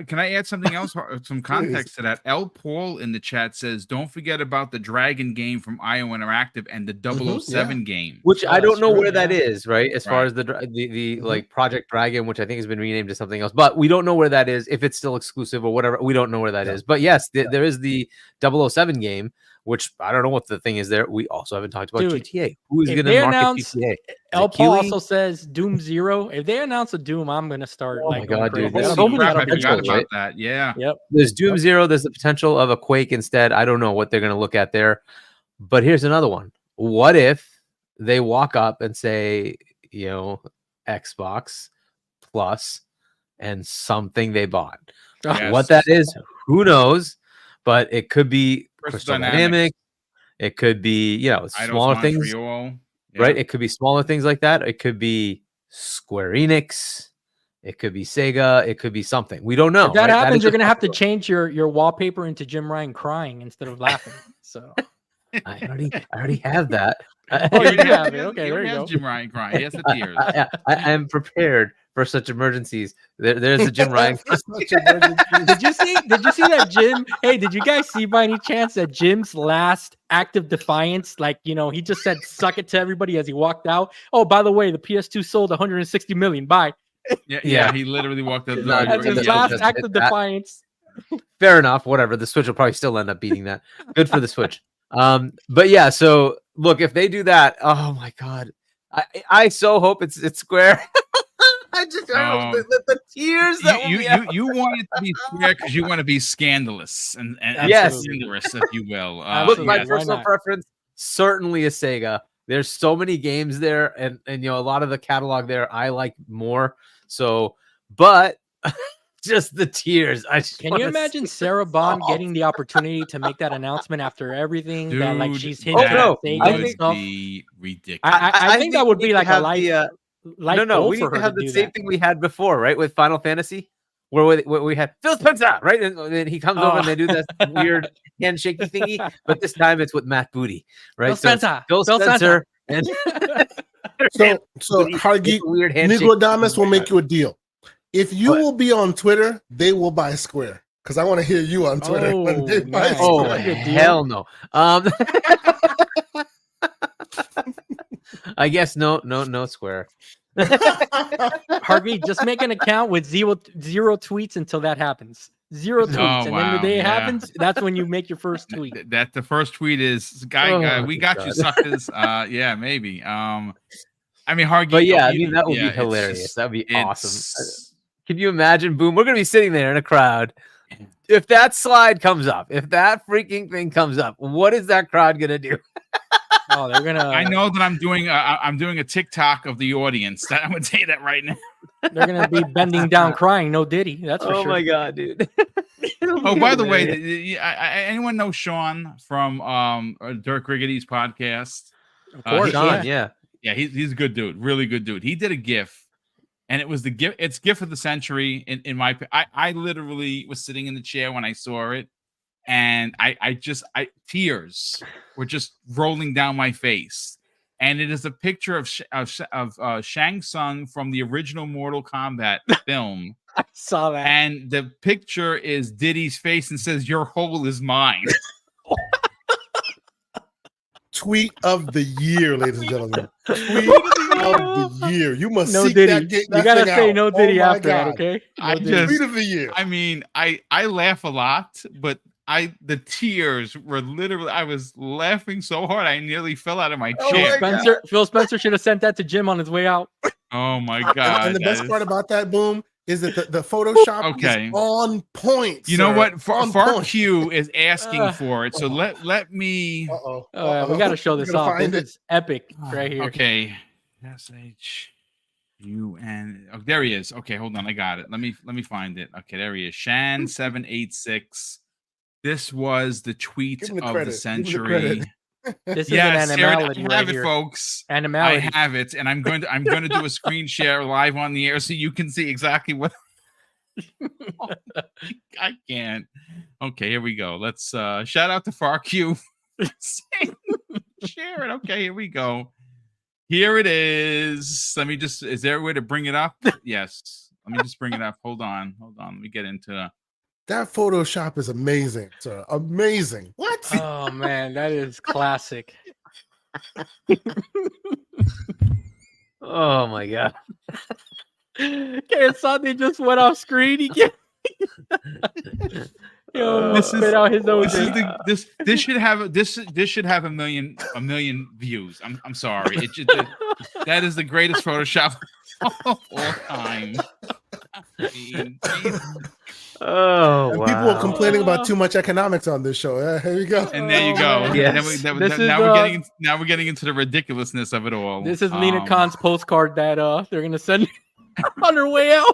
Can I add something else? Some context to that. L. Paul in the chat says, "Don't forget about the Dragon game from IO Interactive and the 007 game." Which I don't know where that is, right? As far as the like Project Dragon, which I think has been renamed to something else, but we don't know where that is. If it's still exclusive or whatever, we don't know where that is. But yes, there is the 007 game, which I don't know what the thing is there. We also haven't talked about GTA. Who is going to market GTA? El Paul also says Doom 0. If they announce a Doom, I'm going to start. Oh my god, dude! There's so many potential about that. Yeah. Yep. There's Doom 0. There's the potential of a Quake instead. I don't know what they're going to look at there. But here's another one. What if they walk up and say, Xbox Plus and something they bought? Yes. What that is, who knows? But it could be Crystal Dynamics. It could be, smaller things, right? It could be smaller things like that. It could be Square Enix. It could be Sega. It could be something. We don't know. If that right? happens, is you're just gonna have to possible. change your wallpaper into Jim Ryan crying instead of laughing. So I already have that. Oh, you do already have it. has- Okay, he there already you has go. Jim Ryan crying. He has the tears. I am prepared for such emergencies. There's a Jim Ryan. Such emergency. Did you see that Jim? Hey, did you guys see by any chance that Jim's last act of defiance, like, he just said "suck it" to everybody as he walked out? Oh, by the way, the PS2 sold 160 million. Bye. Yeah. He literally walked out the door. That's his Yeah, last just act hit of that. defiance. Fair enough. Whatever. The Switch will probably still end up beating that. Good for the Switch. But yeah. So look, if they do that, oh my god, I so hope it's Square. I the tears that will be out. You want it to be square because you want to be scandalous and Yes. slanderous, if you will. Look, Absolutely. my Why personal not? preference, certainly a Sega. There's so many games there, and a lot of the catalog there I like more. So, but just the tears. Can you imagine Sarah Bond getting the opportunity to make that announcement after everything that like Dude, she's hinted no, at Sega I and think- stuff? be ridiculous. I think that would we be need like to a have life no, goal we for need to her have to the do same that. thing we had before, right? With Final Fantasy, where we had Phil Spencer, right? And then he comes over and they do this weird handshaky thingy, but this time it's with Matt Booty, right? Phil Spencer. Phil Phil Spencer and So Hargeet, weird handshake. Nicodamus will make you a deal. If you will be on Twitter, they will buy Square. Because I want to hear you on Twitter when they buy nice. Oh Square. That's a good deal. hell no! I guess no Square. Harvey, just make an account with zero tweets until that happens. Zero tweets, Oh, and then the wow, day it yeah. happens, that's when you make your first tweet. That the first tweet is, we Oh, got you, God. suckers. Yeah, maybe. I mean, Hargeet, But yeah, I mean that would be it's hilarious. just- That'd be awesome. it's- Can you imagine? Boom, we're gonna be sitting there in a crowd. If that slide comes up, if that freaking thing comes up, what is that crowd gonna do? Oh, they're gonna. I know that I'm doing a TikTok of the audience. That I'm gonna tell you that right now. They're gonna be bending down, crying. No Diddy. That's for Oh sure. my god, dude! Oh, by the way, anyone know Sean from Dirk Riggity's podcast? Of course, Sean, yeah. Yeah, he's a good dude, really good dude. He did a GIF, and it was the GIF. It's GIF of the century. In my, I literally was sitting in the chair when I saw it, and I tears were just rolling down my face. And it is a picture of Shang Tsung from the original Mortal Kombat film. I saw that. And the picture is Diddy's face and says, "Your hole is mine." Tweet of the year, ladies and gentlemen. Tweet of the year. You must No seek Diddy. that. You gotta say out. no Oh Diddy my after that, God. okay? No I Diddy. just- Tweet of the year. I mean, I laugh a lot, but the tears were literally, I was laughing so hard I nearly fell out of my Oh chair. my Phil Spencer should have sent that to Jim on his way out. Oh my god! And the best guys. part about that, Boom, is that the Photoshop Okay. is on point. You know sir. what? On Far point. Q is asking Uh, for it, so let me. Uh-oh. We got to show this off. This Find it. is epic right here. Okay, SHUN. Oh, there he is. Okay, hold on, I got it. Let me find it. Okay, there he is. Shan786. This was the tweet Give him the of credit. the Give him the century. credit. This is Yes, an Aaron, animality I have right it, here. folks. I Animality. have it, and I'm going to do a screen share live on the air so you can see exactly what. I can't. Okay, here we go. Let's shout out to FarQ. Share it. Okay, here we go. Here it is. Let me just. Is there a way to bring it up? Yes. Let me just bring it up. Hold on. Let me get into. That Photoshop is amazing, sir. Amazing. What? Oh man, that is classic. Oh my god! Okay, Sunday just went off screen. He can't. Yo, This is- spit out his This is OJ. this should have this should have a million views. I'm sorry. It just, that is the greatest Photoshop of all time. I mean, Oh And wow! people are complaining about too much economics on this show. Here you go. and there you Oh, go. man. Yes. Now we're getting into the ridiculousness of it all. This is Lena Khan's postcard that they're gonna send on her way out.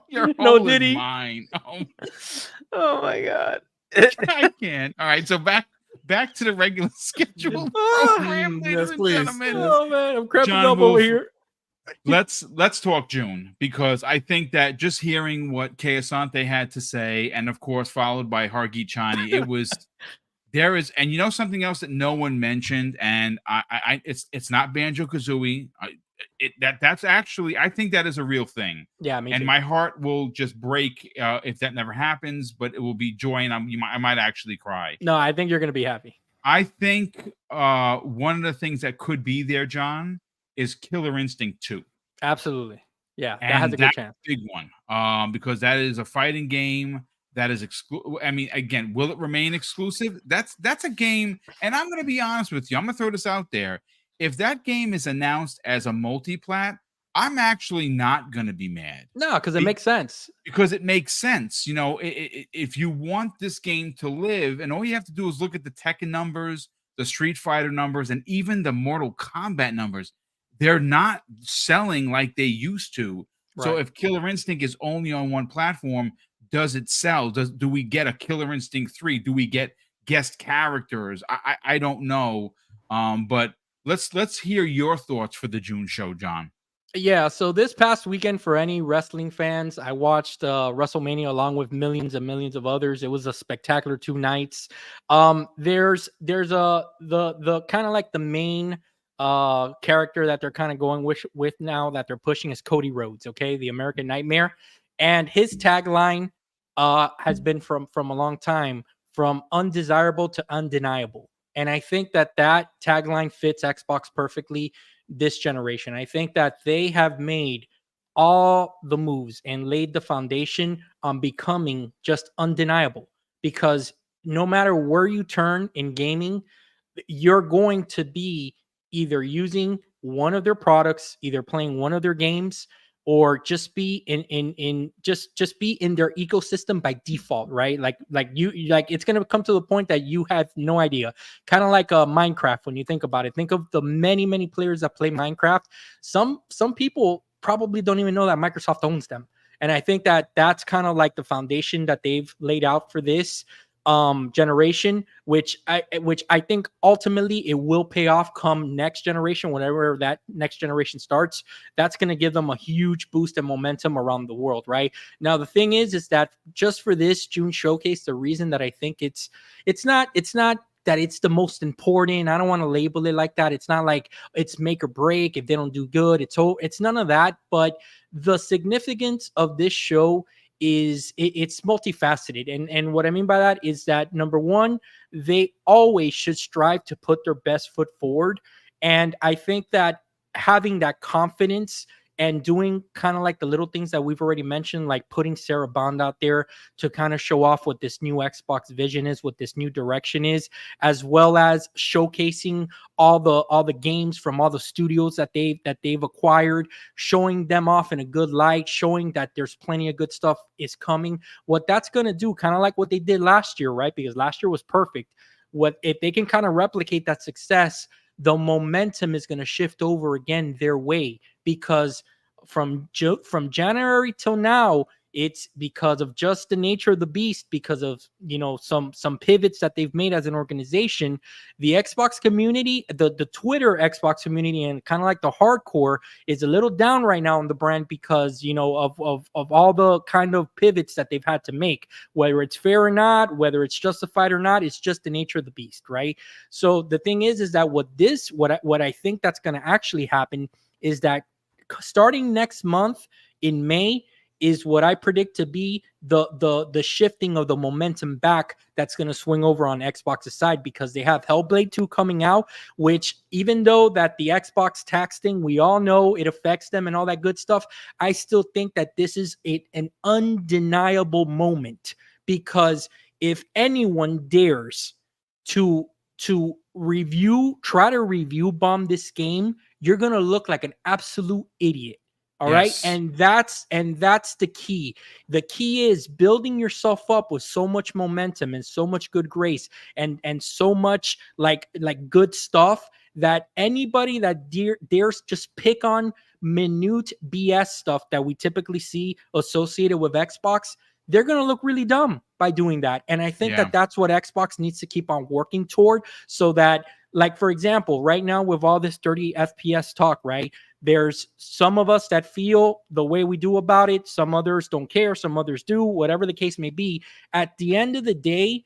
Your No hole is Diddy. mine. Oh, Oh my god! I can't. All right, so back to the regular schedule program, ladies Yes, and please. gentlemen. Oh man, I'm cramping John up over Wolf. here. let's talk June, because I think that just hearing what Kay Asante had to say, and of course followed by Hargeet Chani, it was there is, and you know something else that no one mentioned, and it's not Banjo Kazooie. That's actually, I think that is a real thing. Yeah, me And too. my heart will just break if that never happens, but it will be joy, and I might actually cry. No, I think you're gonna be happy. I think one of the things that could be there, John, is Killer Instinct 2. Absolutely. Yeah, that has And a good that's chance. a big one, because that is a fighting game that is I mean, again, will it remain exclusive? That's a game, and I'm going to be honest with you. I'm going to throw this out there. If that game is announced as a multi-plat, I'm actually not going to be mad. No, because it makes sense. Because it makes sense. You know, if you want this game to live, and all you have to do is look at the Tekken numbers, the Street Fighter numbers, and even the Mortal Kombat numbers, they're not selling like they used to. So Right. if Killer Instinct is only on one platform, does it sell? Do we get a Killer Instinct 3? Do we get guest characters? I don't know. But let's hear your thoughts for the June show, John. Yeah, so this past weekend, for any wrestling fans, I watched WrestleMania along with millions and millions of others. It was a spectacular 2 nights. There's the kind of like the main character that they're kind of going with now, that they're pushing, is Cody Rhodes, okay, the American Nightmare. And his tagline has been from a long time, from undesirable to undeniable. And I think that tagline fits Xbox perfectly this generation. I think that they have made all the moves and laid the foundation on becoming just undeniable, because no matter where you turn in gaming, you're going to be either using one of their products, either playing one of their games, or just be just be in their ecosystem by default, right? Like it's going to come to the point that you have no idea. Kind of like Minecraft. When you think about it, think of the many players that play Minecraft. Some people probably don't even know that Microsoft owns them. And I think that that's kind of like the foundation that they've laid out for this generation, which I think ultimately it will pay off come next generation. Whenever that next generation starts, that's going to give them a huge boost and momentum around the world. Right now, the thing is that just for this June showcase, the reason that I think it's not that it's the most important, I don't want to label it like that. It's not like it's make or break. If they don't do good, it's none of that. But the significance of this show is it's multifaceted. And what I mean by that is that, number one, they always should strive to put their best foot forward. And I think that having that confidence and doing kind of like the little things that we've already mentioned, like putting Sarah Bond out there to kind of show off what this new Xbox vision is, what this new direction is, as well as showcasing all the games from all the studios that they've acquired, showing them off in a good light, showing that there's plenty of good stuff is coming. What that's going to do, kind of like what they did last year, right? Because last year was perfect. What if they can kind of replicate that success, the momentum is going to shift over again their way, because from January till now, it's because of just the nature of the beast, because of some pivots that they've made as an organization. The Xbox community, the Twitter Xbox community, and kind of like the hardcore, is a little down right now on the brand because of all the kind of pivots that they've had to make. Whether it's fair or not, whether it's justified or not, it's just the nature of the beast, right? So the thing is that what I think that's going to actually happen is that starting next month in May is what I predict to be the shifting of the momentum back, that's going to swing over on Xbox's side, because they have Hellblade 2 coming out, which, even though that the Xbox tax thing, we all know it affects them and all that good stuff, I still think that this is an undeniable moment, because if anyone dares to try to review bomb this game, you're going to look like an absolute idiot. All right. Yes. And that's the key. The key is building yourself up with so much momentum and so much good grace and so much like good stuff, that anybody that dares just pick on minute BS stuff that we typically see associated with Xbox, they're going to look really dumb by doing that. And I think that that's what Xbox needs to keep on working toward, so that Like, for example, right now with all this 30 FPS talk, right? There's some of us that feel the way we do about it. Some others don't care. Some others do, whatever the case may be. At the end of the day,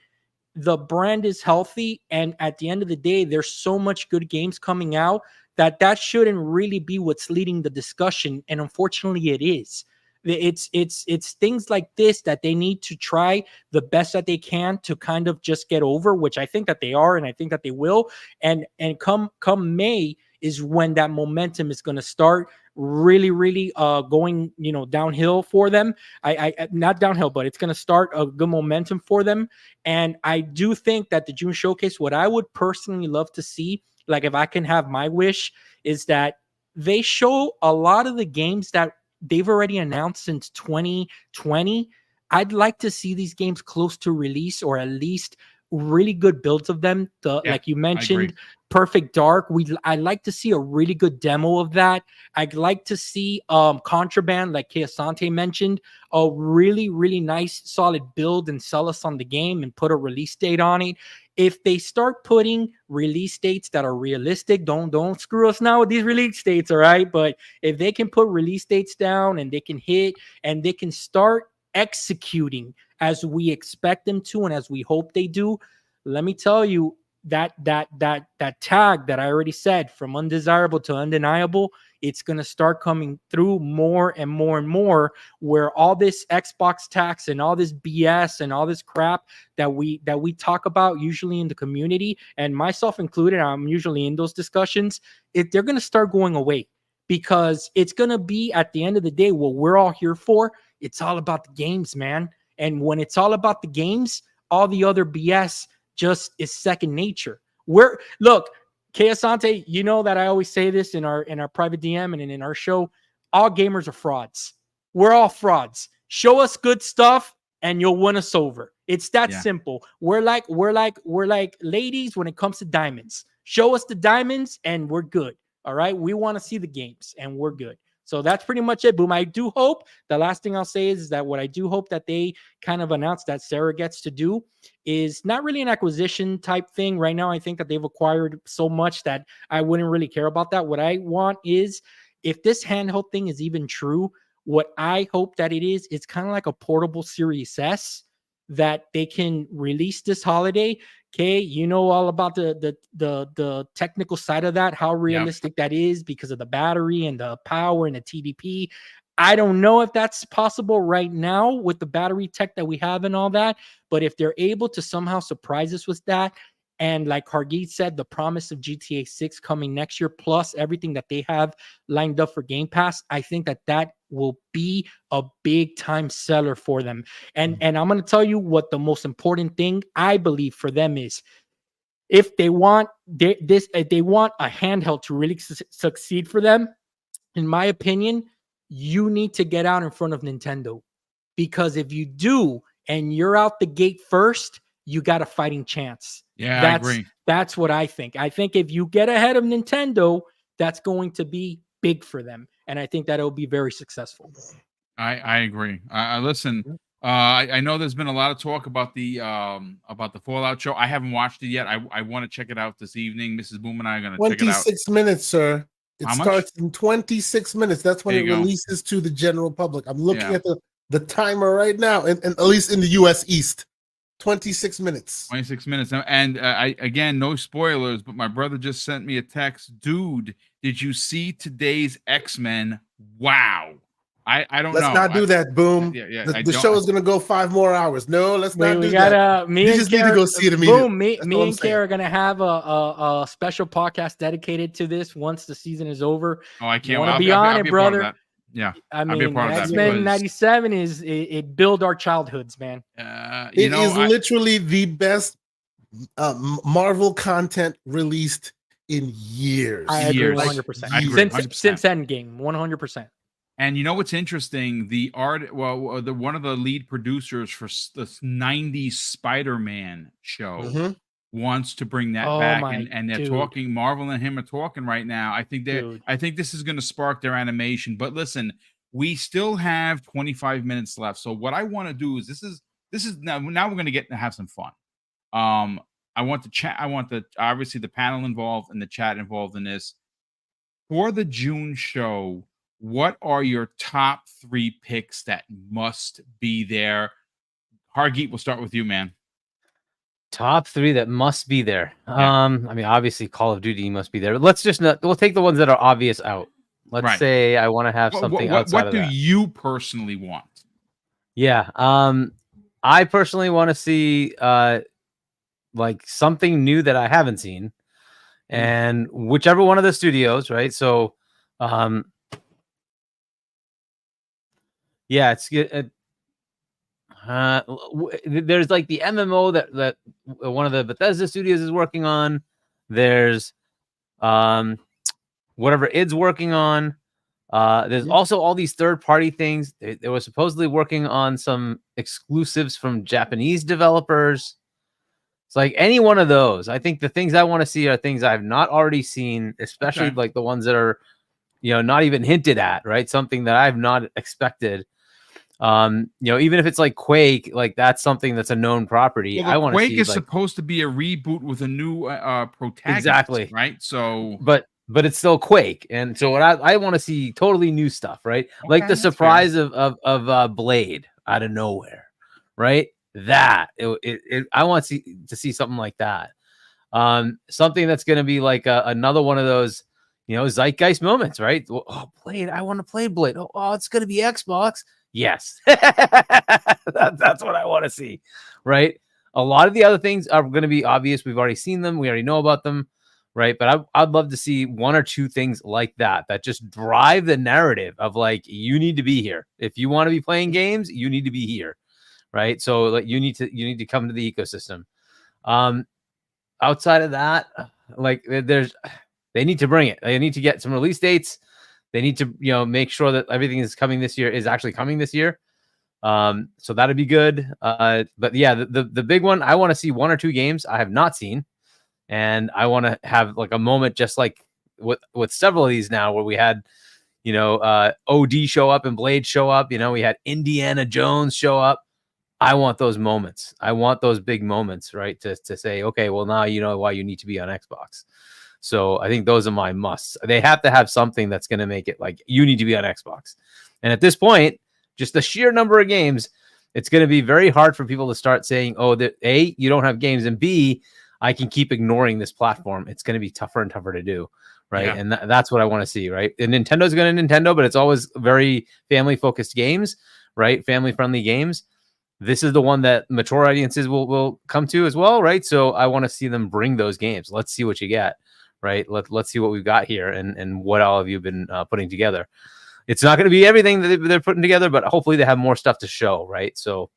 the brand is healthy, and at the end of the day, there's so much good games coming out that shouldn't really be what's leading the discussion, and unfortunately it is. It's things like this that they need to try the best that they can to kind of just get over, which I think that they are, and I think that they will. And come May is when that momentum is going to start really going, downhill for them. I not downhill, but it's going to start a good momentum for them. And I do think that the June showcase, what I would personally love to see, like if I can have my wish, is that they show a lot of the games that they've already announced since 2020. I'd like to see these games close to release, or at least really good builds of them. Like you mentioned, Perfect Dark. I'd like to see a really good demo of that. I'd like to see Contraband, like Kay Asante mentioned, a really nice solid build and sell us on the game and put a release date on it. If they start putting release dates that are realistic, don't screw us now with these release dates, all right? But if they can put release dates down and they can hit and they can start executing as we expect them to and as we hope they do, let me tell you, that tag that I already said, from undesirable to undeniable, it's going to start coming through more and more and more, where all this Xbox tax and all this BS and all this crap that we talk about usually in the community, and myself included, I'm usually in those discussions, they're going to start going away, because it's going to be, at the end of the day, what we're all here for. It's all about the games, man. And when it's all about the games, all the other BS just is second nature. Look, Kay Asante, you know that I always say this in our private DM and in our show, all gamers are frauds. We're all frauds. Show us good stuff and you'll win us over. It's that simple. We're like ladies when it comes to diamonds. Show us the diamonds and we're good. All right. We want to see the games and we're good. So that's pretty much it, Boom. I do hope, the last thing I'll say is that what I do hope that they kind of announce that Sarah gets to do is not really an acquisition type thing. Right now, I think that they've acquired so much that I wouldn't really care about that. What I want is, if this handheld thing is even true, what I hope that it is, it's kind of like a portable Series S that they can release this holiday. Okay, you know all about the technical side of that, how realistic that is because of the battery and the power and the TDP. I don't know if that's possible right now with the battery tech that we have and all that, but if they're able to somehow surprise us with that, and like Hargeet said, the promise of GTA 6 coming next year, plus everything that they have lined up for Game Pass, I think that will be a big time seller for them. And I'm going to tell you what the most important thing I believe for them is. If they want they want a handheld to really succeed for them, in my opinion, you need to get out in front of Nintendo, because if you do and you're out the gate first, you got a fighting chance. Yeah, I agree. That's what I think. I think if you get ahead of Nintendo, that's going to be big for them, and I think that it'll be very successful. I agree. Listen, I know there's been a lot of talk about the Fallout show. I haven't watched it yet. I want to check it out this evening. Mrs. Boom and I are going to check it out. 26 minutes, sir. It How starts in 26 minutes. That's when it releases to the general public. I'm looking at the timer right now, and at least in the US East. 26 minutes. 26 minutes. And I again, no spoilers, but my brother just sent me a text. Dude, did you see today's X-Men? Wow. I don't know. Let's not do that, Boom. Yeah. The show is going to go 5 more hours. No, let's not do that. Me you and just Kara, need to go see it immediately. Boom. Me and Kara are going to have a special podcast dedicated to this once the season is over. Oh, I can't wait. Be on it, brother. Yeah, I mean, X-Men 97 it built our childhoods, man. It is literally the best Marvel content released in years. I agree 100%. Since Endgame, 100%. And you know what's interesting? One of the lead producers for the 90s Spider-Man show wants to bring that back, and they're talking. Marvel and him are talking right now. I think this is going to spark their animation. But listen, we still have 25 minutes left. So what I want to do is this is now we're going to get to have some fun. I want the chat. I want the obviously the panel involved and the chat involved in this. For the June show, what are your top 3 picks that must be there? Hargeet, we'll start with you, man. Top 3 that must be there. Yeah. I mean, obviously Call of Duty must be there. But let's just we'll take the ones that are obvious out. Let's Right. say I want to have something outside what of do that. you personally want? Yeah. I personally want to see like something new that I haven't seen, and whichever one of the studios, right? So, yeah, it's there's like the MMO that one of the Bethesda studios is working on. There's whatever id's working on. There's also all these third-party things. They were supposedly working on some exclusives from Japanese developers. It's like any one of those. I think the things I want to see are things I've not already seen, especially like the ones that are, not even hinted at, right? Something that I've not expected. Even if it's like Quake, like that's something that's a known property. Well, I want to see. Quake is supposed to be a reboot with a new protagonist, exactly right? So, but it's still Quake, and so what I want to see totally new stuff, right? Like the that's surprise of Blade out of nowhere, right? That I want to see something like that. Something that's going to be like another one of those, zeitgeist moments, right? Oh, Blade, I want to play Blade. Oh, it's going to be Xbox. Yes, that's what I want to see, right? A lot of the other things are going to be obvious. We've already seen them. We already know about them, right? But I'd love to see 1 or 2 things like that just drive the narrative of like, you need to be here. If you want to be playing games, you need to be here, right? So like you need to come to the ecosystem. Outside of that, like they need to bring it. They need to get some release dates. They need to, make sure that everything is coming this year is actually coming this year. So that'd be good. But yeah, the big one, I want to see 1 or 2 games I have not seen. And I want to have like a moment, just like with several of these now, where we had, OD show up and Blade show up. We had Indiana Jones show up. I want those moments. I want those big moments, right? To say, okay, well, now you know why you need to be on Xbox. So I think those are my musts. They have to have something that's going to make it like you need to be on Xbox. And at this point, just the sheer number of games, it's going to be very hard for people to start saying, oh, that A, you don't have games, and B, I can keep ignoring this platform. It's going to be tougher and tougher to do, right? Yeah. And that's what I want to see, right? And Nintendo's going to Nintendo, but it's always very family-focused games, right? Family-friendly games. This is the one that mature audiences will come to as well, right? So I want to see them bring those games. Let's see what you get, right? Let's see what we've got here and what all of you have been putting together. It's not going to be everything that they're putting together, but hopefully they have more stuff to show, right? So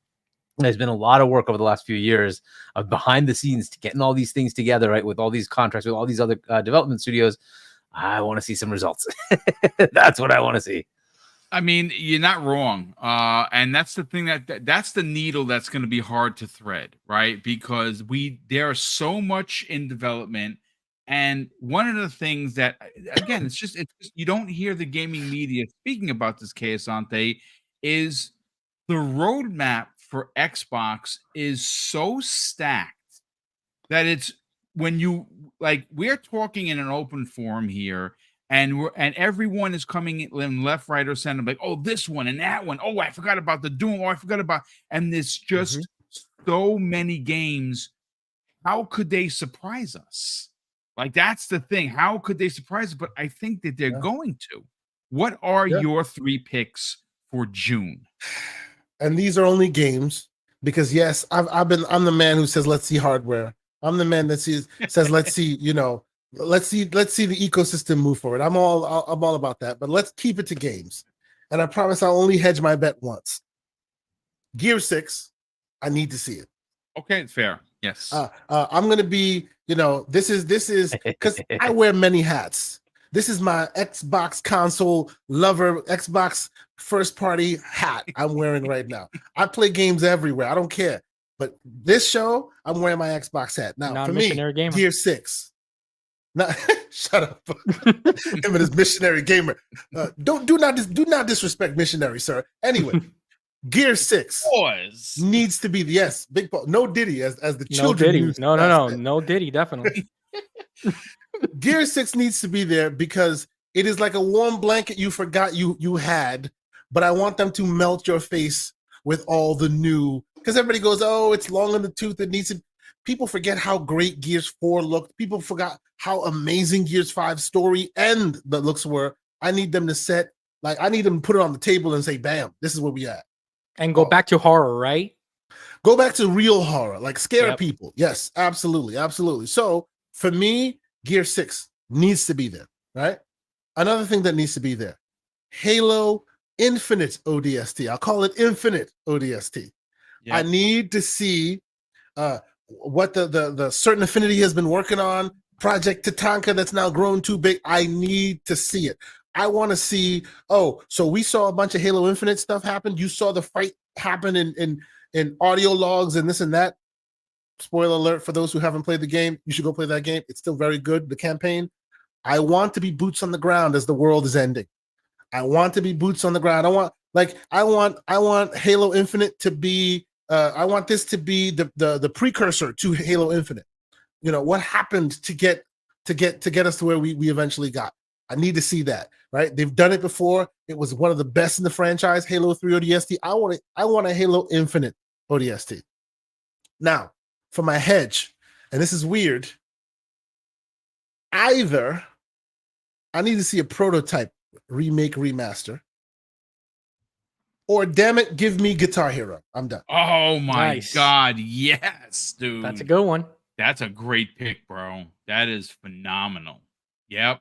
there's been a lot of work over the last few years of behind the scenes to getting all these things together, right? With all these contracts, with all these other development studios. I want to see some results. That's what I want to see. I mean, you're not wrong. And that's the thing that's the needle that's going to be hard to thread, right? Because there's so much in development. And one of the things that, again, it's just you don't hear the gaming media speaking about this, Asante, is the roadmap for Xbox is so stacked that it's when you like we're talking in an open forum here. And everyone is coming in left, right, or center, like, oh, this one and that one. Oh, I forgot about the Doom. Oh, I forgot about. And there's just so many games. How could they surprise us? Like, that's the thing. How could they surprise us? But I think that they're going to. What are your 3 picks for June? And these are only games because, yes, I'm the man who says, let's see hardware. I'm the man that says, let's see, let's see the ecosystem move forward. I'm all about that, but let's keep it to games. And I promise I'll only hedge my bet once. Gear 6, I need to see it. Okay, fair. Yes. I'm gonna be, this is because I wear many hats. This is my Xbox console lover, Xbox first party hat I'm wearing right now. I play games everywhere. I don't care. But this show, I'm wearing my Xbox hat. Now, for me, gamer. Gear 6. Now, shut up. Him and his missionary gamer. Do not disrespect missionary, sir. Anyway, Gear 6 Pause. needs to be yes, big pause. No Diddy as the No children. Diddy. use No, to no, no, say. no Diddy. Definitely. Gear 6 needs to be there because it is like a warm blanket you forgot you had, but I want them to melt your face with all the new, because everybody goes, oh, it's long in the tooth. It needs to. People forget how great Gears 4 looked. People forgot how amazing Gears 5 story and the looks were. I need them to set, like, I need them to put it on the table and say, bam, this is where we at. And go back to horror, right? Go back to real horror, like scare Yep. people. Yes, absolutely, absolutely. So for me, Gear 6 needs to be there, right? Another thing that needs to be there, Halo Infinite ODST. I'll call it Infinite ODST. Yeah. I need to see what the Certain Affinity has been working on, Project Tatanka that's now grown too big. I need to see it. I want to see, oh, so we saw a bunch of Halo Infinite stuff happen. You saw the fight happen in audio logs and this and that. Spoiler alert for those who haven't played the game. You should go play that game. It's still very good, the campaign. I want to be boots on the ground as the world is ending. I want to be boots on the ground. I want Halo Infinite to be I want this to be the precursor to Halo Infinite. You know, what happened to get us to where we eventually got. I need to see that, right? They've done it before. It was one of the best in the franchise, Halo 3 ODST. I want a Halo Infinite ODST. Now, for my hedge, and this is weird, either I need to see a prototype remake remaster, or damn it, give me Guitar Hero. I'm done. Oh my Nice. God. Yes, dude. That's a good one. That's a great pick, bro. That is phenomenal. Yep.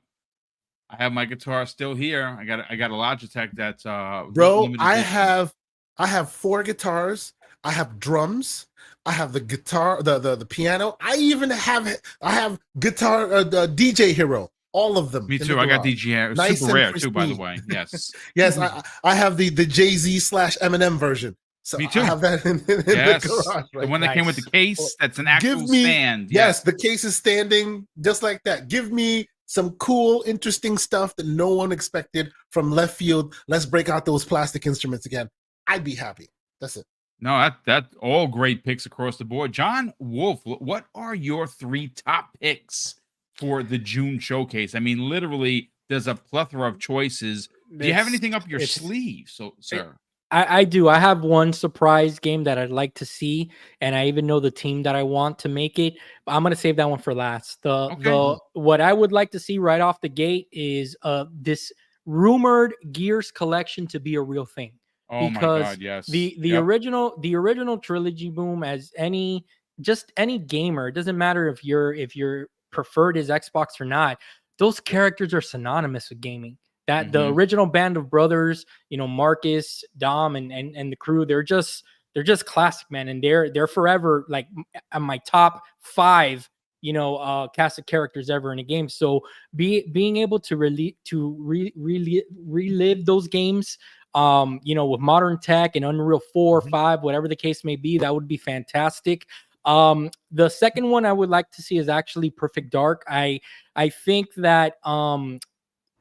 I have my guitar still here. I got a Logitech that's Bro, limited I edition. have 4 guitars. I have drums. I have the guitar, the piano. I have guitar DJ Hero. All of them. Me in too. the I got garage. DJ Nice super and rare too, by the pristine. way. Yes. Yes, I have the Jay-Z / Eminem version. So Me too. I have that in Yes. the garage. The Right? one that came with the case. That's an Give actual me stand. yes, the case is standing just like that. Give me some cool, interesting stuff that no one expected from left field. Let's break out those plastic instruments again. I'd be happy. That's it. No, that all great picks across the board. John Wolf, what are your 3 top picks for the June showcase? I mean, literally, there's a plethora of choices. Do you have anything up your sleeve, sir? I do. I have one surprise game that I'd like to see, and I even know the team that I want to make it. But I'm gonna save that one for last. The what I would like to see right off the gate is this rumored Gears collection to be a real thing. Oh my God, yes. The original trilogy, Boom, as any gamer, it doesn't matter if your preferred is Xbox or not, those characters are synonymous with gaming. That the original band of brothers, you know, Marcus, Dom, and the crew, they're just classic, man, and they're forever like my top 5, you know, cast of characters ever in a game. So being able to relive those games, you know, with modern tech and Unreal 4, 5, whatever the case may be, that would be fantastic. The second one I would like to see is actually Perfect Dark. I think that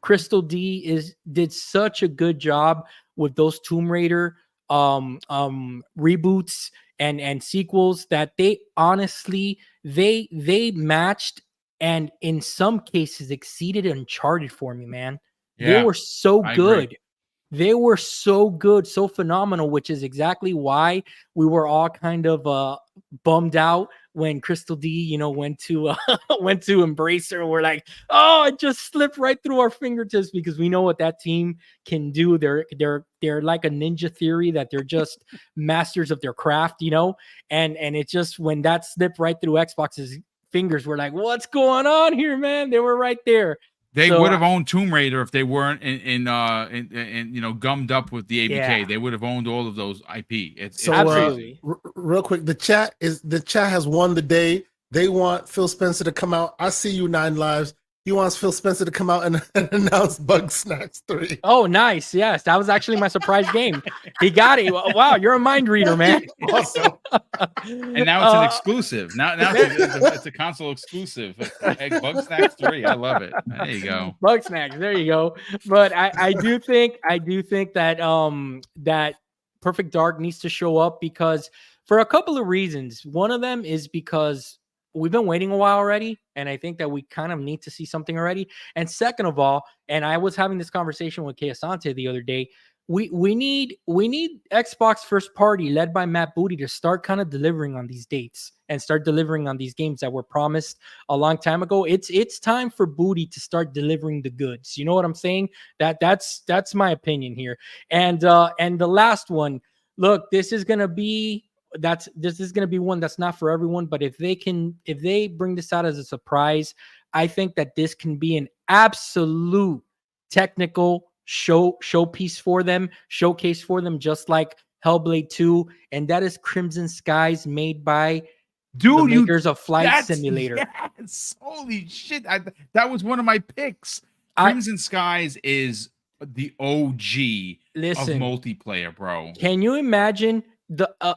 Crystal D did such a good job with those Tomb Raider reboots and sequels that they honestly they matched and in some cases exceeded Uncharted for me, man. Yeah, they were so I good. agree. They were so good, so phenomenal, which is exactly why we were all kind of bummed out when Crystal D, you know, went to embrace her. We're like, oh, it just slipped right through our fingertips because we know what that team can do. They're like a ninja theory that they're just masters of their craft, you know. And it just when that slipped right through Xbox's fingers, we're like, what's going on here, man? They were right there. They would have owned Tomb Raider if they weren't in you know, gummed up with the ABK. Yeah. They would have owned all of those IP. It's Absolutely. Real quick, the chat has won the day. They want Phil Spencer to come out. I see you, 9 Lives. He wants Phil Spencer to come out and announce Bug Snacks 3. Oh, nice. Yes, that was actually my surprise game. He got it. Wow, you're a mind reader, man. Awesome. And now it's an exclusive. Now it's a console exclusive. Hey, Bug Snacks 3. I love it. There you go. Bug Snacks. There you go. But I do think that that Perfect Dark needs to show up because for a couple of reasons. One of them is because we've been waiting a while already, and I think that we kind of need to see something already. And second of all, and I was having this conversation with Kay Asante the other day, we need Xbox first party led by Matt Booty to start kind of delivering on these dates and start delivering on these games that were promised a long time ago. It's time for Booty to start delivering the goods. You know what I'm saying? That's my opinion here. And the last one, look, this is gonna be one that's not for everyone, but if they bring this out as a surprise, I think that this can be an absolute technical showcase for them, just like Hellblade 2, and that is Crimson Skies, made by the makers of Flight Simulator. Yes, holy shit! That was one of my picks. Crimson Skies is the OG of multiplayer, bro. Can you imagine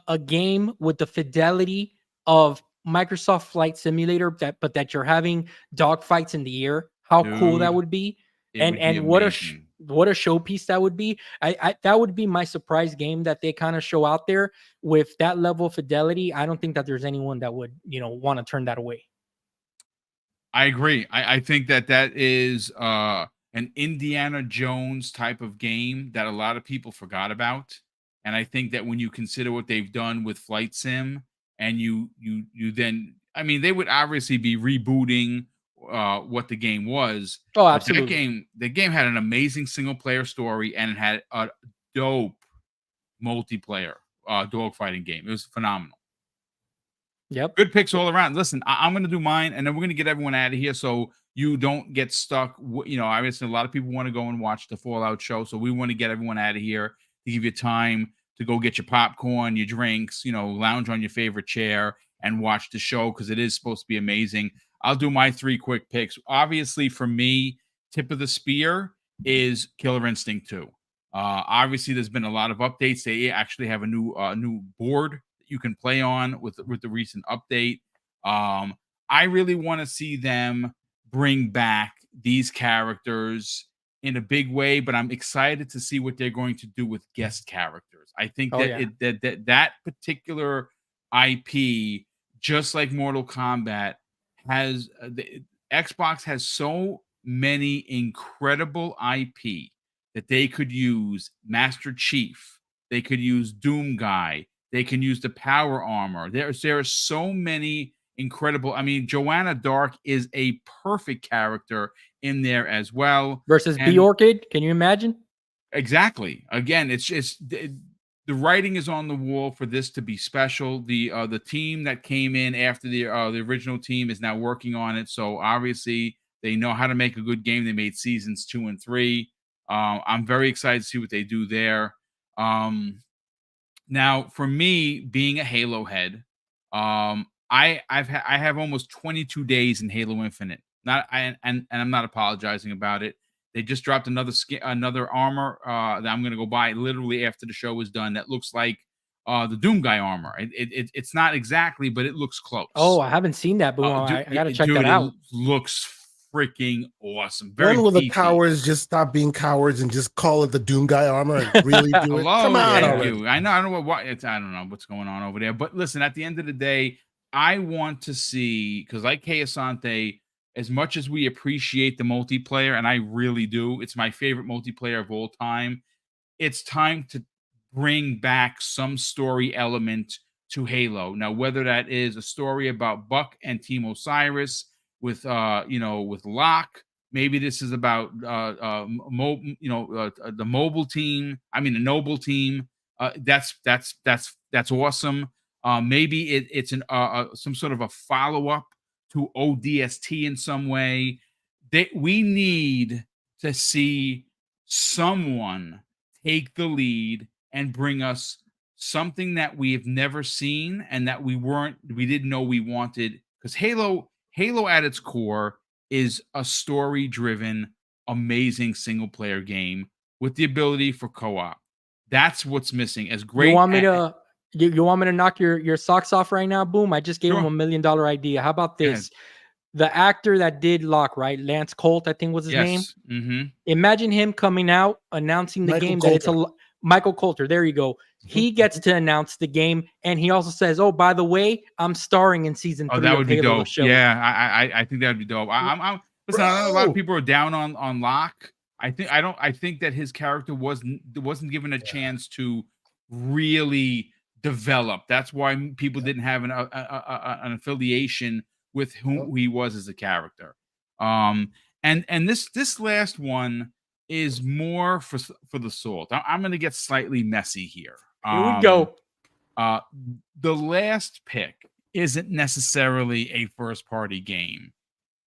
a game with the fidelity of Microsoft Flight Simulator, that you're having dogfights in the air? How cool that would be! And what a showpiece that would be. That would be my surprise game that they kind of show out there with that level of fidelity. I don't think that there's anyone that would, want to turn that away. I agree. I think that is an Indiana Jones type of game that a lot of people forgot about. And I think that when you consider what they've done with Flight Sim, and you then, I mean, they would obviously be rebooting what the game was. Oh, absolutely. The game had an amazing single player story, and it had a dope multiplayer dogfighting game. It was phenomenal. Yep. Good picks all around. Listen, I'm going to do mine, and then we're going to get everyone out of here so you don't get stuck. Obviously, a lot of people want to go and watch the Fallout show, so we want to get everyone out of here to give you time to go get your popcorn, your drinks, lounge on your favorite chair and watch the show, because it is supposed to be amazing. I'll do my 3 quick picks. Obviously, for me, tip of the spear is Killer Instinct 2. Obviously, there's been a lot of updates. They actually have a new board that you can play on with the recent update. I really want to see them bring back these that in a big way, but I'm excited to see what they're going to do with guest characters. I think that particular IP, just like Mortal Kombat, has Xbox has so many incredible IP that they could use. Master Chief, they could use Doom Guy, they can use the Power Armor. There are so many incredible. I mean, Joanna Dark is a perfect character in there as well. Versus Bjorkid, can you imagine? Exactly. Again, it's just the writing is on the wall for this to be special. The team that came in after the original team is now working on it, so obviously they know how to make a good game. They made seasons 2 and 3. I'm very excited to see what they do there. Now, for me, being a Halo head, I have almost 22 days in Halo Infinite. And I'm not apologizing about it. They just dropped another armor that I'm going to go buy literally after the show is done. That looks like the Doom Guy armor. It's not exactly, but it looks close. Oh, I haven't seen that, but I got to check that out. It looks freaking awesome. When will the cowards just stop being cowards and just call it the Doom Guy armor and really do it? Come on, I don't know what's going on over there. But listen, at the end of the day, I want to see, because like Kay Asante, as much as we appreciate the multiplayer, and I really do, it's my favorite multiplayer of all time, it's time to bring back some story element to Halo. Now, whether that is a story about Buck and Team Osiris with Locke, maybe this is about the mobile team. I mean, the Noble team. That's awesome. Maybe it's some sort of a follow-up to ODST in some way. We need to see someone take the lead and bring us something that we have never seen and that we didn't know we wanted. Because Halo at its core is a story-driven, amazing single-player game with the ability for co-op. That's what's missing. As great. You want me to knock your socks off right now? Boom! I just gave him $1 million idea. How about this? The actor that did Locke, right? Lance Colt, I think was his name. Mm-hmm. Imagine him coming out announcing the game that it's a Michael Coulter. There you go. He gets to announce the game, and he also says, "Oh, by the way, I'm starring in season 3 that of would be Halo the dope. show." Yeah, I think that would be dope. I'm listen. I know a lot of people are down on Locke. I think that his character wasn't given a chance to really develop. That's why people didn't have an affiliation with who he was as a character. And this last one is more for the salt. I'm going to get slightly messy here. Here we go. The last pick isn't necessarily a first party game.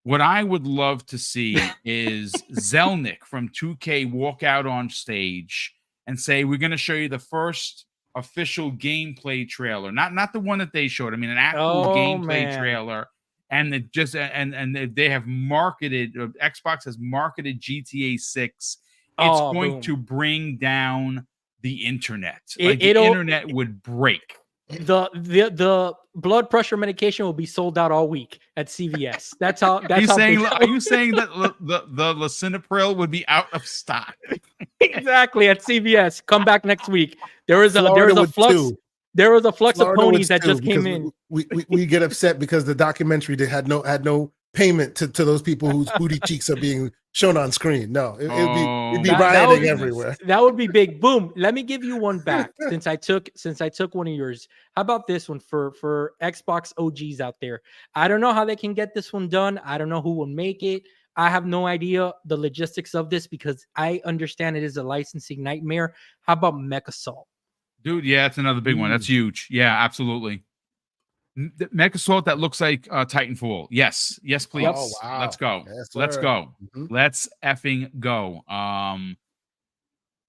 What I would love to see is Zelnick from 2K walk out on stage and say, "We're going to show you the first official gameplay trailer, not the one that they showed. I mean, an actual gameplay trailer." And it just and they have marketed, Xbox has marketed GTA 6. It's going to bring down the internet. The internet would break. The blood pressure medication will be sold out all week at CVS. That's how. Are you saying that the lisinopril would be out of stock? Exactly, at CVS. Come back next week. There was a flux. There was a flux of ponies that just came in. We get upset because the documentary had no payment to those people whose booty cheeks are being shown on screen. No, it'd be rioting everywhere. That would be big. Boom. Let me give you one back since I took one of yours. How about this one for Xbox OGs out there? I don't know how they can get this one done. I don't know who will make it. I have no idea the logistics of this because I understand it is a licensing nightmare. How about Mech Assault? Dude, yeah, it's another big one. That's huge. Yeah, absolutely. Mech Assault that looks like Titanfall. Yes, please. Oh, wow. Let's go. Yes, Let's go. Let's effing go.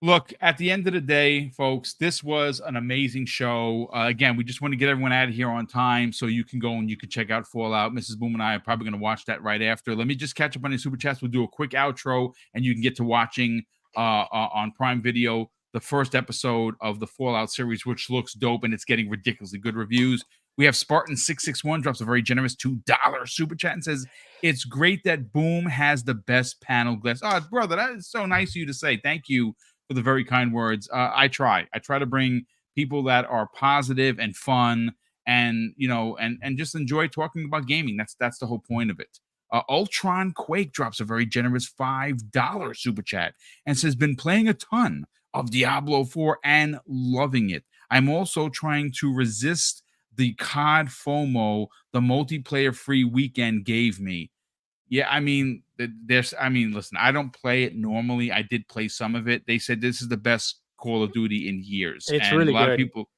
Look, at the end of the day, folks, this was an amazing show. Again, we just want to get everyone out of here on time so you can go and you can check out Fallout. Mrs. Boom and I are probably going to watch that right after. Let me just catch up on your super chats. We'll do a quick outro, and you can get to watching on Prime Video the first episode of the Fallout series, which looks dope, and it's getting ridiculously good reviews. We have Spartan661 drops a very generous $2 super chat and says, "It's great that Boom has the best panel glass." Oh, brother, that is so nice of you to say. Thank you for the very kind words. I try to bring people that are positive and fun and, and just enjoy talking about gaming. That's the whole point of it. Ultron Quake drops a very generous $5 super chat and says, "Been playing a ton of Diablo 4 and loving it. I'm also trying to resist the COD FOMO the multiplayer free weekend gave me." Yeah, listen, I don't play it normally. I did play some of it. They said this is the best Call of Duty in years. It's and really a lot good. of people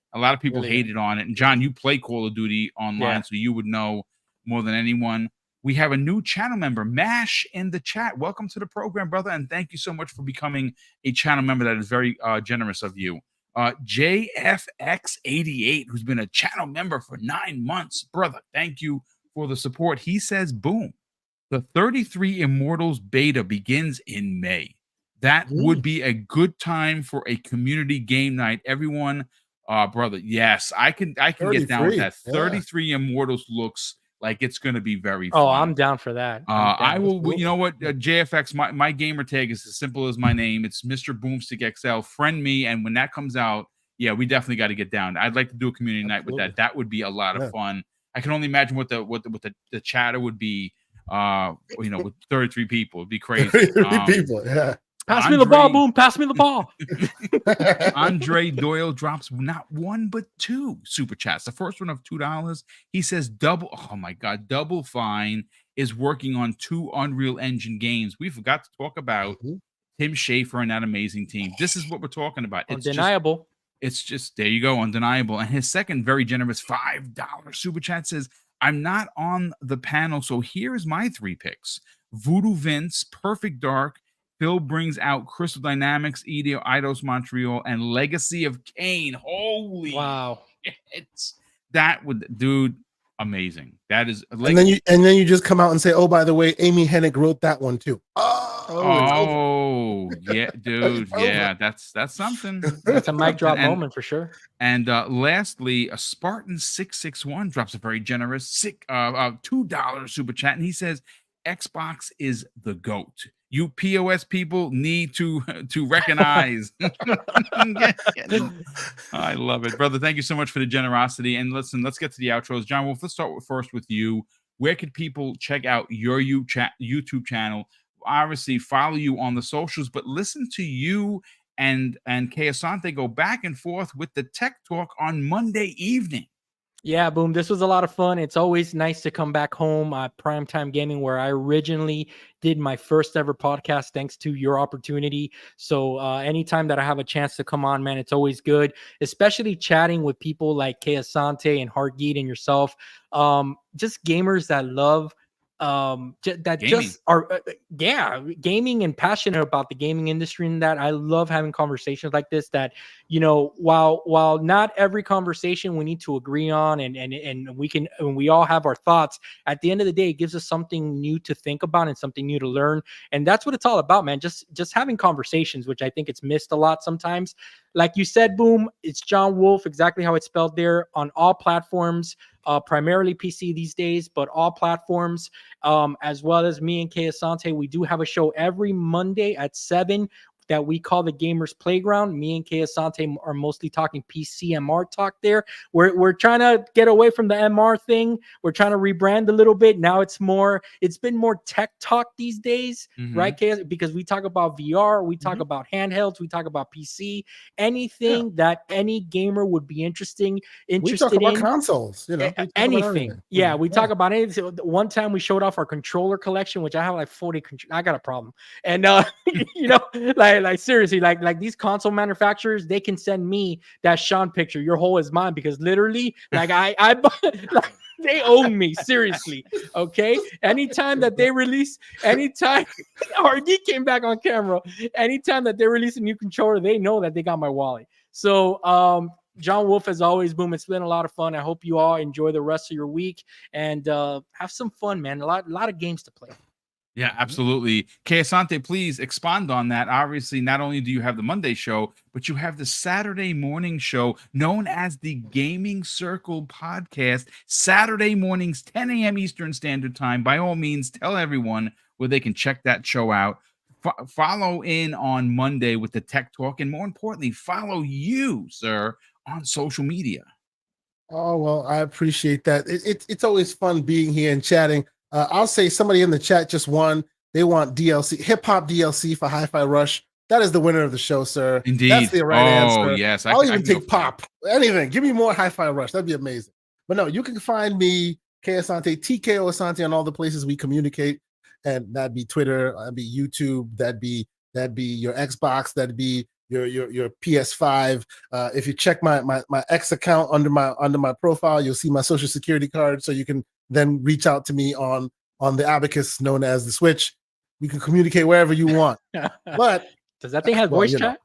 really hated on it. And John, you play Call of Duty online, so you would know more than anyone. We have a new channel member, Mash, in the chat. Welcome to the program, brother, and thank you so much for becoming a channel member. That is very generous of you. JFX88, who's been a channel member for 9 months. Brother, thank you for the support. He says, "Boom, the 33 Immortals beta begins in May. That would be a good time for a community game night. Everyone, brother, yes, I can get down with that. 33 Immortals looks like it's going to be very fun. Oh, I'm down for that. I will. You know what, JFX, my gamer tag is as simple as my name. It's Mr. BoomStick XL. Friend me, and when that comes out, yeah, we definitely got to get down. I'd like to do a community night with that. That would be a lot of fun. I can only imagine what the chatter would be. With 33 people, it'd be crazy. 33 people, yeah. Pass me the ball, Boom. Pass me the ball. Andre Doyle drops not one but two super chats. The first one of $2. He says, Double Fine is working on 2 Unreal Engine games. We forgot to talk about Tim Schafer and that amazing team. This is what we're talking about. It's undeniable. It's just, there you go, undeniable. And his second very generous $5 super chat says, "I'm not on the panel, so here's my 3 picks. Voodoo Vince, Perfect Dark, Phil Brings Out, Crystal Dynamics, Eidos Montreal, and Legacy of Kain." Holy wow. Shit. That would, dude, amazing. That is and then you just come out and say, "Oh, by the way, Amy Hennig wrote that one too." Oh yeah, dude. Yeah, that's something. That's a mic drop moment for sure. And lastly, a Spartan661 drops a very generous $2 super chat, and he says, "Xbox is the GOAT. you POS people need to recognize. I love it, brother. Thank you so much for the generosity. And listen, let's get to the outros. John Wolf, let's start first with you. Where could people check out your YouTube channel? Obviously, follow you on the socials, but listen to you and Kay Asante go back and forth with the tech talk on Monday evening. Yeah, Boom. This was a lot of fun. It's always nice to come back home at Primetime Gaming, where I originally did my first ever podcast, thanks to your opportunity. So anytime that I have a chance to come on, man, it's always good, especially chatting with people like Kay Asante and Hargeet and yourself. Just gamers that love that gaming. Just are gaming and passionate about the gaming industry, and that I love having conversations like this that, you know, while not every conversation we need to agree on and we all have our thoughts, at the end of the day it gives us something new to think about and something new to learn. And that's what it's all about, man. Just having conversations, which I think it's missed a lot sometimes. Like you said, Boom, it's John Wolf, exactly how it's spelled there, on all platforms, primarily PC these days, but all platforms, as well as me and Kay Asante. We do have a show every Monday at 7 that we call the Gamers Playground. Me and Kay Asante are mostly talking PC MR talk there. We're trying to get away from the MR thing. We're trying to rebrand a little bit. Now it's been more tech talk these days, right, Kay? Because we talk about VR, we talk about handhelds, we talk about PC, anything that any gamer would be interested we talk about in. Consoles, you know, anything. Yeah, we talk about anything. So one time we showed off our controller collection, which I have like 40 I got a problem. And you know, like seriously, like these console manufacturers, they can send me that Sean picture. Your hole is mine, because literally, like I like, they own me, seriously. Okay. Anytime that they release, RD came back on camera, anytime that they release a new controller, they know that they got my wallet. So John Wolf, as always, Boom, it's been a lot of fun. I hope you all enjoy the rest of your week and have some fun, man. A lot of games to play. Yeah, absolutely. Kay Asante, please expand on that. Obviously, not only do you have the Monday show, but you have the Saturday morning show known as the Gaming Circle Podcast, Saturday mornings, 10 a.m. Eastern Standard Time. By all means, tell everyone where they can check that show out. Follow in on Monday with the Tech Talk, and more importantly, follow you, sir, on social media. Oh, well, I appreciate that. It's always fun being here and chatting. I'll say somebody in the chat just won. They want DLC, hip hop DLC for Hi-Fi Rush. That is the winner of the show, sir. Indeed. That's the right answer. Oh, yes. I'll even take pop. Anything. Give me more Hi-Fi Rush. That'd be amazing. But no, you can find me, Kay Asante, TKO Asante, on all the places we communicate. And that'd be Twitter, that'd be YouTube, that'd be your Xbox, that'd be your PS5. If you check my X account under my profile, you'll see my social security card, so you can then reach out to me on the abacus known as the Switch. We can communicate wherever you want. But does that thing have voice chat?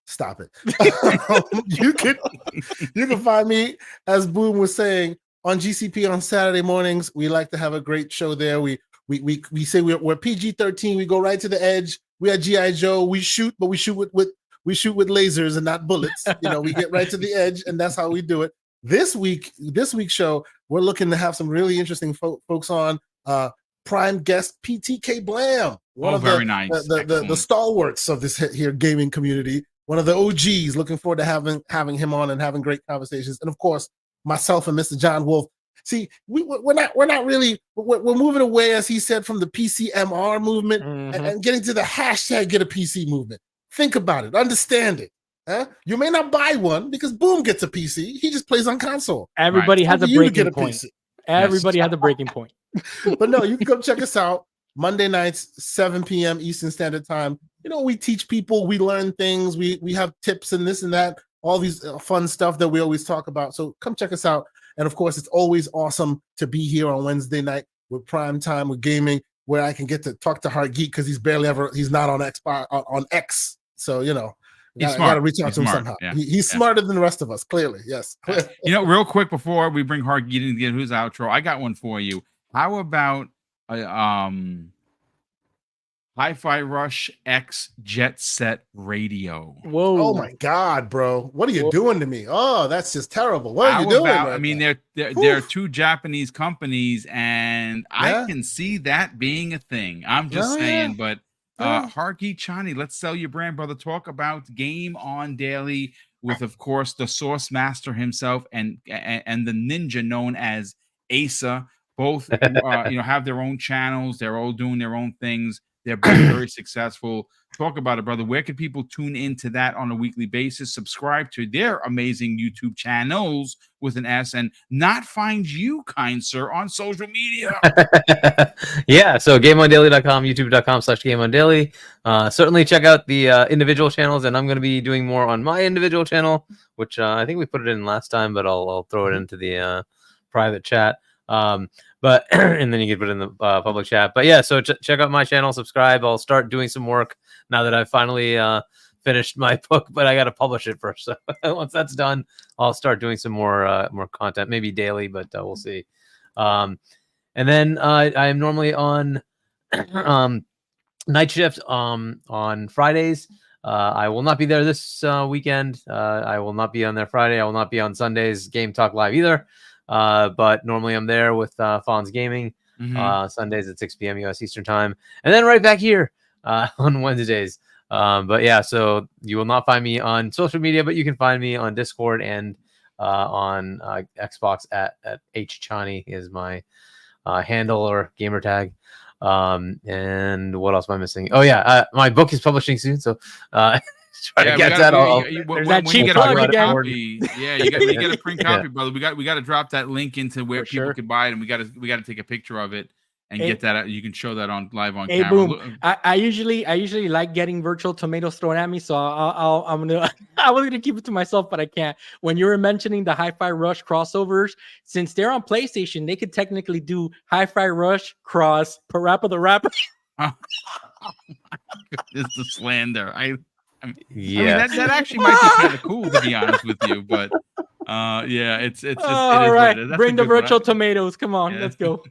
Stop it. You can find me, as Boom was saying, on GCP on Saturday mornings. We like to have a great show there. We say we're PG-13. We go right to the edge. We are G.I. Joe. We shoot, but we shoot with lasers and not bullets. You know, we get right to the edge, and that's how we do it. This week's show, we're looking to have some really interesting folks on. Prime guest PTK Blam, one of very nice, the stalwarts of this here gaming community, one of the OGs. Looking forward to having him on and having great conversations, and of course myself and Mr. John Wolf. See, we're not really, we're moving away, as he said, from the PCMR movement and getting to the hashtag get a PC movement. Think about it, understand it. Huh? You may not buy one because Boom gets a PC. He just plays on console. Everybody has a breaking point. Everybody has a breaking point. But no, you can come check us out Monday nights, 7 p.m. Eastern Standard Time. You know, we teach people, we learn things, we have tips and this and that, all these fun stuff that we always talk about. So come check us out. And of course, it's always awesome to be here on Wednesday night with Prime Time with Gaming, where I can get to talk to Heart Geek because he's not on Xbox, on X. So, you know, I got to reach out to him somehow. Yeah. He's smarter than the rest of us, clearly. Yes. You know, real quick before we bring Heart Geek in to get who's outro, I got one for you. How about Hi-Fi Rush X Jet Set Radio. Whoa. Oh my God, bro. What are you doing to me? Oh, that's just terrible. What are you How doing? about, Right I mean, now? they're two Japanese companies, and Yeah. I can see that being a thing. I'm just Oh, saying, yeah. but Yeah. Harky Chani, let's sell your brand, brother. Talk about Game On Daily with, of course, the Source Master himself and the ninja known as Asa. Both have their own channels. They're all doing their own things. They're both very successful. Talk about it, brother. Where can people tune into that on a weekly basis? Subscribe to their amazing YouTube channels with an S, and not find you, kind sir, on social media. Yeah, so GameOnDaily.com, YouTube.com/GameOnDaily. Certainly check out the individual channels, and I'm going to be doing more on my individual channel, which I think we put it in last time, but I'll throw it into the private chat. But and then you can put it in the public chat. But yeah, so check out my channel, subscribe. I'll start doing some work now that I've finally finished my book, but I got to publish it first. So once that's done, I'll start doing some more content, maybe daily, but we'll see. And then I am normally on night shift on Fridays. I will not be there this weekend. I will not be on there Friday. I will not be on Sundays Game Talk Live either. But normally I'm there with Fonz Gaming Sundays at 6 p.m. US Eastern Time, and then right back here on Wednesdays. But yeah, so you will not find me on social media, but you can find me on Discord and on Xbox at hchani is my handle or gamer tag. And what else am I missing? Oh yeah, my book is publishing soon, so try to get that all. There's that cheap plug again. Yeah, you got a print copy, brother. We got to drop that link into where people can buy it, and we got to take a picture of it and get that out. You can show that on live on camera. Boom. I usually like getting virtual tomatoes thrown at me, so I was gonna keep it to myself, but I can't. When you were mentioning the Hi-Fi Rush crossovers, since they're on PlayStation, they could technically do Hi-Fi Rush cross Parappa the Rapper. Oh my goodness, the slander. I mean, that actually might be kind of cool, to be honest with you, but yeah, it's just all right. Bring the virtual tomatoes. Come on, let's go.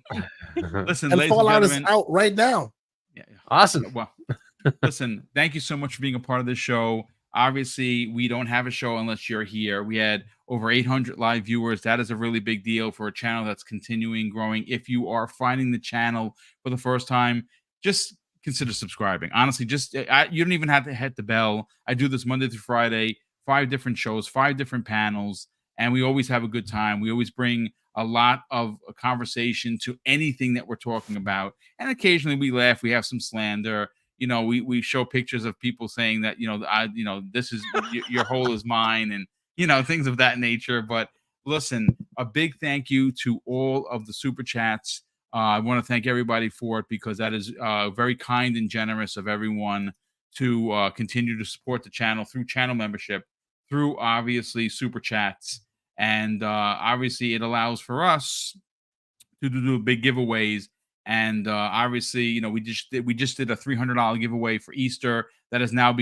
Listen, and ladies Fallout and gentlemen, is out right now. Yeah. Awesome. Well, listen, thank you so much for being a part of this show. Obviously, we don't have a show unless you're here. We had over 800 live viewers. That is a really big deal for a channel that's continuing growing. If you are finding the channel for the first time, just consider subscribing. Honestly, you don't even have to hit the bell. I do this Monday through Friday, 5 different shows, 5 different panels, and we always have a good time. We always bring a lot of conversation to anything that we're talking about, and occasionally we laugh. We have some slander. You know, we show pictures of people saying that this is your hole is mine, and things of that nature. But listen, a big thank you to all of the super chats. I want to thank everybody for it, because that is very kind and generous of everyone to continue to support the channel through channel membership, through obviously super chats. And obviously, it allows for us to do big giveaways. And obviously, we just did a $300 giveaway for Easter that is now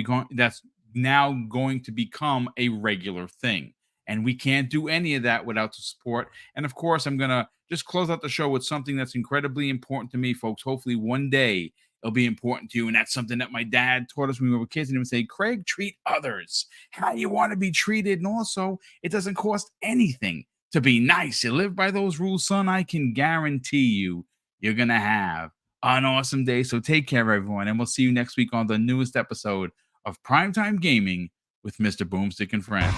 going to become a regular thing. And we can't do any of that without the support. And of course, I'm gonna just close out the show with something that's incredibly important to me, folks. Hopefully, one day it'll be important to you. And that's something that my dad taught us when we were kids. And he would say, Craig, treat others how you want to be treated. And also, it doesn't cost anything to be nice. You live by those rules, son. I can guarantee you're going to have an awesome day. So take care, everyone. And we'll see you next week on the newest episode of Primetime Gaming with Mr. Boomstick and Friends.